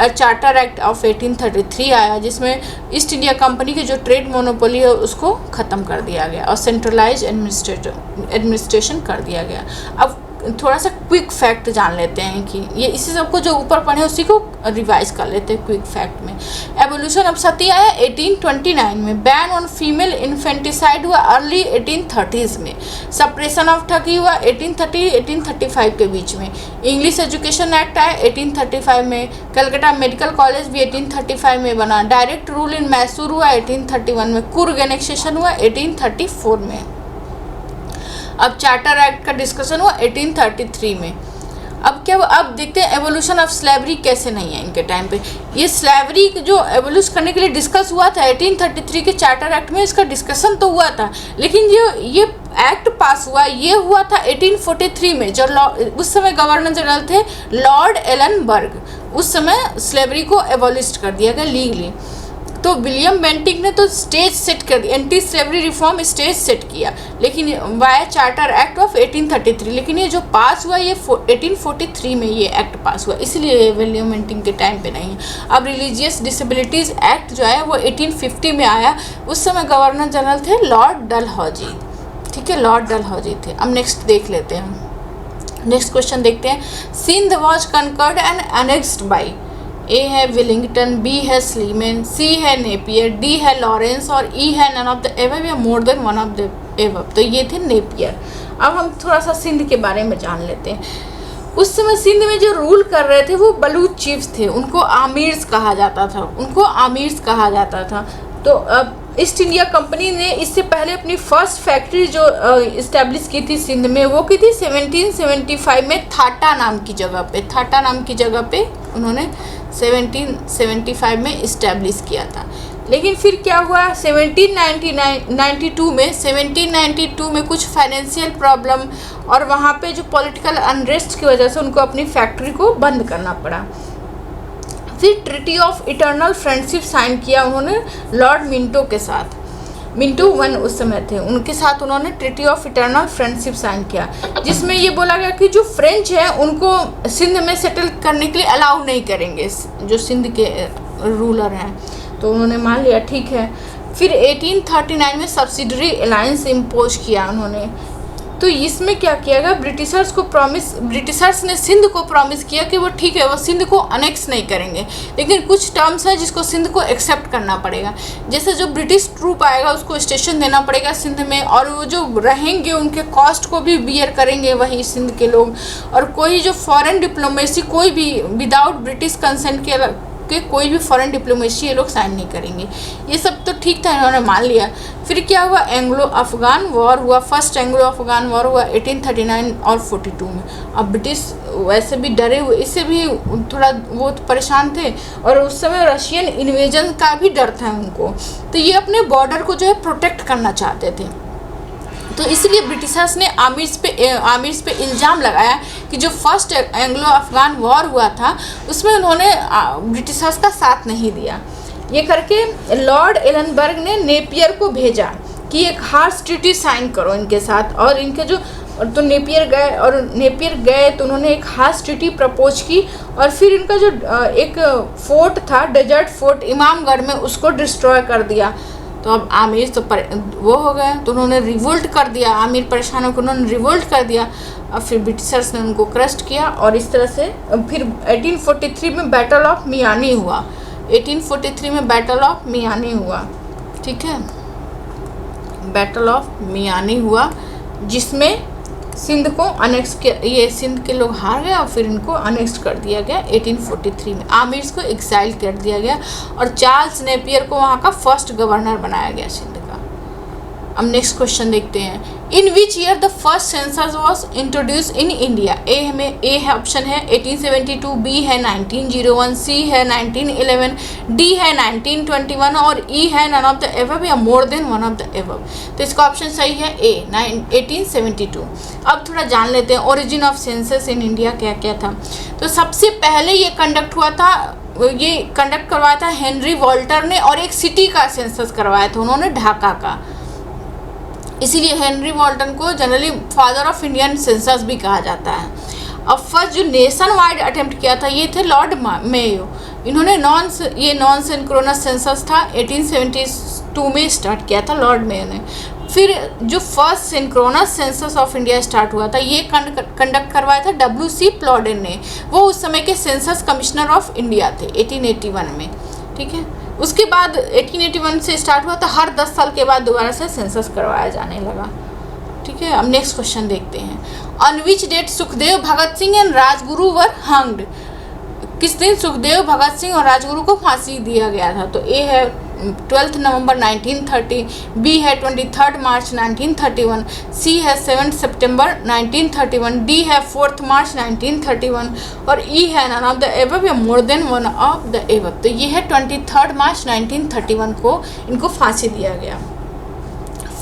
चार्टर एक्ट ऑफ 1833 आया जिसमें ईस्ट इंडिया कंपनी की जो ट्रेड मोनोपोली है उसको ख़त्म कर दिया गया और सेंट्रलाइज एडमिनिस्ट्रेशन कर दिया गया। अब थोड़ा सा क्विक फैक्ट जान लेते हैं कि ये इसी सबको जो ऊपर पढ़े उसी को रिवाइज कर लेते हैं क्विक फैक्ट में। एवोल्यूशन ऑफ सती आया 1829 में। बैन ऑन फीमेल इन्फेंटिसाइड हुआ अर्ली 1830s में। सप्रेशन ऑफ ठगी हुआ 1830-1835 के बीच में। इंग्लिश एजुकेशन एक्ट आया 1835 में। कलकत्ता मेडिकल कॉलेज भी 1835 में बना। डायरेक्ट रूल इन मैसूर हुआ 1831 में। कुर्ग एनेक्सेशन हुआ 1834 में। अब चार्टर एक्ट का डिस्कशन हुआ 1833 में। अब देखते हैं एवोल्यूशन ऑफ स्लेवरी कैसे नहीं है इनके टाइम पे। ये स्लेवरी जो एवोल्यूश करने के लिए डिस्कस हुआ था 1833 के चार्टर एक्ट में, इसका डिस्कशन तो हुआ था, लेकिन जो ये एक्ट पास हुआ ये हुआ था 1843 में। जो उस समय गवर्नर जनरल थे लॉर्ड एलनबर्ग, उस समय स्लेवरी को एबॉलिश कर दिया गया लीगली। तो विलियम बेंटिक ने तो स्टेज सेट कर दिया, anti slavery reform stage set किया, लेकिन वाया चार्टर एक्ट ऑफ 1833। लेकिन ये जो पास हुआ ये 1843 में ये एक्ट पास हुआ, इसलिए विलियम बेंटिक के टाइम पे नहीं है। अब रिलीजियस डिसेबिलिटीज़ एक्ट जो है वो 1850 में आया। उस समय गवर्नर जनरल थे लॉर्ड डलहौजी। ठीक है, लॉर्ड डलहौजी थे। अब नेक्स्ट देख लेते हैं। नेक्स्ट क्वेश्चन देखते हैं। Sindh was conquered and annexed by. A है विलिंगटन, बी है स्लीमन, सी है नेपियर, डी है लॉरेंस और ई है नन ऑफ द एबव या more than one of the above. तो ये थे नेपियर। अब हम थोड़ा सा सिंध के बारे में जान लेते हैं। उस समय सिंध में जो रूल कर रहे थे वो बलूच चीफ्स थे, उनको आमिर्स कहा जाता था। तो अब ईस्ट इंडिया कंपनी ने इससे पहले अपनी फर्स्ट फैक्ट्री जो इस्टेब्लिश की थी सिंध में वो की थी 1775 में थाटा नाम की जगह पे उन्होंने 1775 में इस्टेब्लिश किया था। लेकिन फिर क्या हुआ 1792 में कुछ फाइनेंशियल प्रॉब्लम और वहाँ पे जो पॉलिटिकल अनरेस्ट की वजह से उनको अपनी फैक्ट्री को बंद करना पड़ा। फिर treaty of eternal friendship sign किया उन्होंने लॉर्ड मिंटो के साथ। मिंटो 1 उस समय थे, उनके साथ उन्होंने treaty of eternal friendship sign किया, जिसमें ये बोला गया कि जो फ्रेंच है उनको सिंध में सेटल करने के लिए अलाउ नहीं करेंगे, जो सिंध के रूलर हैं। तो उन्होंने मान लिया ठीक है। फिर 1839 में सब्सिडरी अलायंस इम्पोज किया उन्होंने। तो इसमें क्या किया गया, ब्रिटिशर्स ने सिंध को प्रॉमिस किया कि वो ठीक है, वो सिंध को अनेक्स नहीं करेंगे, लेकिन कुछ टर्म्स है जिसको सिंध को एक्सेप्ट करना पड़ेगा। जैसे जो ब्रिटिश ट्रूप आएगा उसको स्टेशन देना पड़ेगा सिंध में, और वो जो रहेंगे उनके कॉस्ट को भी बियर करेंगे वही सिंध के लोग। और कोई जो फॉरेन डिप्लोमेसी, कोई भी विदाउट ब्रिटिश कंसेंट के कोई भी फॉरेन डिप्लोमेसी ये लोग साइन नहीं करेंगे। ये सब तो ठीक था, इन्होंने मान लिया। फिर क्या हुआ, एंग्लो अफगान वॉर हुआ। फर्स्ट एंग्लो अफगान वॉर हुआ 1839 और 42 में। अब ब्रिटिश वैसे भी डरे हुए, इससे भी थोड़ा वो परेशान थे, और उस समय रशियन इन्वेजन का भी डर था उनको। तो ये अपने बॉर्डर को जो है प्रोटेक्ट करना चाहते थे। तो इसलिए ब्रिटिशर्स ने आमिर्स पे इल्ज़ाम लगाया कि जो फर्स्ट एंग्लो अफगान वॉर हुआ था उसमें उन्होंने ब्रिटिशर्स का साथ नहीं दिया। ये करके लॉर्ड एलनबर्ग ने नेपियर को भेजा कि एक हार्श ट्रीटी साइन करो इनके साथ, और इनके जो तो नेपियर गए तो उन्होंने एक हार्श ट्रीटी प्रपोज की। और फिर इनका जो एक फोर्ट था, डेजर्ट फोर्ट इमामगढ़ में, उसको डिस्ट्रॉय कर दिया। तो अब आमिर तो वो हो गए, तो उन्होंने रिवोल्ट कर दिया। आमिर परेशान होकर उन्होंने रिवोल्ट कर दिया। अब फिर ब्रिटिशर्स ने उनको क्रस्ट किया, और इस तरह से फिर 1843 में बैटल ऑफ मियानी हुआ। 1843 में बैटल ऑफ मियानी हुआ, ठीक है, बैटल ऑफ मियानी हुआ, जिसमें सिंध को अनेक्स किया, ये सिंध के लोग हार गए और फिर इनको अनेक्स कर दिया गया 1843 में। आमिर्स को एक्साइल कर दिया गया और चार्ल्स नेपियर को वहाँ का फर्स्ट गवर्नर बनाया गया सिंध का। अब नेक्स्ट क्वेश्चन देखते हैं, in which year the first census was introduce in India. A है ऑप्शन है 1872, बी है 1901, सी है 1911, डी है 1921 और ई है नन ऑफ द एबव या more than one of the above. तो इसका ऑप्शन सही है ए 1872। अब थोड़ा जान लेते हैं origin of census in India क्या क्या था। तो सबसे पहले ये कंडक्ट करवाया था हेनरी वॉल्टर ने, और एक सिटी का सेंसस करवाया था उन्होंने, ढाका का। इसीलिए हेनरी वॉल्टन को generally father of Indian census भी कहा जाता है। अब फर्स्ट जो नेशन वाइड अटेम्प्ट किया था ये थे लॉर्ड मेयो। इन्होंने नॉन सिंक्रोनस सेंसस था 1872 में स्टार्ट किया था लॉर्ड मेयो ने। फिर जो first synchronous census of India start हुआ था ये कंडक्ट करवाया था WC प्लॉडेन ने। वो उस समय के सेंसस कमिश्नर ऑफ इंडिया थे 1881 में, ठीक है। उसके बाद 1881 से स्टार्ट हुआ था, हर 10 साल के बाद दोबारा से सेंसस करवाया जाने लगा, ठीक है। अब नेक्स्ट क्वेश्चन देखते हैं, on which date Sukhdev, Bhagat Singh and Rajguru were hanged. किस दिन सुखदेव, भगत सिंह और राजगुरु को फांसी दिया गया था। तो ए है 12 नवंबर 1930, बी है 23 मार्च 1931, सी है 7 सितंबर 1931, डी है 4 मार्च 1931 और ई है नन ऑफ द एबव या more than one of the above. तो ये है 23 मार्च 1931 को इनको फांसी दिया गया।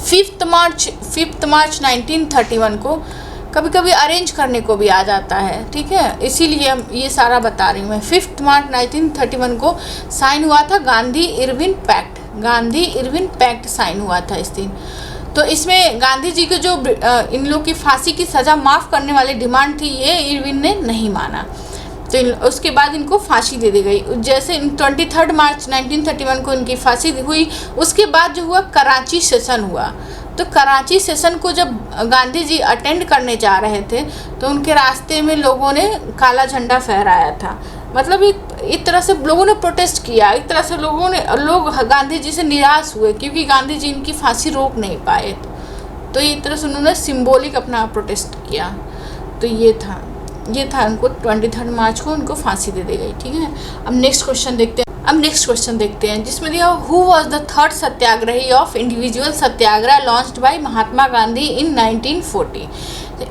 5 मार्च 1931 को कभी कभी अरेंज करने को भी आ जाता है, ठीक है, इसीलिए ये सारा बता रही हूँ मैं। 5 मार्च 1931 को साइन हुआ था गांधी इरविन पैक्ट साइन हुआ था इस दिन। तो इसमें गांधी जी के जो इन लोग की फांसी की सज़ा माफ़ करने वाली डिमांड थी ये इरविन ने नहीं माना, तो उसके बाद इनको फांसी दे दी गई। जैसे 23 मार्च 1931 को इनकी फांसी हुई, उसके बाद जो हुआ कराची सेशन हुआ। तो कराची सेशन को जब गांधी जी अटेंड करने जा रहे थे तो उनके रास्ते में लोगों ने काला झंडा फहराया था। मतलब एक तरह से लोगों ने प्रोटेस्ट किया, एक तरह से लोग गांधी जी से निराश हुए क्योंकि गांधी जी इनकी फांसी रोक नहीं पाए। तो एक तरह से उन्होंने सिंबॉलिक अपना प्रोटेस्ट किया। तो ये था उनको 23 मार्च को उनको फांसी दे दी गई, ठीक है। अब नेक्स्ट क्वेश्चन देखते हैं जिसमें दिया who was the third satyagrahi of individual satyagraha launched by Mahatma Gandhi in 1940।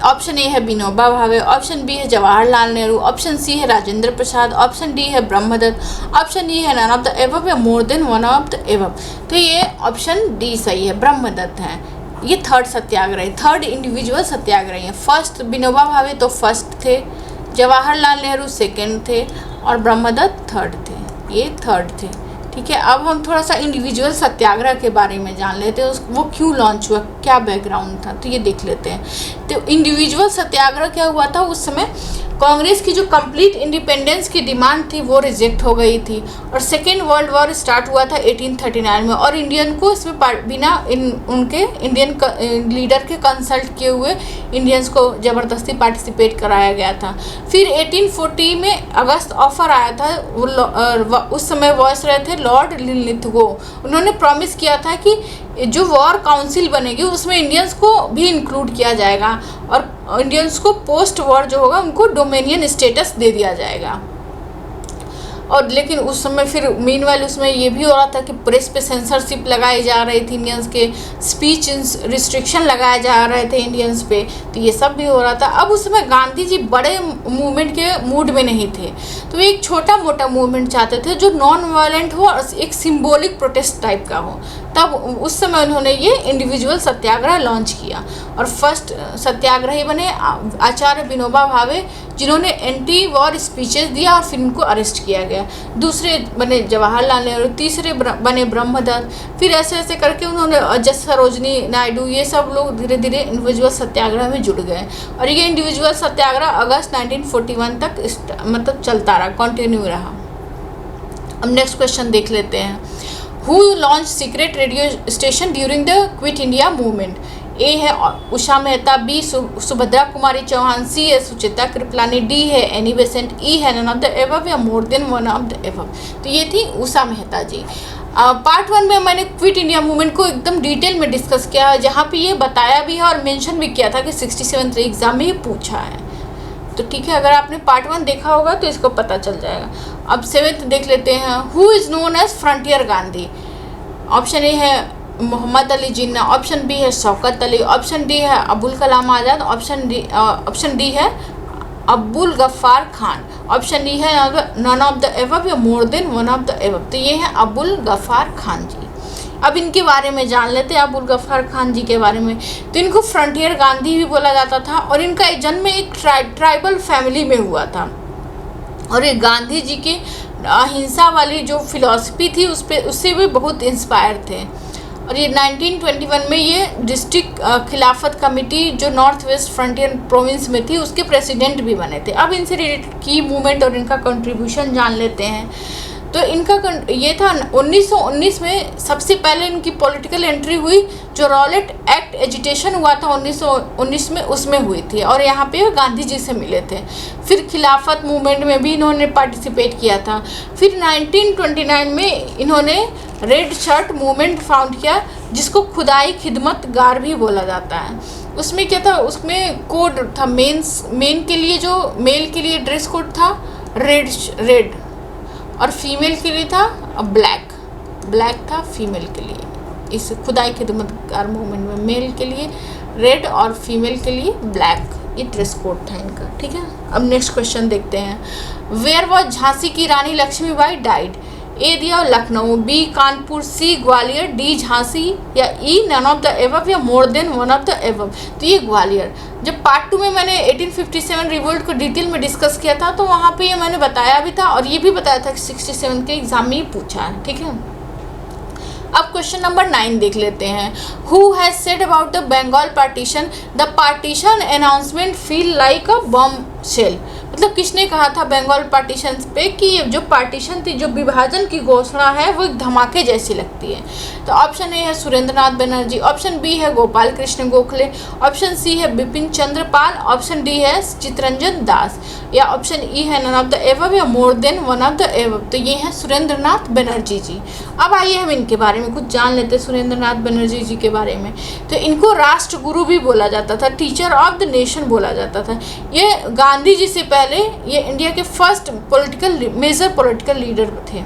Option A है विनोबा भावे, ऑप्शन बी है जवाहरलाल नेहरू, ऑप्शन सी है राजेंद्र प्रसाद, ऑप्शन डी है ब्रह्मदत्त, ऑप्शन ई है नन ऑफ द एबव या more than one of the above. तो ये ऑप्शन डी सही है, ब्रह्मदत्त है। ये थर्ड इंडिविजुअल सत्याग्रही है। फर्स्ट विनोबा भावे तो फर्स्ट थे, जवाहरलाल नेहरू सेकंड थे और ब्रह्मदत्त थर्ड थे, ये थर्ड थे, ठीक है। अब हम थोड़ा सा इंडिविजुअल सत्याग्रह के बारे में जान लेते हैं, वो क्यों लॉन्च हुआ, क्या बैकग्राउंड था, तो ये देख लेते हैं। तो इंडिविजुअल सत्याग्रह क्या हुआ था उस समय, कांग्रेस की जो कंप्लीट इंडिपेंडेंस की डिमांड थी वो रिजेक्ट हो गई थी और सेकेंड वर्ल्ड वॉर स्टार्ट हुआ था 1839 में और इंडियन को इसमें बिना उनके इंडियन लीडर के कंसल्ट किए हुए इंडियंस को ज़बरदस्ती पार्टिसिपेट कराया गया था। फिर 1840 में अगस्त ऑफर आया था, उस समय वॉइस रहे थे लॉर्ड लिनलिथगो। उन्होंने प्रॉमिस किया था कि जो वॉर काउंसिल बनेगी उसमें इंडियंस को भी इंक्लूड किया जाएगा और इंडियंस को पोस्ट वॉर जो होगा उनको डोमिनियन स्टेटस दे दिया जाएगा। और लेकिन उस समय फिर मीनवाइल उसमें ये भी हो रहा था कि प्रेस पे सेंसरशिप लगाई जा रही थी इंडियंस के, स्पीच रिस्ट्रिक्शन लगाए जा रहे थे इंडियंस पे, तो ये सब भी हो रहा था। अब उस समय गांधी जी बड़े मूवमेंट के मूड में नहीं थे, तो एक छोटा मोटा मूवमेंट चाहते थे जो नॉन वायलेंट हो और एक सिम्बॉलिक प्रोटेस्ट टाइप का हो। तब उस समय उन्होंने ये इंडिविजुअल सत्याग्रह लॉन्च किया और फर्स्ट सत्याग्रही बने आचार्य विनोबा भावे, जिन्होंने एंटी वॉर स्पीचेस दिया और फिर उनको अरेस्ट किया गया। दूसरे बने जवाहरलाल नेहरू, तीसरे बने ब्रह्मदत्त। फिर ऐसे ऐसे करके उन्होंने जस सरोजनी नायडू, ये सब लोग धीरे धीरे इंडिविजुअल सत्याग्रह में जुड़ गए और ये इंडिविजुअल सत्याग्रह अगस्त 1941 तक मतलब चलता रहा, कंटिन्यू रहा। अब नेक्स्ट क्वेश्चन देख लेते हैं। Who launch secret radio station during the quit India movement? A है उषा मेहता, बी सुभद्रा कुमारी चौहान, सी है सुचित्रा कृपलानी, डी है एनी बेसेंट, ई है नन ऑफ द एबव या more than one of the above. तो ये थी उषा मेहता जी। पार्ट 1 में मैंने क्विट इंडिया मूवमेंट को एकदम डिटेल में डिस्कस किया है, जहाँ पे ये बताया भी है और मेंशन भी किया था कि 67th एग्जाम में ये पूछा है। तो ठीक है, अगर आपने पार्ट 1 देखा होगा तो इसको पता चल जाएगा। अब 7th देख लेते हैं। Who is known as frontier Gandhi? Option A है मोहम्मद अली जिन्ना, ऑप्शन बी है शौकत अली, ऑप्शन डी है अबुल कलाम आज़ाद, ऑप्शन डी है अब्दुल गफ्फार खान, ऑप्शन डी है नन ऑफ द एबव या more than one of the above. तो ये है अबुल गफ्फार खान जी। अब इनके बारे में जान लेते हैं, अबुल गफ्फार खान जी के बारे में। तो इनको फ्रंटियर गांधी भी बोला जाता था और इनका जन्म एक ट्राइबल फैमिली में हुआ था और ये गांधी जी की अहिंसा वाली जो फिलॉसफी थी उससे भी बहुत इंस्पायर थे। और ये 1921 में ये डिस्ट्रिक्ट खिलाफत कमेटी जो नॉर्थ वेस्ट फ्रंटियर प्रोविंस में थी उसके प्रेसिडेंट भी बने थे। अब इनसे रिलेटेड की मूवमेंट और इनका कंट्रीब्यूशन जान लेते हैं। तो इनका ये था 1919 में सबसे पहले इनकी पॉलिटिकल एंट्री हुई, जो रॉलेट एक्ट एजिटेशन हुआ था 1919 में, उसमें हुई थी और यहाँ पे गांधी जी से मिले थे। फिर खिलाफत मूवमेंट में भी इन्होंने पार्टिसिपेट किया था। फिर 1929 में इन्होंने रेड शर्ट मूवमेंट फाउंड किया, जिसको खुदाई खिदमत गार भी बोला जाता है। उसमें क्या था, उसमें कोड था मेन के लिए, जो मेल के लिए ड्रेस कोड था रेड और फीमेल के लिए था ब्लैक था फीमेल के लिए। इस खुदाई खिदमतगार मूवमेंट में मेल के लिए रेड और फीमेल के लिए ब्लैक, ये ड्रेस कोड था इनका। ठीक है, अब नेक्स्ट क्वेश्चन देखते हैं। वेयर वॉज झांसी की रानी लक्ष्मीबाई डाइड? ए दिया Lucknow, B Kanpur, C Gwalior, D Jhansi या E none of the above या more than one of the above. तो ये ग्वालियर। जब पार्ट 2 में मैंने 1857 रिवोल्ट को डिटेल में डिस्कस किया था तो वहाँ पे ये मैंने बताया भी था और ये भी बताया था कि 67 के एग्जाम में ही पूछा है। ठीक है, अब क्वेश्चन नंबर 9 देख लेते हैं। Who has said about the Bengal partition? The partition announcement feel like a bombshell. मतलब किसने कहा था बंगाल पार्टीशन पे कि ये जो पार्टीशन थी, जो विभाजन की घोषणा है, वो एक धमाके जैसी लगती है? तो ऑप्शन ए है सुरेंद्रनाथ बनर्जी, ऑप्शन बी है गोपाल कृष्ण गोखले, ऑप्शन सी है बिपिन चंद्र पाल, ऑप्शन डी है चित्तरंजन दास या ऑप्शन ई है नन ऑफ द एबव या more than one of the above. तो ये है सुरेंद्रनाथ बनर्जी जी। अब आइए हम इनके बारे में कुछ जान लेते हैं, सुरेंद्रनाथ बनर्जी जी के बारे में। तो इनको राष्ट्रगुरु भी बोला जाता था, टीचर ऑफ द नेशन बोला जाता था। ये गांधी जी से पहले ये इंडिया के फर्स्ट मेजर पॉलिटिकल लीडर थे।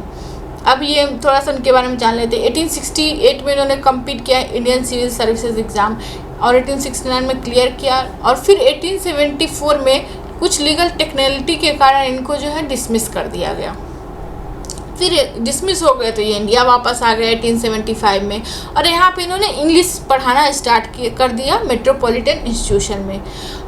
अब ये थोड़ा सा उनके बारे में जान लेते हैं। 1868 में इन्होंने कम्पीट किया इंडियन सिविल सर्विसेज एग्ज़ाम और 1869 में क्लियर किया और फिर 1874 में कुछ लीगल टेक्निकलिटी के कारण इनको जो है डिसमिस कर दिया गया। फिर डिसमिस हो गए तो ये इंडिया वापस आ गए 1875 में और यहाँ पे इन्होंने इंग्लिश पढ़ाना स्टार्ट कर दिया मेट्रोपॉलिटन इंस्टीट्यूशन में।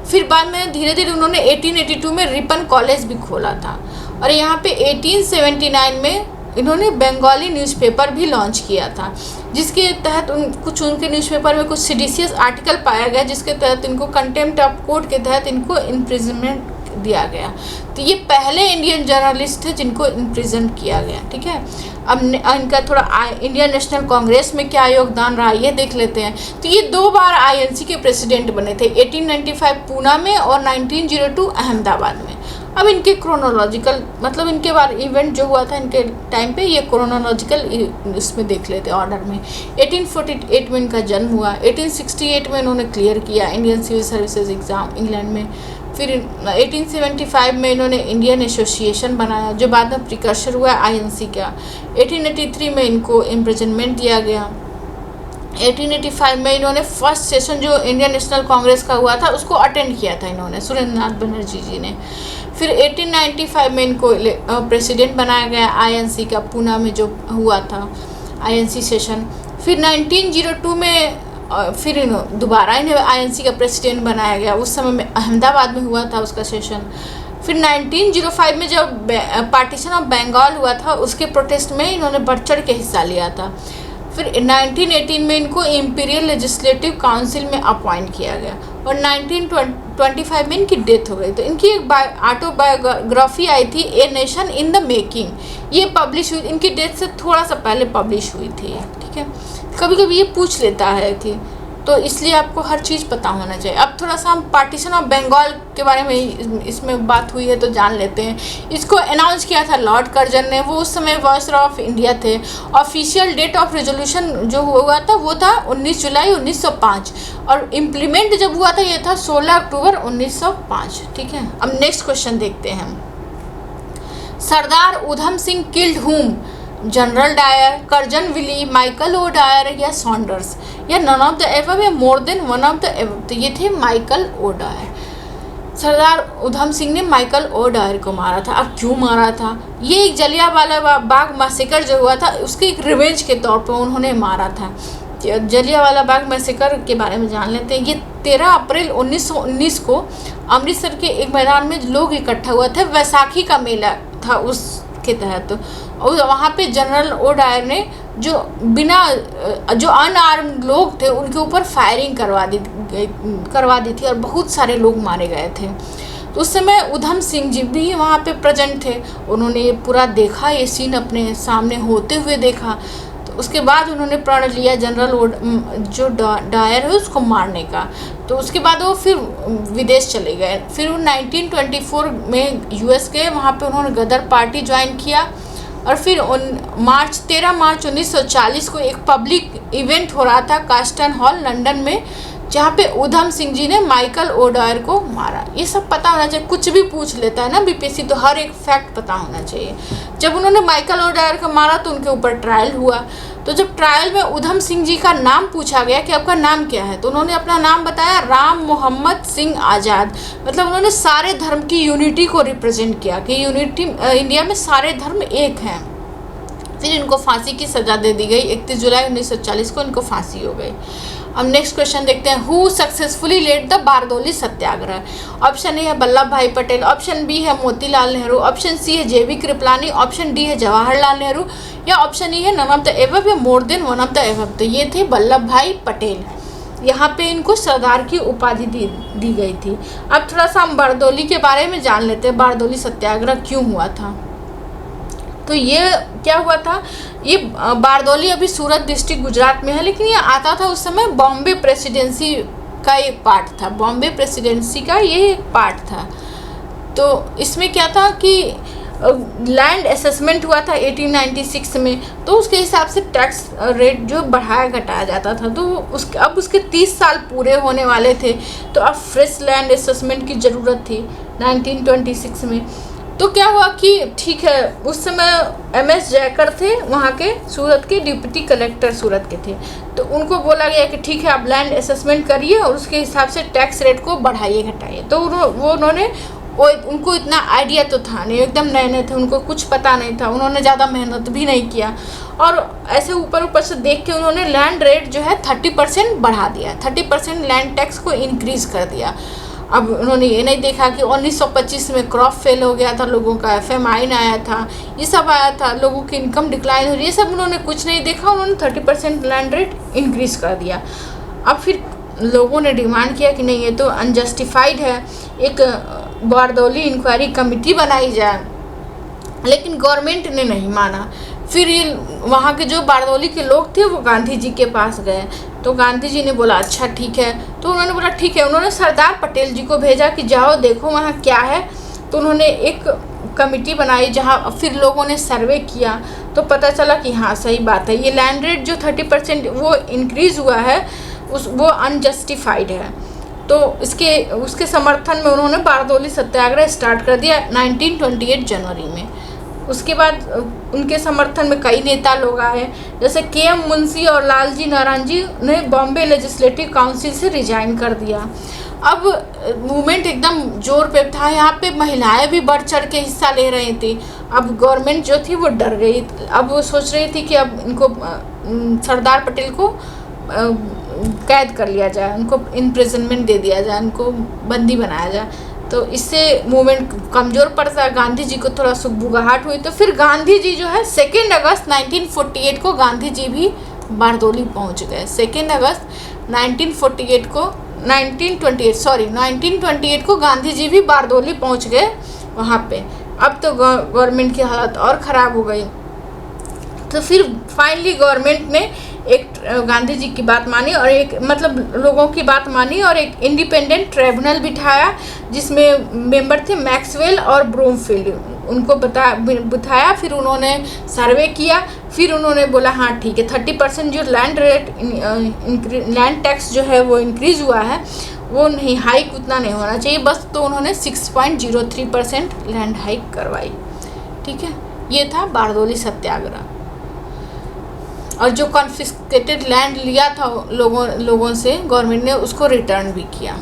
फिर बाद में धीरे धीरे उन्होंने 1882 में रिपन कॉलेज भी खोला था और यहाँ पे 1879 में इन्होंने बंगाली न्यूज़पेपर भी लॉन्च किया था, जिसके तहत कुछ उनके न्यूज़पेपर में कुछ सीडिशियस आर्टिकल पाया गया, जिसके तहत इनको कंटेम्प्ट ऑफ कोर्ट के तहत इनको इम्प्रिजनमेंट दिया गया। तो ये पहले इंडियन जर्नलिस्ट थे जिनको इम्प्रिजन किया गया। ठीक है, अब इनका थोड़ा इंडियन नेशनल कांग्रेस में क्या योगदान रहा ये देख लेते हैं। तो ये 2 बार आईएनसी के प्रेसिडेंट बने थे, 1895 पूना में और 1902 अहमदाबाद में। अब इनके क्रोनोलॉजिकल मतलब इनके बारे इवेंट जो हुआ था इनके टाइम पे, ये क्रोनोलॉजिकल इसमें देख लेते हैं ऑर्डर में। 1848 में इनका जन्म हुआ, 1868 में इन्होंने क्लियर किया Indian civil services exam England में। फिर 1875 में इन्होंने इंडियन एसोसिएशन बनाया जो बाद में प्रिकर्सर हुआ आईएनसी का। 1883 में इनको इम्प्रिजनमेंट दिया गया। 1885 में इन्होंने फर्स्ट सेशन जो इंडियन नेशनल कांग्रेस का हुआ था उसको अटेंड किया था इन्होंने, सुरेंद्रनाथ बनर्जी जी ने। फिर 1895 में इनको प्रेसिडेंट बनाया गया आईएनसी का, पूना में जो हुआ था आईएनसी सेशन। फिर 1902 में फिर दोबारा इन्हें आईएनसी का प्रेसिडेंट बनाया गया, उस समय में अहमदाबाद में हुआ था उसका सेशन। फिर 1905 में जब पार्टीशन ऑफ बंगाल हुआ था उसके प्रोटेस्ट में इन्होंने बढ़ चढ़ के हिस्सा लिया था। फिर 1918 में इनको इंपीरियल लेजिस्लेटिव काउंसिल में अपॉइंट किया गया और 1925 में इनकी डेथ हो गई। तो इनकी एक ऑटोबायोग्राफी आई थी a nation in the making, ये पब्लिश हुई, इनकी डेथ से थोड़ा सा पहले पब्लिश हुई थी। ठीक है, कभी कभी ये पूछ लेता है कि, तो इसलिए आपको हर चीज़ पता होना चाहिए। अब थोड़ा सा हम पार्टीशन ऑफ बंगाल के बारे में इसमें बात हुई है तो जान लेते हैं। इसको अनाउंस किया था लॉर्ड कर्जन ने, वो उस समय वायसरॉय ऑफ इंडिया थे। ऑफिशियल डेट ऑफ रेजोल्यूशन जो हुआ था वो था 19 जुलाई 1905 और इम्प्लीमेंट जब हुआ था ये था 16 अक्टूबर 1905। ठीक है, अब नेक्स्ट क्वेश्चन देखते हैं हम। Sardar Udham Singh killed whom, general Dyer, Curzon Wyllie, Michael O'Dwyer या सॉन्डर्स, या नन ऑफ द एबव या more than one of the above. तो ये थे Michael O'Dwyer. Sardar Udham Singh ने माइकल ओ डायर को मारा था। अब क्यों मारा था? ये एक जलियांवाला बाग मैसेकर जो हुआ था उसके एक रिवेंज के तौर पर उन्होंने मारा था। जलियांवाला बाग मैसेकर के बारे में जान लेते हैं। ये 13 अप्रैल 1919 को अमृतसर के एक मैदान में लोग इकट्ठा हुआ थे, वैसाखी का मेला था उसके तहत। और वहाँ पे जनरल ओ डायर ने जो अनआर्म्ड लोग थे उनके ऊपर फायरिंग करवा दी थी और बहुत सारे लोग मारे गए थे। तो उस समय उधम सिंह जी भी वहाँ पे प्रेजेंट थे, उन्होंने ये पूरा देखा, ये सीन अपने सामने होते हुए देखा। तो उसके बाद उन्होंने प्रण लिया जनरल जो डायर है उसको मारने का। तो उसके बाद वो फिर विदेश चले गए। फिर 1924 में यूएस गए, वहाँ पे उन्होंने गदर पार्टी ज्वाइन किया। और फिर 13 मार्च 1940 को एक पब्लिक इवेंट हो रहा था कास्टन हॉल लंदन में, जहाँ पे उधम सिंह जी ने माइकल ओ डायर को मारा। ये सब पता होना चाहिए, कुछ भी पूछ लेता है ना बीपीएससी तो हर एक फैक्ट पता होना चाहिए। जब उन्होंने माइकल ओ डायर को मारा तो उनके ऊपर ट्रायल हुआ। तो जब ट्रायल में उधम सिंह जी का नाम पूछा गया कि आपका नाम क्या है, तो उन्होंने अपना नाम बताया राम मोहम्मद सिंह आज़ाद। मतलब उन्होंने सारे धर्म की यूनिटी को रिप्रेजेंट किया कि यूनिटी इंडिया में सारे धर्म एक हैं। फिर इनको फांसी की सज़ा दे दी गई, 31 जुलाई 1940 को इनको फांसी हो गई। अब नेक्स्ट क्वेश्चन देखते हैं। Who successfully led the Bardoli satyagraha? Option A है वल्लभ भाई पटेल, ऑप्शन बी है मोतीलाल नेहरू, ऑप्शन सी है जेबी कृपलानी, ऑप्शन डी है जवाहरलाल नेहरू, या ऑप्शन ई है नन ऑफ द एबव या more than one of the above. तो ये थे वल्लभ भाई पटेल। यहाँ पे इनको सरदार की उपाधि दी गई थी। अब थोड़ा सा हम बारदौली के बारे में जान लेते हैं, बारदौली सत्याग्रह क्यों हुआ था। तो ये क्या हुआ था, ये बारदौली अभी सूरत डिस्ट्रिक्ट गुजरात में है, लेकिन ये आता था उस समय बॉम्बे प्रेसिडेंसी का एक पार्ट था, बॉम्बे प्रेसिडेंसी का ये एक पार्ट था। तो इसमें क्या था कि लैंड असेसमेंट हुआ था 1896 में, तो उसके हिसाब से टैक्स रेट जो बढ़ाया घटाया जाता था। तो अब उसके 30 साल पूरे होने वाले थे, तो अब फ्रेश लैंड असेसमेंट की ज़रूरत थी 1926 में। तो क्या हुआ कि ठीक है, उस समय MS जयकर थे वहाँ के सूरत के डिप्टी कलेक्टर सूरत के थे, तो उनको बोला गया कि ठीक है आप लैंड असेसमेंट करिए और उसके हिसाब से टैक्स रेट को बढ़ाइए घटाइए। तो उनको इतना आइडिया तो था नहीं, एकदम नए नए थे, उनको कुछ पता नहीं था, उन्होंने ज़्यादा मेहनत भी नहीं किया और ऐसे ऊपर से देख के उन्होंने लैंड रेट जो है 30% बढ़ा दिया, 30% लैंड टैक्स को इंक्रीज़ कर दिया। अब उन्होंने ये नहीं देखा कि 1925 में क्रॉप फेल हो गया था लोगों का, FMI आया था, ये सब आया था, लोगों की इनकम डिक्लाइन हो रही है, ये सब उन्होंने कुछ नहीं देखा, उन्होंने 30% लैंड रेट इंक्रीज़ कर दिया। अब फिर लोगों ने डिमांड किया कि नहीं ये तो अनजस्टिफाइड है, एक बारदौली इंक्वायरी कमेटी बनाई जाए, लेकिन गवर्नमेंट ने नहीं माना। फिर ये वहाँ के जो बारदौली के लोग थे वो गांधी जी के पास गए, तो गांधी जी ने बोला अच्छा ठीक है, तो उन्होंने बोला ठीक है। उन्होंने सरदार पटेल जी को भेजा कि जाओ देखो वहाँ क्या है। तो उन्होंने एक कमेटी बनाई जहाँ फिर लोगों ने सर्वे किया, तो पता चला कि हाँ सही बात है, ये लैंड रेट जो 30% वो इंक्रीज़ हुआ है वो अनजस्टिफाइड है। तो उसके समर्थन में उन्होंने बारदौली सत्याग्रह स्टार्ट कर दिया 1928 जनवरी में। उसके बाद उनके समर्थन में कई नेता लोग आए, जैसे के.एम. मुंशी और लालजी नारायण जी ने बॉम्बे लेजिस्लेटिव काउंसिल से रिजाइन कर दिया। अब मूवमेंट एकदम जोर पे था, यहाँ पे महिलाएं भी बढ़ चढ़ के हिस्सा ले रही थी। अब गवर्नमेंट जो थी वो डर गई, अब वो सोच रही थी कि अब इनको सरदार पटेल को कैद कर लिया जाए, उनको इम्प्रिजनमेंट दे दिया जाए, उनको बंदी बनाया जाए, तो इससे मूवमेंट कमज़ोर पड़ता। गांधी जी को थोड़ा सुगबुगाहट हुई, तो फिर गांधी जी जो है 2 अगस्त 1948 को गांधी जी भी बारदौली पहुंच गए। 2 अगस्त 1928 को गांधी जी भी बारदौली पहुंच गए वहाँ पे। अब तो गवर्नमेंट की हालत और ख़राब हो गई, तो फिर फाइनली गवर्नमेंट ने एक गांधी जी की बात मानी और एक मतलब लोगों की बात मानी और एक इंडिपेंडेंट ट्रिब्यूनल बिठाया, जिसमें मेंबर थे मैक्सवेल और ब्रूमफील्ड। उनको बताया, फिर उन्होंने सर्वे किया, फिर उन्होंने बोला हाँ ठीक है 30% जो लैंड टैक्स जो है वो इंक्रीज़ हुआ है, वो नहीं हाइक उतना नहीं होना चाहिए बस, तो उन्होंने 6.03% लैंड हाइक करवाई। ठीक है, ये था बारदौली सत्याग्रह। और जो कॉन्फिस्केटेड लैंड लिया था लोगों से गवर्नमेंट ने उसको रिटर्न भी किया।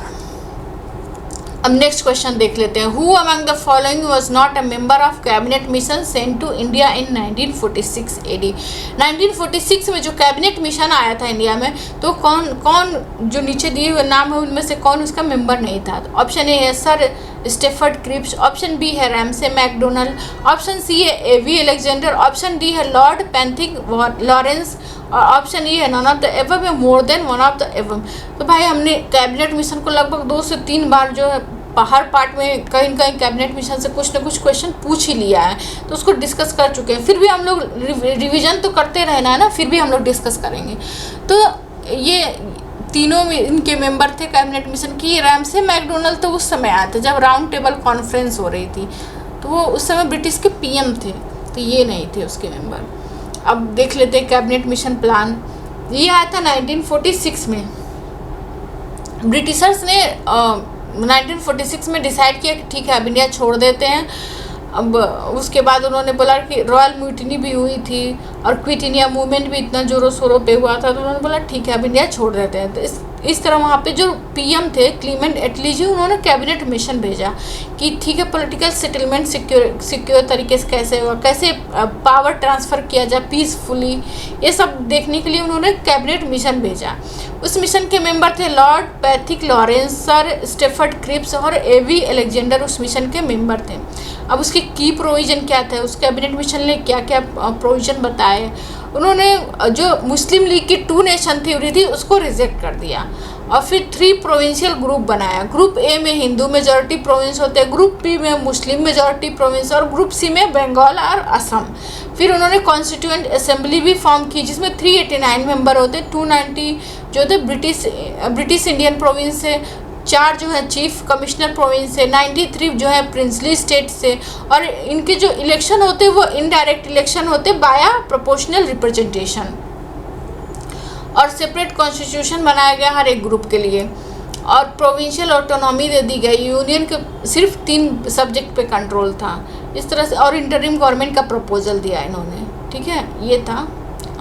अब नेक्स्ट क्वेश्चन देख लेते हैं। Who among the following was not a member of cabinet mission sent to India in 1946 AD। 1946 में जो कैबिनेट मिशन आया था इंडिया में, तो कौन जो नीचे दिए हुए नाम है उनमें से कौन उसका मेंबर नहीं था। तो ऑप्शन ए है sir Stafford Cripps, option B है रैमसे मैकडोनल्ड, ऑप्शन सी है एवी अलेक्जेंडर, ऑप्शन डी है लॉर्ड पेंथिक लॉरेंस, और ऑप्शन ई है नन ऑफ द एवम या more than one of the above. तो भाई हमने कैबिनेट मिशन को लगभग 2 से 3 बार जो है हर पार्ट में कहीं न कहीं कैबिनेट मिशन से कुछ न कुछ क्वेश्चन पूछ ही लिया है, तो उसको डिस्कस कर चुके हैं। फिर भी हम लोग रिविजन तो करते रहना है ना, फिर भी हम लोग डिस्कस करेंगे। तो ये तीनों में इनके मेंबर थे कैबिनेट मिशन की। रैमसे मैकडोनल्ड तो उस समय आया था जब राउंड टेबल कॉन्फ्रेंस हो रही थी, तो वो उस समय ब्रिटिश के PM थे, तो ये नहीं थे उसके मेंबर। अब देख लेते हैं कैबिनेट मिशन प्लान। ये आया था 1946 में। ब्रिटिशर्स ने 1946 में डिसाइड किया कि ठीक है अब इंडिया छोड़ देते हैं। अब उसके बाद उन्होंने बोला कि रॉयल म्यूटिनी भी हुई थी और क्विट इंडिया मूवमेंट भी इतना जोरों शोरों पे हुआ था, तो उन्होंने बोला ठीक है अब इंडिया छोड़ देते हैं। तो इस तरह वहाँ पे जो PM थे क्लीमेंट एटली जी, उन्होंने कैबिनेट मिशन भेजा कि ठीक है पॉलिटिकल सेटलमेंट सिक्योर तरीके से कैसे हुआ, कैसे पावर ट्रांसफ़र किया जाए पीसफुली, ये सब देखने के लिए उन्होंने कैबिनेट मिशन भेजा। उस मिशन के मेंबर थे Lord Pethick Lawrence, sir Stafford Cripps और एवी अलेक्जेंडर उस मिशन के मेंबर थे। अब उसके की प्रोविज़न क्या थे, उस कैबिनेट मिशन ने क्या क्या प्रोविज़न बताए। उन्होंने जो मुस्लिम लीग की 2 नेशन थ्योरी थी उसको रिजेक्ट कर दिया और फिर 3 प्रोविंशियल ग्रुप बनाया। ग्रुप ए में हिंदू मेजॉरिटी प्रोविंस होते हैं, ग्रुप बी में मुस्लिम मेजॉरिटी प्रोविंस और ग्रुप सी में बंगाल और असम। फिर उन्होंने कॉन्स्टिट्यूएंट असेंबली भी फॉर्म की जिसमें 389 मेंबर होते, 290 जो थे ब्रिटिश इंडियन प्रोविंस से, 4 जो है चीफ कमिश्नर प्रोविंस से, 93 जो है प्रिंसली स्टेट से, और इनके जो इलेक्शन होते वो इनडायरेक्ट इलेक्शन होते बाया प्रोपोर्शनल रिप्रेजेंटेशन, और सेपरेट कॉन्स्टिट्यूशन बनाया गया हर एक ग्रुप के लिए, और प्रोविंशियल ऑटोनॉमी दे दी गई। यूनियन के सिर्फ 3 सब्जेक्ट पे कंट्रोल था इस तरह से, और इंटरिम गवर्नमेंट का प्रपोजल दिया इन्होंने। ठीक है, ये था।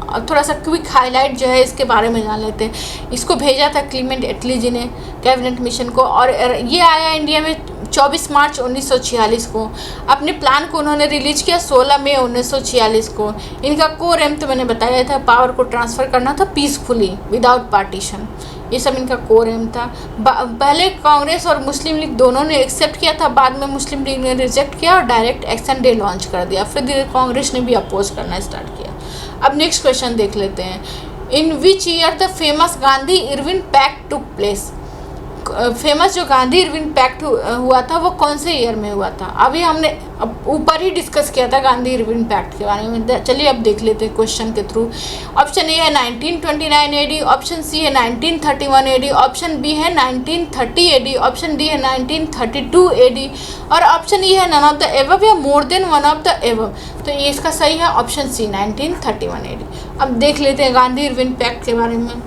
और थोड़ा सा क्विक हाईलाइट जो है इसके बारे में जान लेते हैं। इसको भेजा था क्लीमेंट एटली जी ने कैबिनेट मिशन को, और ये आया इंडिया में 24 मार्च 1946 को। अपने प्लान को उन्होंने रिलीज किया 16 मई 1946 को। इनका कोर एम तो मैंने बताया था, पावर को ट्रांसफ़र करना था पीसफुली विदाउट पार्टीशन, ये सब इनका कोर एम था। पहले कांग्रेस और मुस्लिम लीग दोनों ने एक्सेप्ट किया था, बाद में मुस्लिम लीग ने रिजेक्ट किया और डायरेक्ट एक्शन डे लॉन्च कर दिया, फिर कांग्रेस ने भी अपोज करना स्टार्ट किया। अब नेक्स्ट क्वेश्चन देख लेते हैं। In which year the famous Gandhi Irwin pact took place. Famous जो गांधी इरविन पैक्ट हुआ था वो कौन से ईयर में हुआ था? अभी हमने ऊपर ही डिस्कस किया था गांधी इरविन पैक्ट के बारे में। चलिए अब देख लेते हैं क्वेश्चन के थ्रू। ऑप्शन ए है 1929 एडी, ऑप्शन सी है 1931 एडी, ऑप्शन बी है 1930 एडी, ऑप्शन डी है 1932 एडी और ऑप्शन ई है नन ऑफ द एबव या more than one of the above. तो ये इसका सही है ऑप्शन सी 1931 एडी। अब देख लेते हैं गांधी इरविन पैक्ट के बारे में।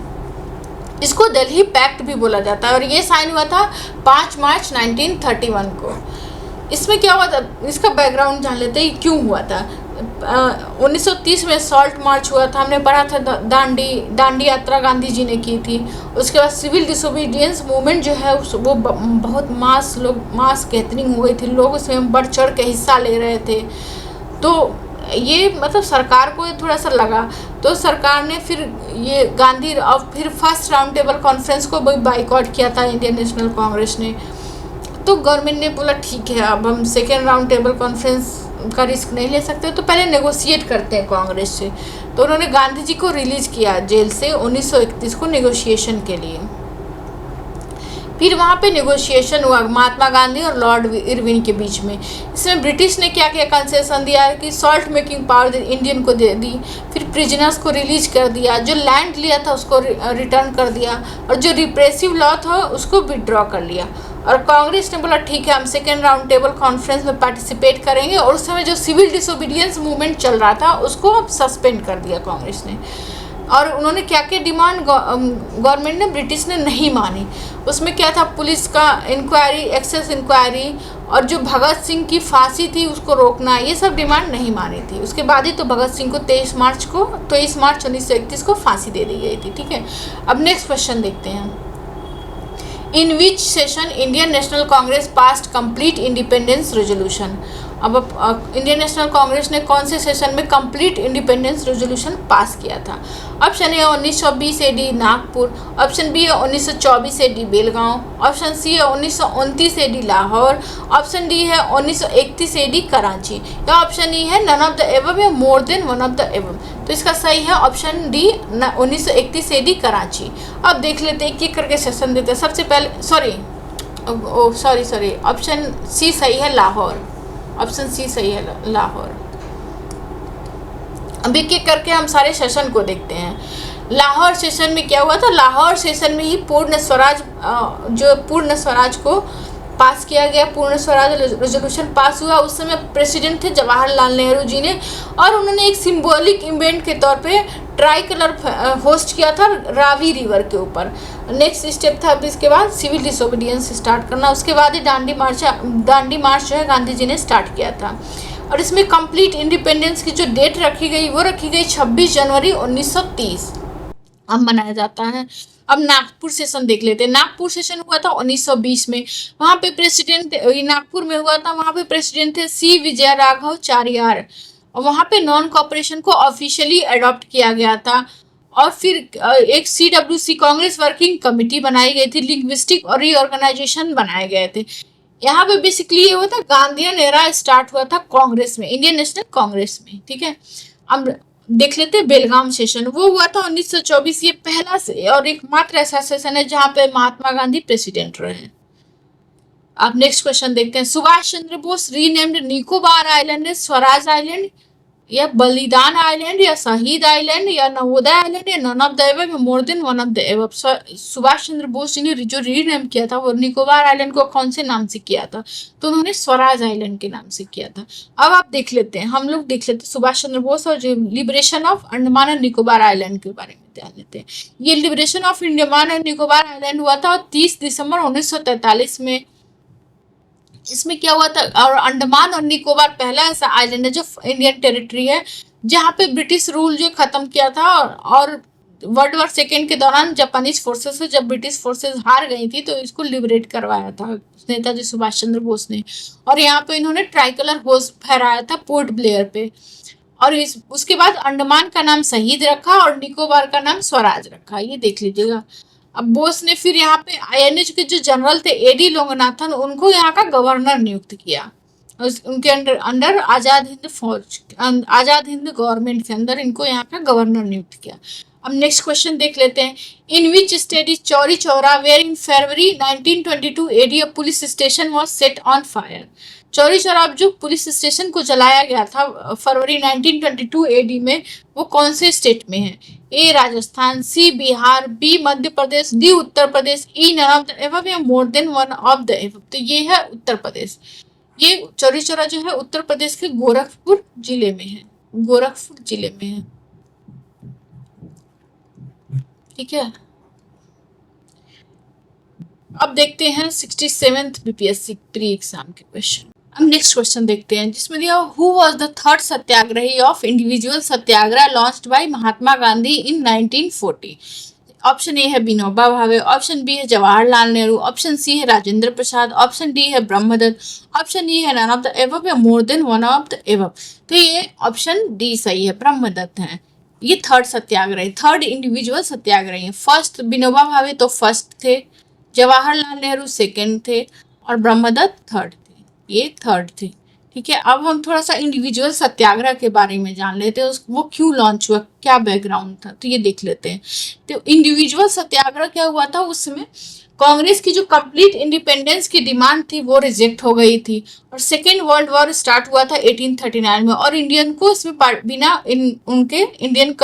इसको दिल्ली पैक्ट भी बोला जाता है और ये साइन हुआ था 5 मार्च 1931 को। इसमें क्या हुआ था, इसका बैकग्राउंड जान लेते हैं क्यों हुआ था। 1930 में सॉल्ट मार्च हुआ था, हमने पढ़ा था। दांडी यात्रा गांधी जी ने की थी। उसके बाद सिविल डिसोबीडियंस मूवमेंट जो है वो बहुत मास गैदरिंग हो गई थी, लोग उसमें बढ़ चढ़ के हिस्सा ले रहे थे। तो ये मतलब सरकार को थोड़ा सा लगा, तो सरकार ने फिर ये गांधी और फिर फर्स्ट राउंड टेबल कॉन्फ्रेंस को भी बाइकआउट किया था इंडियन नेशनल कांग्रेस ने। तो गवर्नमेंट ने बोला ठीक है, अब हम सेकेंड राउंड टेबल कॉन्फ्रेंस का रिस्क नहीं ले सकते, तो पहले नेगोशिएट करते हैं कांग्रेस से। तो उन्होंने गांधी जी को रिलीज किया जेल से 1931 को नेगोशिएशन के लिए। फिर वहाँ पे नेगोशिएशन हुआ महात्मा गांधी और लॉर्ड इरविन के बीच में। इसमें ब्रिटिश ने क्या क्या कंसेशन दिया है कि सॉल्ट मेकिंग पावर इंडियन को दे दी, फिर प्रिजनर्स को रिलीज कर दिया, जो लैंड लिया था उसको रिटर्न कर दिया और जो रिप्रेसिव लॉ था उसको विड्रॉ कर लिया। और कांग्रेस ने बोला ठीक है, हम सेकेंड राउंड टेबल कॉन्फ्रेंस में पार्टिसिपेट करेंगे। और उस समय जो सिविल डिसोबीडियंस मूवमेंट चल रहा था उसको अब सस्पेंड कर दिया कांग्रेस ने। और उन्होंने क्या क्या डिमांड गवर्नमेंट ने, ब्रिटिश ने नहीं मानी। उसमें क्या था, पुलिस का इंक्वायरी, एक्सेस इंक्वायरी और जो भगत सिंह की फांसी थी उसको रोकना, ये सब डिमांड नहीं मानी थी। उसके बाद ही तो भगत सिंह को 23 मार्च 1931 को फांसी दे दी गई थी। ठीक है, अब नेक्स्ट क्वेश्चन देखते हैं। In which session Indian national Congress passed complete independence resolution. अब इंडियन नेशनल कांग्रेस ने कौन से सेशन में कंप्लीट इंडिपेंडेंस रेजोल्यूशन पास किया था? Option A 1920 AD Nagpur, option B है 1924 एडी बेलगांव, ऑप्शन सी है 1929 एडी लाहौर, ऑप्शन डी है 1931 एडी कराची या ऑप्शन ई है नन ऑफ द एबव या more than one of the above. तो इसका सही है ऑप्शन डी 1931 एडी कराची। अब देख लेते हैं एक करके सेशन देते हैं। सबसे पहले सॉरी ऑप्शन सी सही है लाहौर, ऑप्शन सी सही है लाहौर। अब एक एक करके हम सारे सेशन को देखते हैं। लाहौर सेशन में क्या हुआ था, लाहौर सेशन में ही पूर्ण स्वराज को पास किया गया, पूर्ण स्वराज रेजोल्यूशन पास हुआ। उस समय प्रेसिडेंट थे जवाहरलाल नेहरू जी ने और उन्होंने एक सिंबॉलिक इवेंट के तौर पे ट्राई कलर होस्ट किया था रावी रिवर के ऊपर। नेक्स्ट स्टेप था अब इसके बाद सिविल डिसोबीडियंस स्टार्ट करना। उसके बाद ही दांडी मार्च जो है गांधी जी ने स्टार्ट किया था। और इसमें कंप्लीट इंडिपेंडेंस की जो डेट रखी गई वो रखी गई 26 जनवरी 1930 अब मनाया जाता है। अब नागपुर सेशन देख लेते हैं। नागपुर सेशन हुआ था 1920 में। वहाँ पे प्रेसिडेंट, नागपुर में हुआ था, वहाँ पे प्रेसिडेंट थे सी विजय राघव चारियार और वहाँ पे नॉन कॉपरेशन को ऑफिशियली अडॉप्ट किया गया था। और फिर एक CWC कांग्रेस वर्किंग कमेटी बनाई गई थी, लिंग्विस्टिक और रीऑर्गेनाइजेशन बनाए गए थे। यहाँ पे बेसिकली ये हुआ था गांधीयन एरा स्टार्ट हुआ था कांग्रेस में, इंडियन नेशनल कांग्रेस में। ठीक है, अब देख लेते हैं बेलगाम सेशन। वो हुआ था 1924। ये पहला से और एकमात्र ऐसा सेशन है जहाँ पे महात्मा गांधी प्रेसिडेंट रहे। अब नेक्स्ट क्वेश्चन देखते हैं। Subhash Chandra Bose renamed Nicobar island Swaraj island या बलिदान आइलैंड या शहीद आइलैंड या नवोदय आइलैंड या none of the above, more than one of the above. Subhash Chandra Bose ji ने जो रीनेम किया था वो निकोबार आइलैंड को कौन से नाम से किया था? तो उन्होंने स्वराज आइलैंड के नाम से किया था। अब आप देख लेते हैं, हम लोग देख लेते हैं सुभाष चंद्र बोस और जो liberation of Andaman and Nicobar island के बारे में ध्यान लेते हैं। ये liberation of Andaman and Nicobar island हुआ था 30 दिसंबर 1943 में। इसमें क्या हुआ था, और अंडमान और निकोबार पहला ऐसा आइलैंड है जो इंडियन टेरिटरी है जहाँ पे ब्रिटिश रूल जो खत्म किया था। और वर्ल्ड वॉर सेकेंड के दौरान जापानीज फोर्सेस से जब ब्रिटिश फोर्सेस हार गई थी तो इसको लिबरेट करवाया था नेताजी सुभाष चंद्र बोस ने। और यहाँ पे इन्होंने ट्राइकलर होस्ट फहराया था पोर्ट ब्लेयर पे। और उसके बाद अंडमान का नाम शहीद रखा और निकोबार का नाम स्वराज रखा, ये देख लीजिएगा। अब बोस ने फिर यहाँ पे INA के जो जनरल थे AD लोंगनाथन, उनको यहाँ का गवर्नर नियुक्त किया। उनके अंडर आजाद हिंद गवर्नमेंट के अंदर इनको यहाँ का गवर्नर नियुक्त किया। अब नेक्स्ट क्वेश्चन देख लेते हैं। In which state is Chauri Chaura where in February 1922 AD a police station was set on fire. Chauri Chaura जो पुलिस स्टेशन को जलाया गया था फरवरी 1922 एडी में, वो कौन से स्टेट में है? A Rajasthan, C Bihar, B Madhya Pradesh, D Uttar Pradesh, E none of the above या more than one of the above. तो ये है उत्तर प्रदेश। ये चौरी चौरा जो है उत्तर प्रदेश के गोरखपुर जिले में है, गोरखपुर जिले में है। ठीक है, अब देखते हैं 67th बीपीएससी प्री एग्जाम के क्वेश्चन। अब नेक्स्ट क्वेश्चन देखते हैं जिसमें दिया who was the third satyagrahi of individual satyagraha launched by Mahatma Gandhi in 1940। Option A है विनोबा भावे, ऑप्शन बी है जवाहरलाल नेहरू, ऑप्शन सी है राजेंद्र प्रसाद, ऑप्शन डी है ब्रह्मदत्त, ऑप्शन ई है नन ऑफ द एबव या more than one of the above. तो ये ऑप्शन डी सही है, ब्रह्मदत्त है। ये थर्ड सत्याग्रही, थर्ड इंडिविजुअल सत्याग्रही है। फर्स्ट विनोबा भावे तो फर्स्ट थे, जवाहरलाल नेहरू सेकंड थे और ब्रह्मदत्त थर्ड थे, ये थर्ड थे। ठीक है, अब हम थोड़ा सा इंडिविजुअल सत्याग्रह के बारे में जान लेते हैं, वो क्यों लॉन्च हुआ, क्या बैकग्राउंड था, तो ये देख लेते हैं। तो इंडिविजुअल सत्याग्रह क्या हुआ था, उस समय कांग्रेस की जो कंप्लीट इंडिपेंडेंस की डिमांड थी वो रिजेक्ट हो गई थी और सेकेंड वर्ल्ड वॉर स्टार्ट हुआ था 1839 में और इंडियन को इसमें बिना उनके इंडियन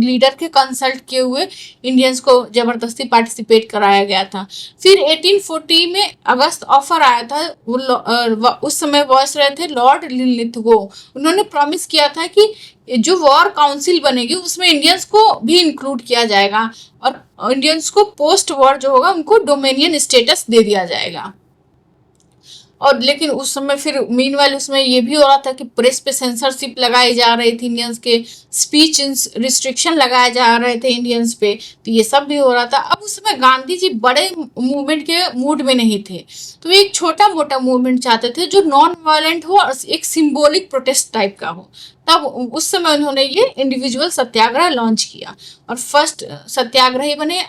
लीडर के कंसल्ट किए हुए इंडियंस को जबरदस्ती पार्टिसिपेट कराया गया था। फिर 1840 में अगस्त ऑफर आया था, उस समय बॉस रहे थे लॉर्ड लिनलिथगो। उन्होंने प्रॉमिस किया था कि जो वॉर काउंसिल बनेगी उसमें इंडियंस को भी इंक्लूड किया जाएगा और इंडियंस को पोस्ट वॉर जो होगा उनको डोमेनियन स्टेटस दे दिया जाएगा। और लेकिन उस समय फिर मीनवाइल उसमें ये भी हो रहा था कि प्रेस पे सेंसरशिप लगाई जा रही थी इंडियंस के, स्पीच रिस्ट्रिक्शन लगाए जा रहे थे इंडियंस पे, तो ये सब भी हो रहा था। अब उस समय गांधी जी बड़े मूवमेंट के मूड में नहीं थे, तो एक छोटा मोटा मूवमेंट चाहते थे जो नॉन वायलेंट हो और एक सिंबॉलिक प्रोटेस्ट टाइप का हो। तब उस समय उन्होंने ये इंडिविजुअल सत्याग्रह लॉन्च किया और फर्स्ट सत्याग्रही बने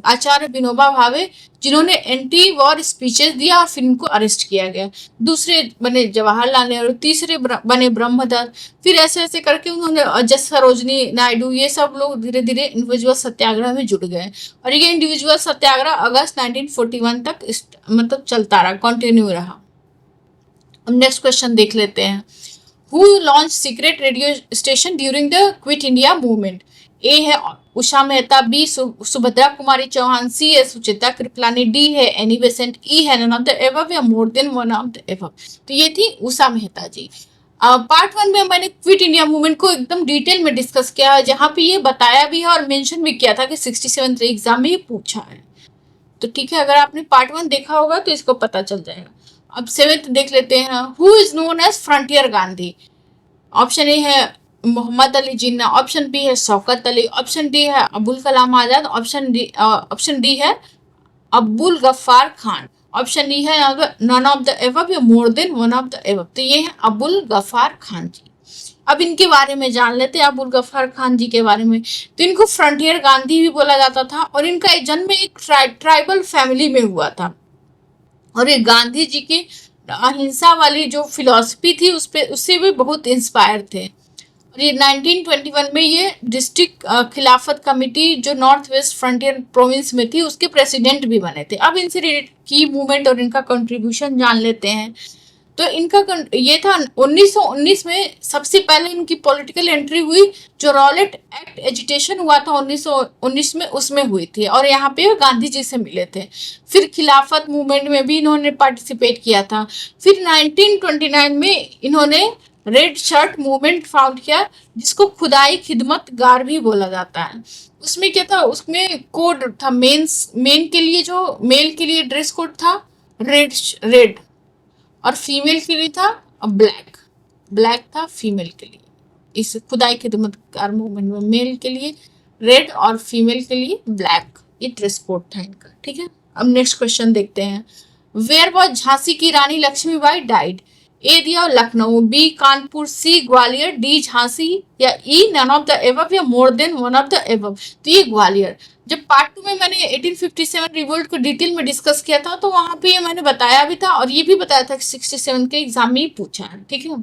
आचार्य विनोबा भावे, जिन्होंने एंटी वॉर स्पीचेस दिया और फिर इनको अरेस्ट किया गया। दूसरे बने जवाहरलाल नेहरू, तीसरे बने ब्रह्मदत्त, फिर ऐसे ऐसे करके उन्होंने जस सरोजनी नायडू, ये सब लोग धीरे धीरे इंडिविजुअल सत्याग्रह में जुड़ गए और ये इंडिविजुअल सत्याग्रह अगस्त 1941 तक मतलब चलता रहा, कंटिन्यू रहा। अब नेक्स्ट क्वेश्चन देख लेते हैं। Who launched secret radio station during the Quit India movement? A है उषा मेहता, बी सुभद्रा कुमारी चौहान, सी है सुचित्रा कृपलानी, डी है एनी बेसेंट, ई है नन ऑफ द एबव या more than one of the above. तो ये थी उषा मेहता जी। पार्ट 1 में मैंने क्विट इंडिया मूवमेंट को एकदम डिटेल में डिस्कस किया है, जहाँ पे ये बताया भी है और मेंशन भी किया था कि 67th एग्जाम में ये पूछा है। तो ठीक है, अगर आपने पार्ट 1 देखा होगा तो इसको पता चल जाएगा। अब 7th देख लेते हैं। Who is known as frontier Gandhi? Option A है मोहम्मद अली जिन्ना, ऑप्शन बी है शौकत अली, ऑप्शन डी है अबुल कलाम आजाद, ऑप्शन डी है अब्दुल गफ्फार खान, ऑप्शन ई है नन ऑफ द एबव या more than one of the above. तो ये है अबुल गफ्फार खान जी। अब इनके बारे में जान लेते हैं, अबुल गफ्फार खान जी के बारे में। तो इनको फ्रंटियर गांधी भी बोला जाता था और इनका जन्म एक ट्राइबल फैमिली में हुआ था और ये गांधी जी की अहिंसा वाली जो फिलॉसफी थी उससे भी बहुत इंस्पायर थे। और ये 1921 में ये डिस्ट्रिक्ट खिलाफत कमेटी जो नॉर्थ वेस्ट फ्रंटियर प्रोविंस में थी उसके प्रेसिडेंट भी बने थे। अब इनसे रिलेटेड की मूवमेंट और इनका कंट्रीब्यूशन जान लेते हैं। तो इनका ये था 1919 में सबसे पहले इनकी पॉलिटिकल एंट्री हुई, जो रॉलेट एक्ट एजिटेशन हुआ था 1919 में, उसमें हुई थी और यहाँ पे गांधी जी से मिले थे। फिर खिलाफत मूवमेंट में भी इन्होंने पार्टिसिपेट किया था। फिर 1929 में इन्होंने रेड शर्ट मूवमेंट फाउंड किया, जिसको खुदाई खिदमत गार भी बोला जाता है। उसमें क्या था, उसमें कोड था मेन के लिए, जो मेल के लिए ड्रेस कोड था रेड और फीमेल के लिए था ब्लैक था फीमेल के लिए। इस खुदाई खिदमतगार मूवमेंट में मेल के लिए रेड और फीमेल के लिए ब्लैक, ये ड्रेस कोड था इनका। ठीक है, अब नेक्स्ट क्वेश्चन देखते हैं। वेयर वॉज झांसी की रानी लक्ष्मीबाई डाइड? ए दिया Lucknow, B Kanpur, C Gwalior, D Jhansi या E none of the above या more than one of the above. तो ये ग्वालियर। जब पार्ट 2 में मैंने 1857 रिवोल्ट को डिटेल में डिस्कस किया था तो वहां पे ये मैंने बताया भी था और ये भी बताया था कि 67 के एग्जाम में ही पूछा है। ठीक है,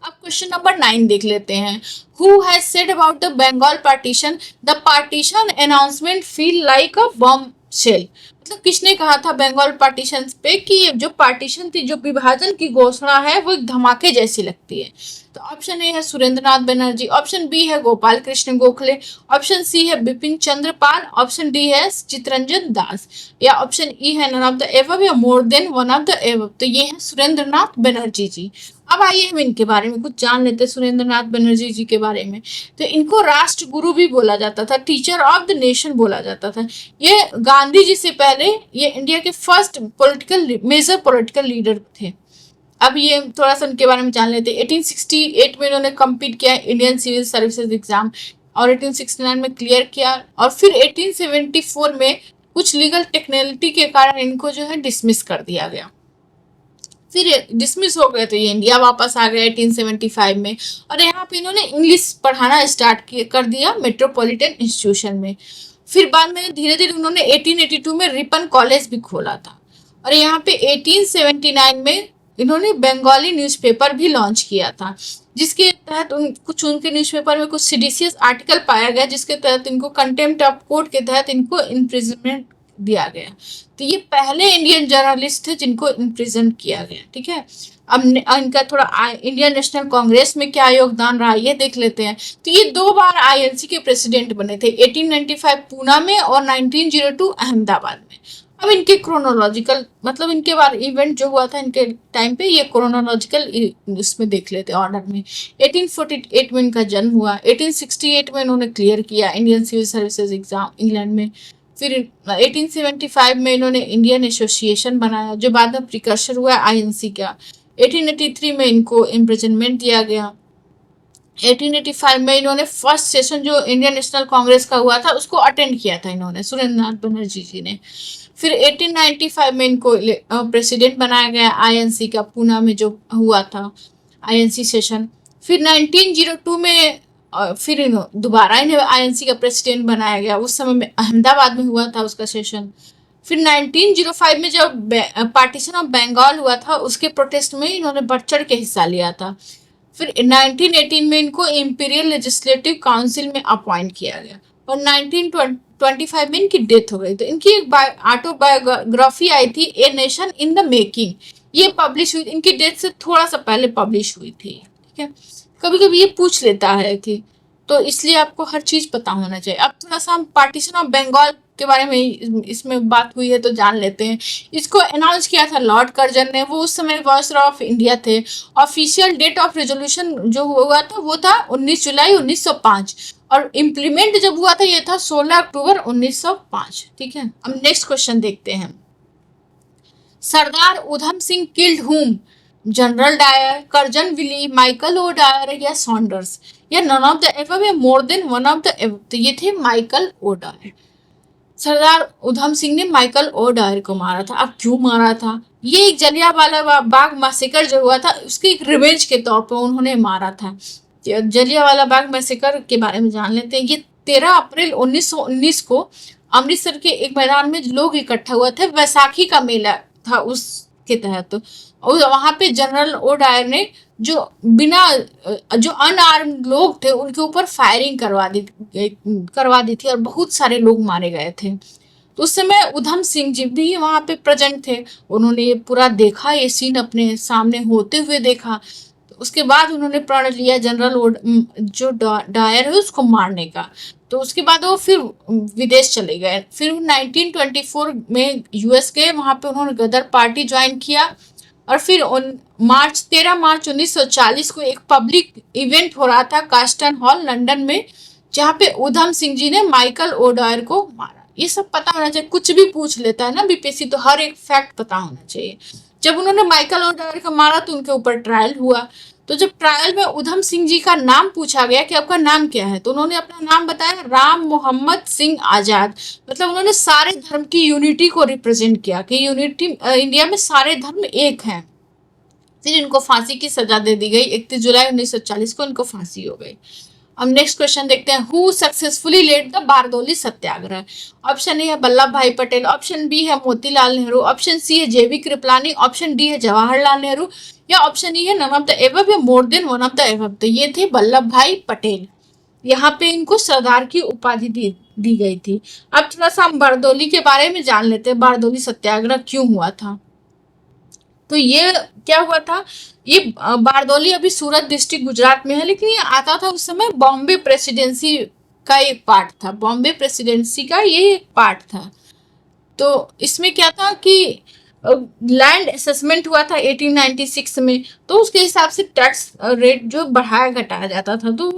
अब क्वेश्चन नंबर 9 देख लेते हैं। Who has said about the Bengal partition the partition announcement feel like a bombshell. मतलब किसने कहा था बंगाल पार्टीशन पे कि ये जो पार्टीशन थी, जो विभाजन की घोषणा है, वो एक धमाके जैसी लगती है। तो ऑप्शन ए है सुरेंद्र नाथ बनर्जी, ऑप्शन बी है गोपाल कृष्ण गोखले, ऑप्शन सी है बिपिन चंद्र पाल, ऑप्शन डी है चितरंजन दास, या ऑप्शन ई है नन ऑफ द एबव या more than one of the above. तो ये है सुरेंद्र नाथ बनर्जी जी। अब आइए हम इनके बारे में कुछ जान लेते हैं, सुरेंद्र नाथ बनर्जी जी के बारे में। तो इनको राष्ट्र गुरु भी बोला जाता था, टीचर ऑफ द नेशन बोला जाता था। ये गांधी जी से पहले ये इंडिया के फर्स्ट मेजर पॉलिटिकल लीडर थे। अब ये थोड़ा सा उनके बारे में जान लेते हैं। 1868 में इन्होंने कम्पीट किया इंडियन सिविल सर्विसेज एग्जाम और 1869 में क्लियर किया, और फिर 1874 में कुछ लीगल टेक्निकलिटी के कारण इनको जो है डिसमिस कर दिया गया। फिर डिसमिस हो गए तो ये इंडिया वापस आ गए 1875 में, और यहाँ पे इन्होंने इंग्लिश पढ़ाना स्टार्ट कर दिया मेट्रोपॉलिटन इंस्टीट्यूशन में। फिर बाद में धीरे धीरे उन्होंने 1882 में रिपन कॉलेज भी खोला था, और यहाँ पे 1879 में इन्होंने बंगाली न्यूज़पेपर भी लॉन्च किया था, जिसके तहत कुछ उनके न्यूज़पेपर में कुछ सीडिशियस आर्टिकल पाया गया, जिसके तहत इनको कंटेम्प्ट ऑफ कोर्ट के तहत इनको इम्प्रिजनमेंट दिया गया। तो ये पहले इंडियन जर्नलिस्ट थे जिनको इम्प्रिजन किया गया। ठीक है, अब इनका थोड़ा इंडियन नेशनल कांग्रेस में क्या योगदान रहा ये देख लेते हैं। तो ये 2 बार आईएनसी के प्रेसिडेंट बने थे, 1895 पूना में और 1902 अहमदाबाद में। अब इनके क्रोनोलॉजिकल मतलब इनके बार इवेंट जो हुआ था इनके टाइम पे, ये क्रोनोलॉजिकल इसमें देख लेते हैं ऑर्डर में। 1848 में इनका जन्म हुआ, 1868 में इन्होंने क्लियर किया Indian civil services exam England में। फिर 1875 में इन्होंने इंडियन एसोसिएशन बनाया, जो बाद में प्रिकर्सर हुआ आईएनसी का। 1883 में इनको इम्प्रिजनमेंट दिया गया। 1885 में इन्होंने फर्स्ट सेशन जो इंडियन नेशनल कांग्रेस का हुआ था उसको अटेंड किया था इन्होंने, सुरेंद्र नाथ बनर्जी जी ने। फिर 1895 में इनको प्रेसिडेंट बनाया गया आईएनसी का, पूना में जो हुआ था आईएनसी सेशन। फिर 1902 में फिर दोबारा इन्हें आईएनसी का प्रेसिडेंट बनाया गया, उस समय में अहमदाबाद में हुआ था उसका सेशन। फिर 1905 में जब पार्टीशन ऑफ बंगाल हुआ था उसके प्रोटेस्ट में इन्होंने बढ़ चढ़ के हिस्सा लिया था। फिर 1918 में इनको इंपीरियल लेजिस्लेटिव काउंसिल में अपॉइंट किया गया, और 1925 में इनकी डेथ हो गई। तो इनकी एक ऑटोबायोग्राफी आई थी, a nation in the making, ये पब्लिश हुई, इनकी डेथ से थोड़ा सा पहले पब्लिश हुई थी। ठीक है, कभी कभी ये पूछ लेता है कि, तो इसलिए आपको हर चीज पता होना चाहिए। अब थोड़ा सा हम पार्टीशन ऑफ बंगाल के बारे में इसमें बात हुई है तो जान लेते हैं। इसको अनाउंस किया था लॉर्ड कर्जन ने, वो उस समय वायसरॉय ऑफ इंडिया थे। ऑफिशियल डेट ऑफ रेजोल्यूशन जो हुआ था वो था 19 जुलाई 1905, और इम्प्लीमेंट जब हुआ था ये था 16 अक्टूबर 1905। ठीक है, अब नेक्स्ट क्वेश्चन देखते हैं। Sardar Udham Singh killed whom, general Dyer, Curzon Wyllie, Michael O'Dwyer या सॉन्डर्स, या नन ऑफ द एबव या more than one of the above. तो ये थे Michael O'Dwyer. Sardar Udham Singh ने माइकल ओ डायर को मारा था। अब क्यों मारा था? ये एक जलियांवाला बाग मैसेकर जो हुआ था उसके एक रिवेंज के तौर पर उन्होंने मारा था। जलियांवाला बाग मैसेकर के बारे में जान लेते हैं। ये 13 अप्रैल 1919 को अमृतसर के एक मैदान में लोग इकट्ठा हुए थे, वैसाखी का मेला था उसके तहत। और वहां पे जनरल ओ डायर ने जो अनआर्म्ड लोग थे उनके ऊपर फायरिंग करवा दी थी, और बहुत सारे लोग मारे गए थे। तो उस समय उधम सिंह जी भी वहां पे प्रेजेंट थे, उन्होंने ये पूरा देखा, ये सीन अपने सामने होते हुए देखा। तो उसके बाद उन्होंने प्रण लिया जनरल जो डायर है उसको मारने का। तो उसके बाद वो फिर विदेश चले गए। फिर 1924 में यूएस गए, वहां पे उन्होंने गदर पार्टी ज्वाइन किया, और फिर 13 मार्च 1940 को एक पब्लिक इवेंट हो रहा था कास्टन हॉल लंदन में, जहाँ पे उधम सिंह जी ने माइकल ओ डायर को मारा। ये सब पता होना चाहिए, कुछ भी पूछ लेता है ना बीपीएससी, तो हर एक फैक्ट पता होना चाहिए। जब उन्होंने माइकल ओ डायर को मारा तो उनके ऊपर ट्रायल हुआ। तो जब ट्रायल में उधम सिंह जी का नाम पूछा गया कि आपका नाम क्या है, तो उन्होंने अपना नाम बताया राम मोहम्मद सिंह आजाद। मतलब उन्होंने सारे धर्म की यूनिटी को रिप्रेजेंट किया कि यूनिटी इंडिया में सारे धर्म एक हैं। फिर इनको फांसी की सजा दे दी गई, 31 जुलाई 1940 को इनको फांसी हो गई। अब नेक्स्ट क्वेश्चन देखते हैं, who successfully led the Bardoli satyagraha. Option A है वल्लभ भाई पटेल, ऑप्शन बी है मोतीलाल नेहरू, ऑप्शन सी है जेबी कृपलानी, ऑप्शन डी है जवाहरलाल नेहरू, या ऑप्शन ई है नन ऑफ द एबव या more than one of the above. तो ये थे वल्लभ भाई पटेल, यहाँ पे इनको सरदार की उपाधि दी गई थी। अब थोड़ा सा हम बारदौली के बारे में जान लेते हैं, बारदौली सत्याग्रह क्यों हुआ था। तो ये क्या हुआ था, ये बारदौली अभी सूरत डिस्ट्रिक्ट गुजरात में है, लेकिन ये आता था उस समय बॉम्बे प्रेसिडेंसी का एक पार्ट था, बॉम्बे प्रेसिडेंसी का ये एक पार्ट था। तो इसमें क्या था कि लैंड असेसमेंट हुआ था 1896 में, तो उसके हिसाब से टैक्स रेट जो बढ़ाया घटाया जाता था। तो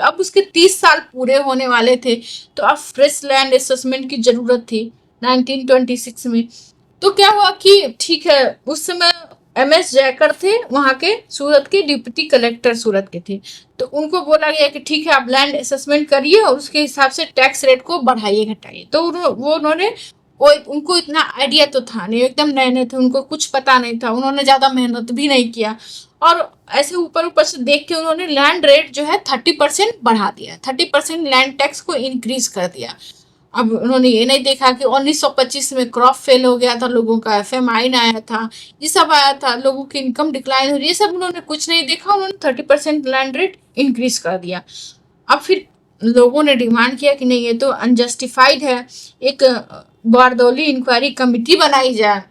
अब उसके 30 साल पूरे होने वाले थे, तो अब फ्रेश लैंड असेसमेंट की जरूरत थी 1926 में। तो क्या हुआ कि ठीक है, उस समय MS जयकर थे वहाँ के, सूरत के डिप्टी कलेक्टर सूरत के थे, तो उनको बोला गया कि ठीक है आप लैंड असेसमेंट करिए और उसके हिसाब से टैक्स रेट को बढ़ाइए घटाइए। तो उन्होंने उनको इतना आइडिया तो था नहीं, एकदम नए नए थे, उनको कुछ पता नहीं था, उन्होंने ज़्यादा मेहनत भी नहीं किया, और ऐसे ऊपर ऊपर से देख के उन्होंने लैंड रेट जो है 30% बढ़ा दिया, 30% लैंड टैक्स को इंक्रीज कर दिया। अब उन्होंने ये नहीं देखा कि 1925 में क्रॉप फेल हो गया था लोगों का, FMI आया था, ये सब आया था, लोगों की इनकम डिक्लाइन हो रही है, ये सब उन्होंने कुछ नहीं देखा, उन्होंने 30% लैंड रेट इंक्रीज कर दिया। अब फिर लोगों ने डिमांड किया कि नहीं ये तो अनजस्टिफाइड है, एक बारदौली इंक्वायरी कमेटी बनाई जाए,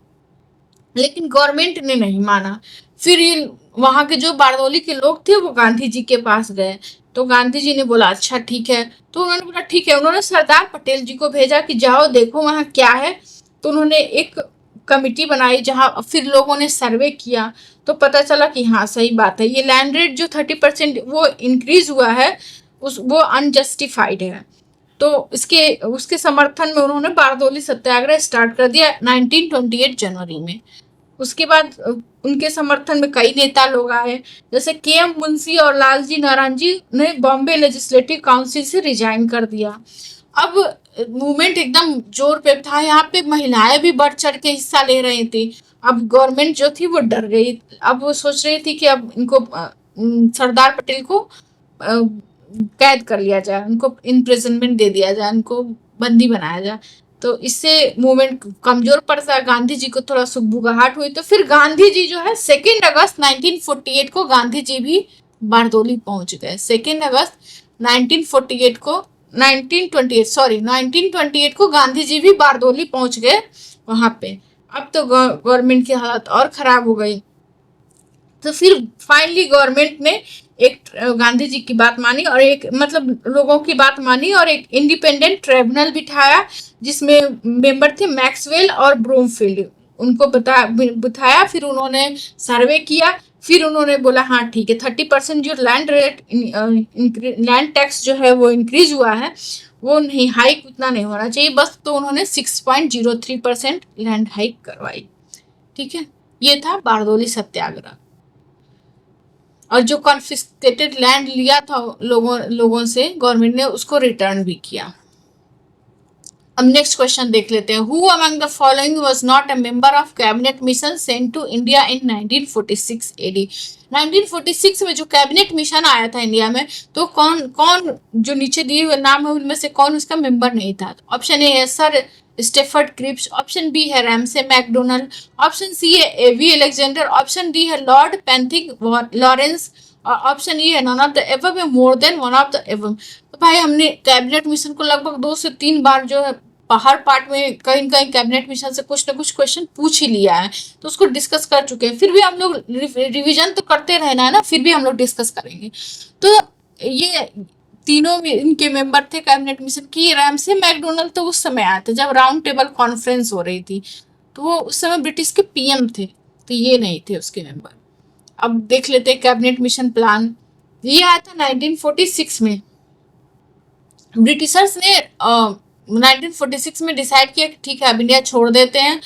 लेकिन गवर्नमेंट ने नहीं माना। फिर ये वहाँ के जो बारदौली के लोग थे वो गांधी जी के पास गए, तो गांधी जी ने बोला अच्छा ठीक है, तो उन्होंने बोला ठीक है, उन्होंने सरदार पटेल जी को भेजा कि जाओ देखो वहाँ क्या है। तो उन्होंने एक कमिटी बनाई जहाँ फिर लोगों ने सर्वे किया, तो पता चला कि हाँ सही बात है, ये लैंड रेट जो 30% वो इंक्रीज हुआ है वो अनजस्टिफाइड है। तो उसके समर्थन में उन्होंने बारदौली सत्याग्रह स्टार्ट कर दिया 1928 जनवरी में। उसके बाद उनके समर्थन में कई नेता लोग आए, जैसे KM मुंशी और लालजी नारायण जी ने बॉम्बे लेजिस्लेटिव काउंसिल से रिजाइन कर दिया। अब मूवमेंट एकदम जोर पे था, यहाँ पे महिलाएं भी बढ़ चढ़ के हिस्सा ले रही थी। अब गवर्नमेंट जो थी वो डर गई, अब वो सोच रही थी कि अब इनको सरदार पटेल को कैद कर लिया जाए, उनको इम्प्रिजनमेंट दे दिया जाए, उनको बंदी बनाया जाए। तो इससे मूवमेंट कमजोर पड़ता है, गांधी जी को थोड़ा सुगबुगाहट हुई। तो फिर गांधी जी जो है 2 अगस्त 1948 को गांधी जी भी बारदौली पहुंच गए। 2 अगस्त 1948 को 1928 को गांधी जी भी बारदौली पहुंच गए वहां पे। अब तो गवर्नमेंट की हालत और खराब हो गई। तो फिर फाइनली गवर्नमेंट ने एक गांधी जी की बात मानी और एक मतलब लोगों की बात मानी और एक इंडिपेंडेंट ट्रिब्यूनल बिठाया, जिसमें मेंबर थे मैक्सवेल और ब्रूमफील्ड। उनको बताया, फिर उन्होंने सर्वे किया, फिर उन्होंने बोला हाँ ठीक है 30% जो लैंड टैक्स जो है वो इंक्रीज हुआ है वो नहीं, हाइक उतना नहीं होना चाहिए बस। तो उन्होंने 6.03% लैंड हाइक करवाई। ठीक है, ये था बारदौली सत्याग्रह। और जो कॉन्फिस्केटेड लैंड लिया था लोगों से गवर्नमेंट ने उसको रिटर्न भी किया। अब नेक्स्ट क्वेश्चन देख लेते हैं, who among the following was not a member of cabinet mission sent to India in 1946 AD। 1946 में जो कैबिनेट मिशन आया था इंडिया में, तो कौन जो नीचे दिए हुए नाम है उनमें से कौन उसका मेंबर नहीं था। ऑप्शन ए है sir Stafford Cripps, option B है रैमसे मैकडोनल्ड, ऑप्शन सी है एवी अलेक्जेंडर, ऑप्शन डी है लॉर्ड पेंथिक लॉरेंस, और ऑप्शन ई है नन ऑफ द एबव या more than one of the above. तो भाई हमने कैबिनेट मिशन को लगभग 2 से 3 बार जो है हर पार्ट में कहीं कहीं कैबिनेट मिशन से कुछ ना कुछ क्वेश्चन पूछ ही लिया है, तो उसको डिस्कस कर चुके हैं। फिर भी हम लोग रिवीजन तो करते रहना है ना, फिर भी हम लोग डिस्कस करेंगे। तो ये तीनों इनके मेंबर थे कैबिनेट मिशन की। रैमसे मैकडोनल्ड तो उस समय आए थे जब राउंड टेबल कॉन्फ्रेंस हो रही थी, तो वो उस समय ब्रिटिश के PM थे, तो ये नहीं थे उसके मेंबर। अब देख लेते हैं कैबिनेट मिशन प्लान। ये आया था 1946 में। ब्रिटिशर्स ने 1946 में डिसाइड किया कि ठीक है अब इंडिया छोड़ देते हैं।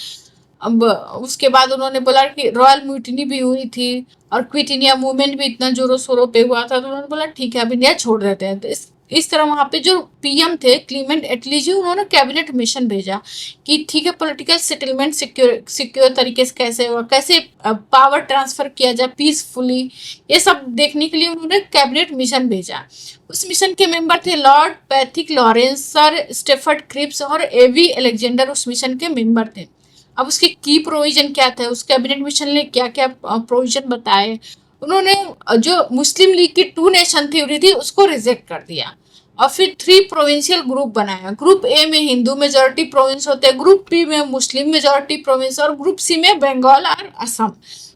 अब उसके बाद उन्होंने बोला कि रॉयल म्यूटिनी भी हुई थी और क्विट इंडिया मूवमेंट भी इतना जोरों शोरों पे हुआ था, तो उन्होंने बोला ठीक है अब इंडिया छोड़ देते हैं। तो इस तरह वहां पे जो पीएम थे क्लीमेंट एटली जी, उन्होंने कैबिनेट मिशन भेजा कि ठीक है पॉलिटिकल सेटलमेंट सिक्योर तरीके से कैसे हुआ, कैसे पावर ट्रांसफर किया जाए पीसफुली, ये सब देखने के लिए उन्होंने कैबिनेट मिशन भेजा। उस मिशन के मेंबर थे Lord Pethick Lawrence, sir Stafford Cripps और एवी अलेक्जेंडर उस मिशन के मेंबर थे। अब उसके की प्रोविजन क्या थे, उस कैबिनेट मिशन ने क्या क्या प्रोविजन बताए। उन्होंने जो मुस्लिम लीग की 2 नेशन थ्योरी थी उसको रिजेक्ट कर दिया और फिर 3 प्रोविंशियल ग्रुप बनाया। ग्रुप ए में हिंदू मेजोरिटी प्रोविंस होते हैं, ग्रुप बी में मुस्लिम मेजोरिटी प्रोविंस और ग्रुप सी में बंगाल और असम।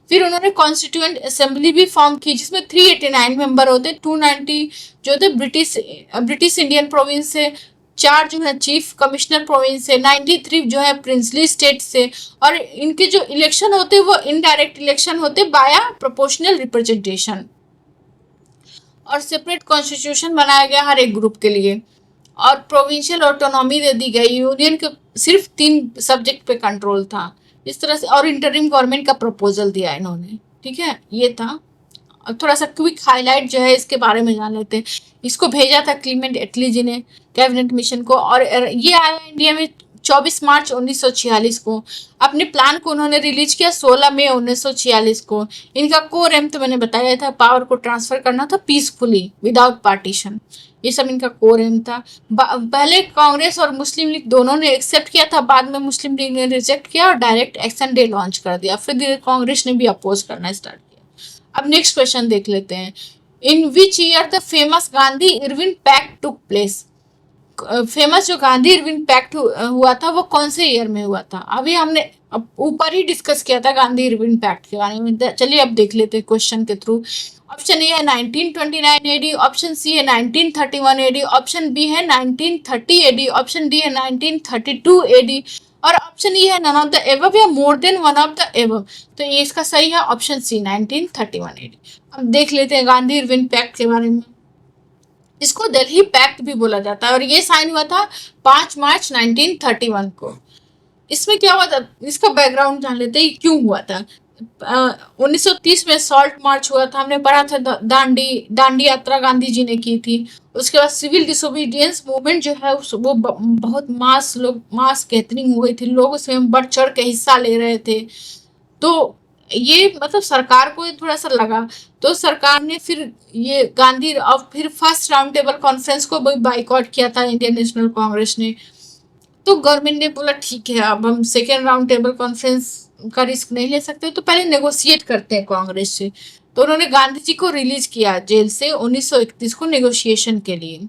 फिर उन्होंने कॉन्स्टिट्यूएंट असेंबली भी फॉर्म की जिसमें 389 मेंबर होते, 290 जो थे ब्रिटिश इंडियन प्रोविंस से, 4 जो है चीफ कमिश्नर प्रोविंस से, 93 जो है प्रिंसली स्टेट से, और इनके जो इलेक्शन होते वो इनडायरेक्ट इलेक्शन होते बाया प्रोपोर्शनल रिप्रेजेंटेशन, और सेपरेट कॉन्स्टिट्यूशन बनाया गया हर एक ग्रुप के लिए, और प्रोविंशियल ऑटोनॉमी दे दी गई। यूनियन के सिर्फ 3 सब्जेक्ट पे कंट्रोल था इस तरह से, और इंटरिम गवर्नमेंट का प्रपोजल दिया इन्होंने। ठीक है, ये था। अब थोड़ा सा क्विक हाईलाइट जो है इसके बारे में जान लेते हैं। इसको भेजा था क्लीमेंट एटली जी ने कैबिनेट मिशन को, और ये आया इंडिया में 24 मार्च 1946 को। अपने प्लान को उन्होंने रिलीज किया 16 मई 1946 को। इनका कोर एम तो मैंने बताया था, पावर को ट्रांसफर करना था पीसफुली विदाउट पार्टीशन, ये सब इनका कोर एम था। पहले कांग्रेस और मुस्लिम लीग दोनों ने एक्सेप्ट किया था, बाद में मुस्लिम लीग ने रिजेक्ट किया और डायरेक्ट एक्शन डे लॉन्च कर दिया, फिर कांग्रेस ने भी अपोज करना स्टार्ट किया। अब नेक्स्ट क्वेश्चन देख लेते हैं। In which year the famous Gandhi Irwin pact took place. Famous जो गांधी इरविन पैक्ट हुआ था वो कौन से ईयर में हुआ था? अभी हमने ऊपर ही डिस्कस किया था गांधी इरविन पैक्ट के बारे में। चलिए अब देख लेते हैं क्वेश्चन के थ्रू। ऑप्शन ए है 1929 एडी, ऑप्शन सी है 1931 एडी, ऑप्शन बी है 1930 एडी, ऑप्शन डी है 1932 एडी, और ऑप्शन ई है नन ऑफ द एबव या more than one of the above. तो ये इसका सही है ऑप्शन सी 1931 एडी। अब देख लेते हैं गांधी इरविन पैक्ट के बारे में। इसको दिल्ली पैक्ट भी बोला जाता है और ये साइन हुआ था 5 मार्च 1931 को। इसमें क्या हुआ था, इसका बैकग्राउंड जान लेते हैं क्यों हुआ था। 1930 में सॉल्ट मार्च हुआ था, हमने पढ़ा था। दांडी यात्रा गांधी जी ने की थी। उसके बाद सिविल डिसोबीडियंस मूवमेंट जो है वो बहुत मास गैदरिंग हुई थी, लोग उसमें बढ़ चढ़ के हिस्सा ले रहे थे। तो ये मतलब सरकार को थोड़ा सा लगा, तो सरकार ने फिर ये गांधी और फिर फर्स्ट राउंड टेबल कॉन्फ्रेंस को भी बाइकआउट किया था इंडियन नेशनल कांग्रेस ने। तो गवर्नमेंट ने बोला ठीक है अब हम सेकेंड राउंड टेबल कॉन्फ्रेंस का रिस्क नहीं ले सकते, तो पहले नेगोशिएट करते हैं कांग्रेस से। तो उन्होंने गांधी जी को रिलीज किया जेल से 1931 को नेगोशिएशन के लिए।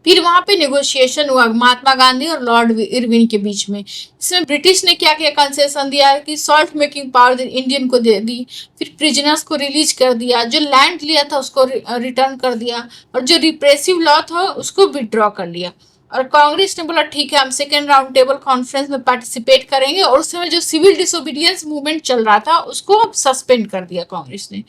फिर वहां पे नेगोशिएशन हुआ महात्मा गांधी और लॉर्ड इरविन के बीच में। इसमें ब्रिटिश ने क्या क्या कंसेशन दिया है कि सॉल्ट मेकिंग पावर इंडियन को दे दी, फिर प्रिजनर्स को रिलीज कर दिया, जो लैंड लिया था उसको रिटर्न कर दिया, और जो रिप्रेसिव लॉ था उसको विड्रॉ कर लिया। और कांग्रेस ने बोला ठीक है हम सेकेंड राउंड टेबल कॉन्फ्रेंस में पार्टिसिपेट करेंगे, और उस समय जो सिविल डिसोबीडियंस मूवमेंट चल रहा था उसको अब सस्पेंड कर दिया कांग्रेस ने।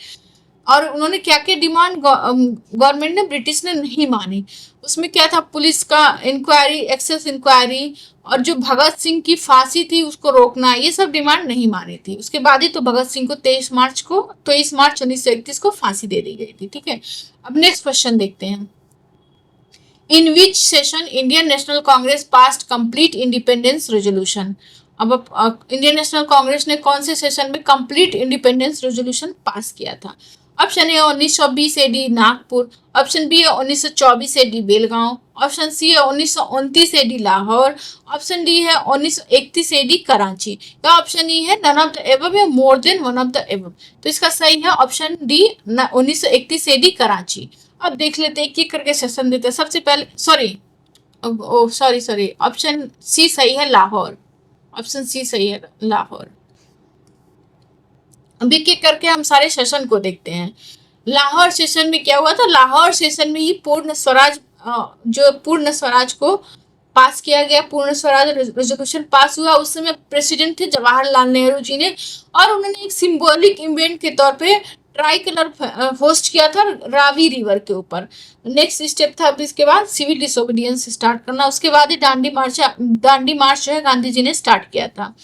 और उन्होंने क्या क्या डिमांड गवर्नमेंट ने, ब्रिटिश ने नहीं मानी। उसमें क्या था, पुलिस का इंक्वायरी, एक्सेस इंक्वायरी, और जो भगत सिंह की फांसी थी उसको रोकना, ये सब डिमांड नहीं मानी थी। उसके बाद ही तो भगत सिंह को 23 मार्च 1931 को फांसी दे दी गई थी। ठीक है, अब नेक्स्ट क्वेश्चन देखते हैं। In which session Indian national Congress passed complete independence resolution. अब इंडियन नेशनल कांग्रेस ने कौन से सेशन में कंप्लीट इंडिपेंडेंस रेजोल्यूशन पास किया था? Option A 1920 AD Nagpur, option B है 1924 एडी बेलगांव, ऑप्शन सी है 1929 एडी लाहौर, ऑप्शन डी है 1931 एडी कराची, या ऑप्शन ई है नन ऑफ द एबव या more than one of the above. तो इसका सही है ऑप्शन डी 1931 एडी कराची। अब देख लेते हैं एक करके सेशन देते हैं। सबसे पहले सॉरी ऑप्शन सी सही है लाहौर, ऑप्शन सी सही है लाहौर। अब एक करके हम सारे सेशन को देखते हैं। लाहौर सेशन में क्या हुआ था, लाहौर सेशन में ही पूर्ण स्वराज को पास किया गया, पूर्ण स्वराज रेजोल्यूशन पास हुआ। उस समय प्रेसिडेंट थे जवाहरलाल नेहरू जी ने, और उन्होंने एक सिंबॉलिक इवेंट के तौर पे ट्राई कलर होस्ट किया था रावी रिवर के ऊपर। नेक्स्ट स्टेप था अब इसके बाद सिविल डिसोबीडियंस स्टार्ट करना। उसके बाद ही दांडी मार्च जो है गांधी जी ने स्टार्ट किया था।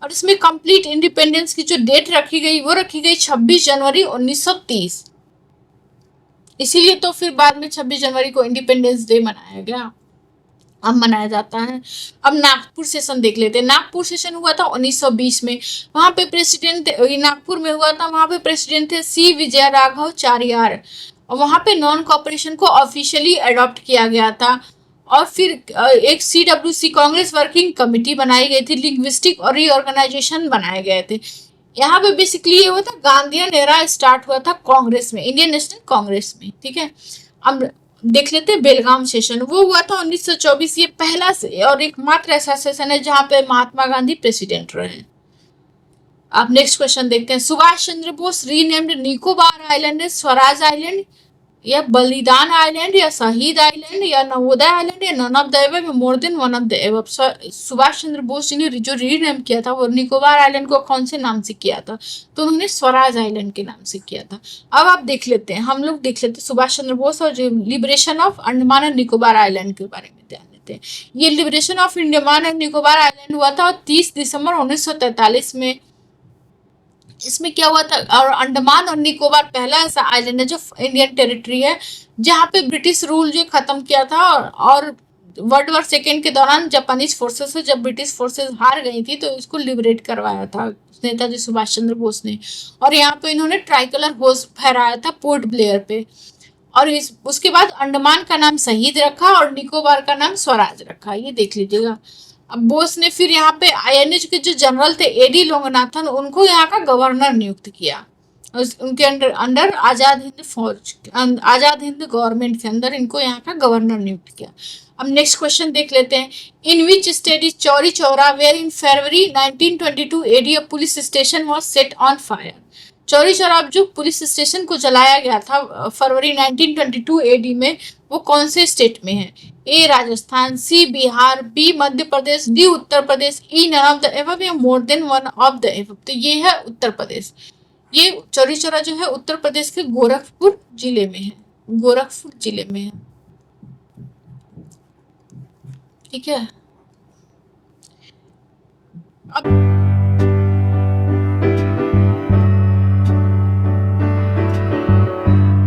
और इसमें कंप्लीट इंडिपेंडेंस की जो डेट रखी गई वो रखी गई 26 जनवरी 1930। इसीलिए तो फिर बाद में 26 जनवरी को इंडिपेंडेंस डे मनाया गया, अब मनाया जाता है। अब नागपुर सेशन देख लेते हैं। नागपुर सेशन हुआ था 1920 में। वहां पे प्रेसिडेंट, नागपुर में हुआ था, वहां पे प्रेसिडेंट थे सी विजय राघव चारियार, और वहां पे नॉन कॉपरेशन को ऑफिशियली अडॉप्ट किया गया था। और फिर एक CWC कांग्रेस वर्किंग कमेटी बनाई गई थी, लिंग्विस्टिक और रीऑर्गेनाइजेशन बनाए गए थे। यहाँ पे बेसिकली ये हुआ था, गांधीयन एरा स्टार्ट हुआ था कांग्रेस में, इंडियन नेशनल कांग्रेस में, ठीक है। अब देख लेते हैं बेलगाम सेशन, वो हुआ था 1924। ये पहला से और एकमात्र ऐसा सेशन है जहां पे महात्मा गांधी प्रेसिडेंट रहे। अब नेक्स्ट क्वेश्चन देखते हैं। Subhash Chandra Bose renamed Nicobar island Swaraj island, या बलिदान आइलैंड, या शहीद आइलैंड, या नवोदय आइलैंड, या none of the above, more than one of the above. Subhash Chandra Bose ji ने जो रीनेम किया था वो निकोबार आइलैंड को कौन से नाम से किया था? तो उन्होंने स्वराज आइलैंड के नाम से किया था। अब आप देख लेते हैं, हम लोग देख लेते हैं सुभाष चंद्र बोस और जो liberation of Andaman and Nicobar island के बारे में ध्यान देते हैं। ये liberation of Andaman and Nicobar island हुआ था 30 दिसंबर 1943 में। इसमें क्या हुआ था, और अंडमान और निकोबार पहला ऐसा आइलैंड है जो इंडियन टेरिटरी है जहाँ पे ब्रिटिश रूल जो खत्म किया था, और वर्ल्ड वॉर सेकेंड के दौरान जापानीज फोर्सेस से जब ब्रिटिश फोर्सेस हार गई थी तो इसको लिबरेट करवाया था नेताजी सुभाष चंद्र बोस ने। और यहाँ पे इन्होंने ट्राइकलर होस्ट फहराया था पोर्ट ब्लेयर पे। और उसके बाद अंडमान का नाम शहीद रखा और निकोबार का नाम स्वराज रखा, ये देख लीजिएगा। अब बोस ने फिर यहाँ पे INA के जो जनरल थे AD लोंगनाथन, उनको यहाँ का गवर्नर नियुक्त किया। उनके अंडर आजाद हिंद फौज, आजाद हिंद गवर्नमेंट के अंदर इनको यहाँ का गवर्नर नियुक्त किया। अब नेक्स्ट क्वेश्चन देख लेते हैं। In which state is Chauri Chaura where in February 1922 AD a police station was set on fire? Chauri Chaura जो पुलिस स्टेशन को जलाया गया था फरवरी 1922 AD में, वो कौन से स्टेट में है? A Rajasthan, C Bihar, B Madhya Pradesh, D Uttar Pradesh, E none of the above, या more than one of the above. तो ये है उत्तर प्रदेश। ये चौरी चौरा जो है उत्तर प्रदेश के गोरखपुर जिले में है, गोरखपुर जिले में है, ठीक है। अब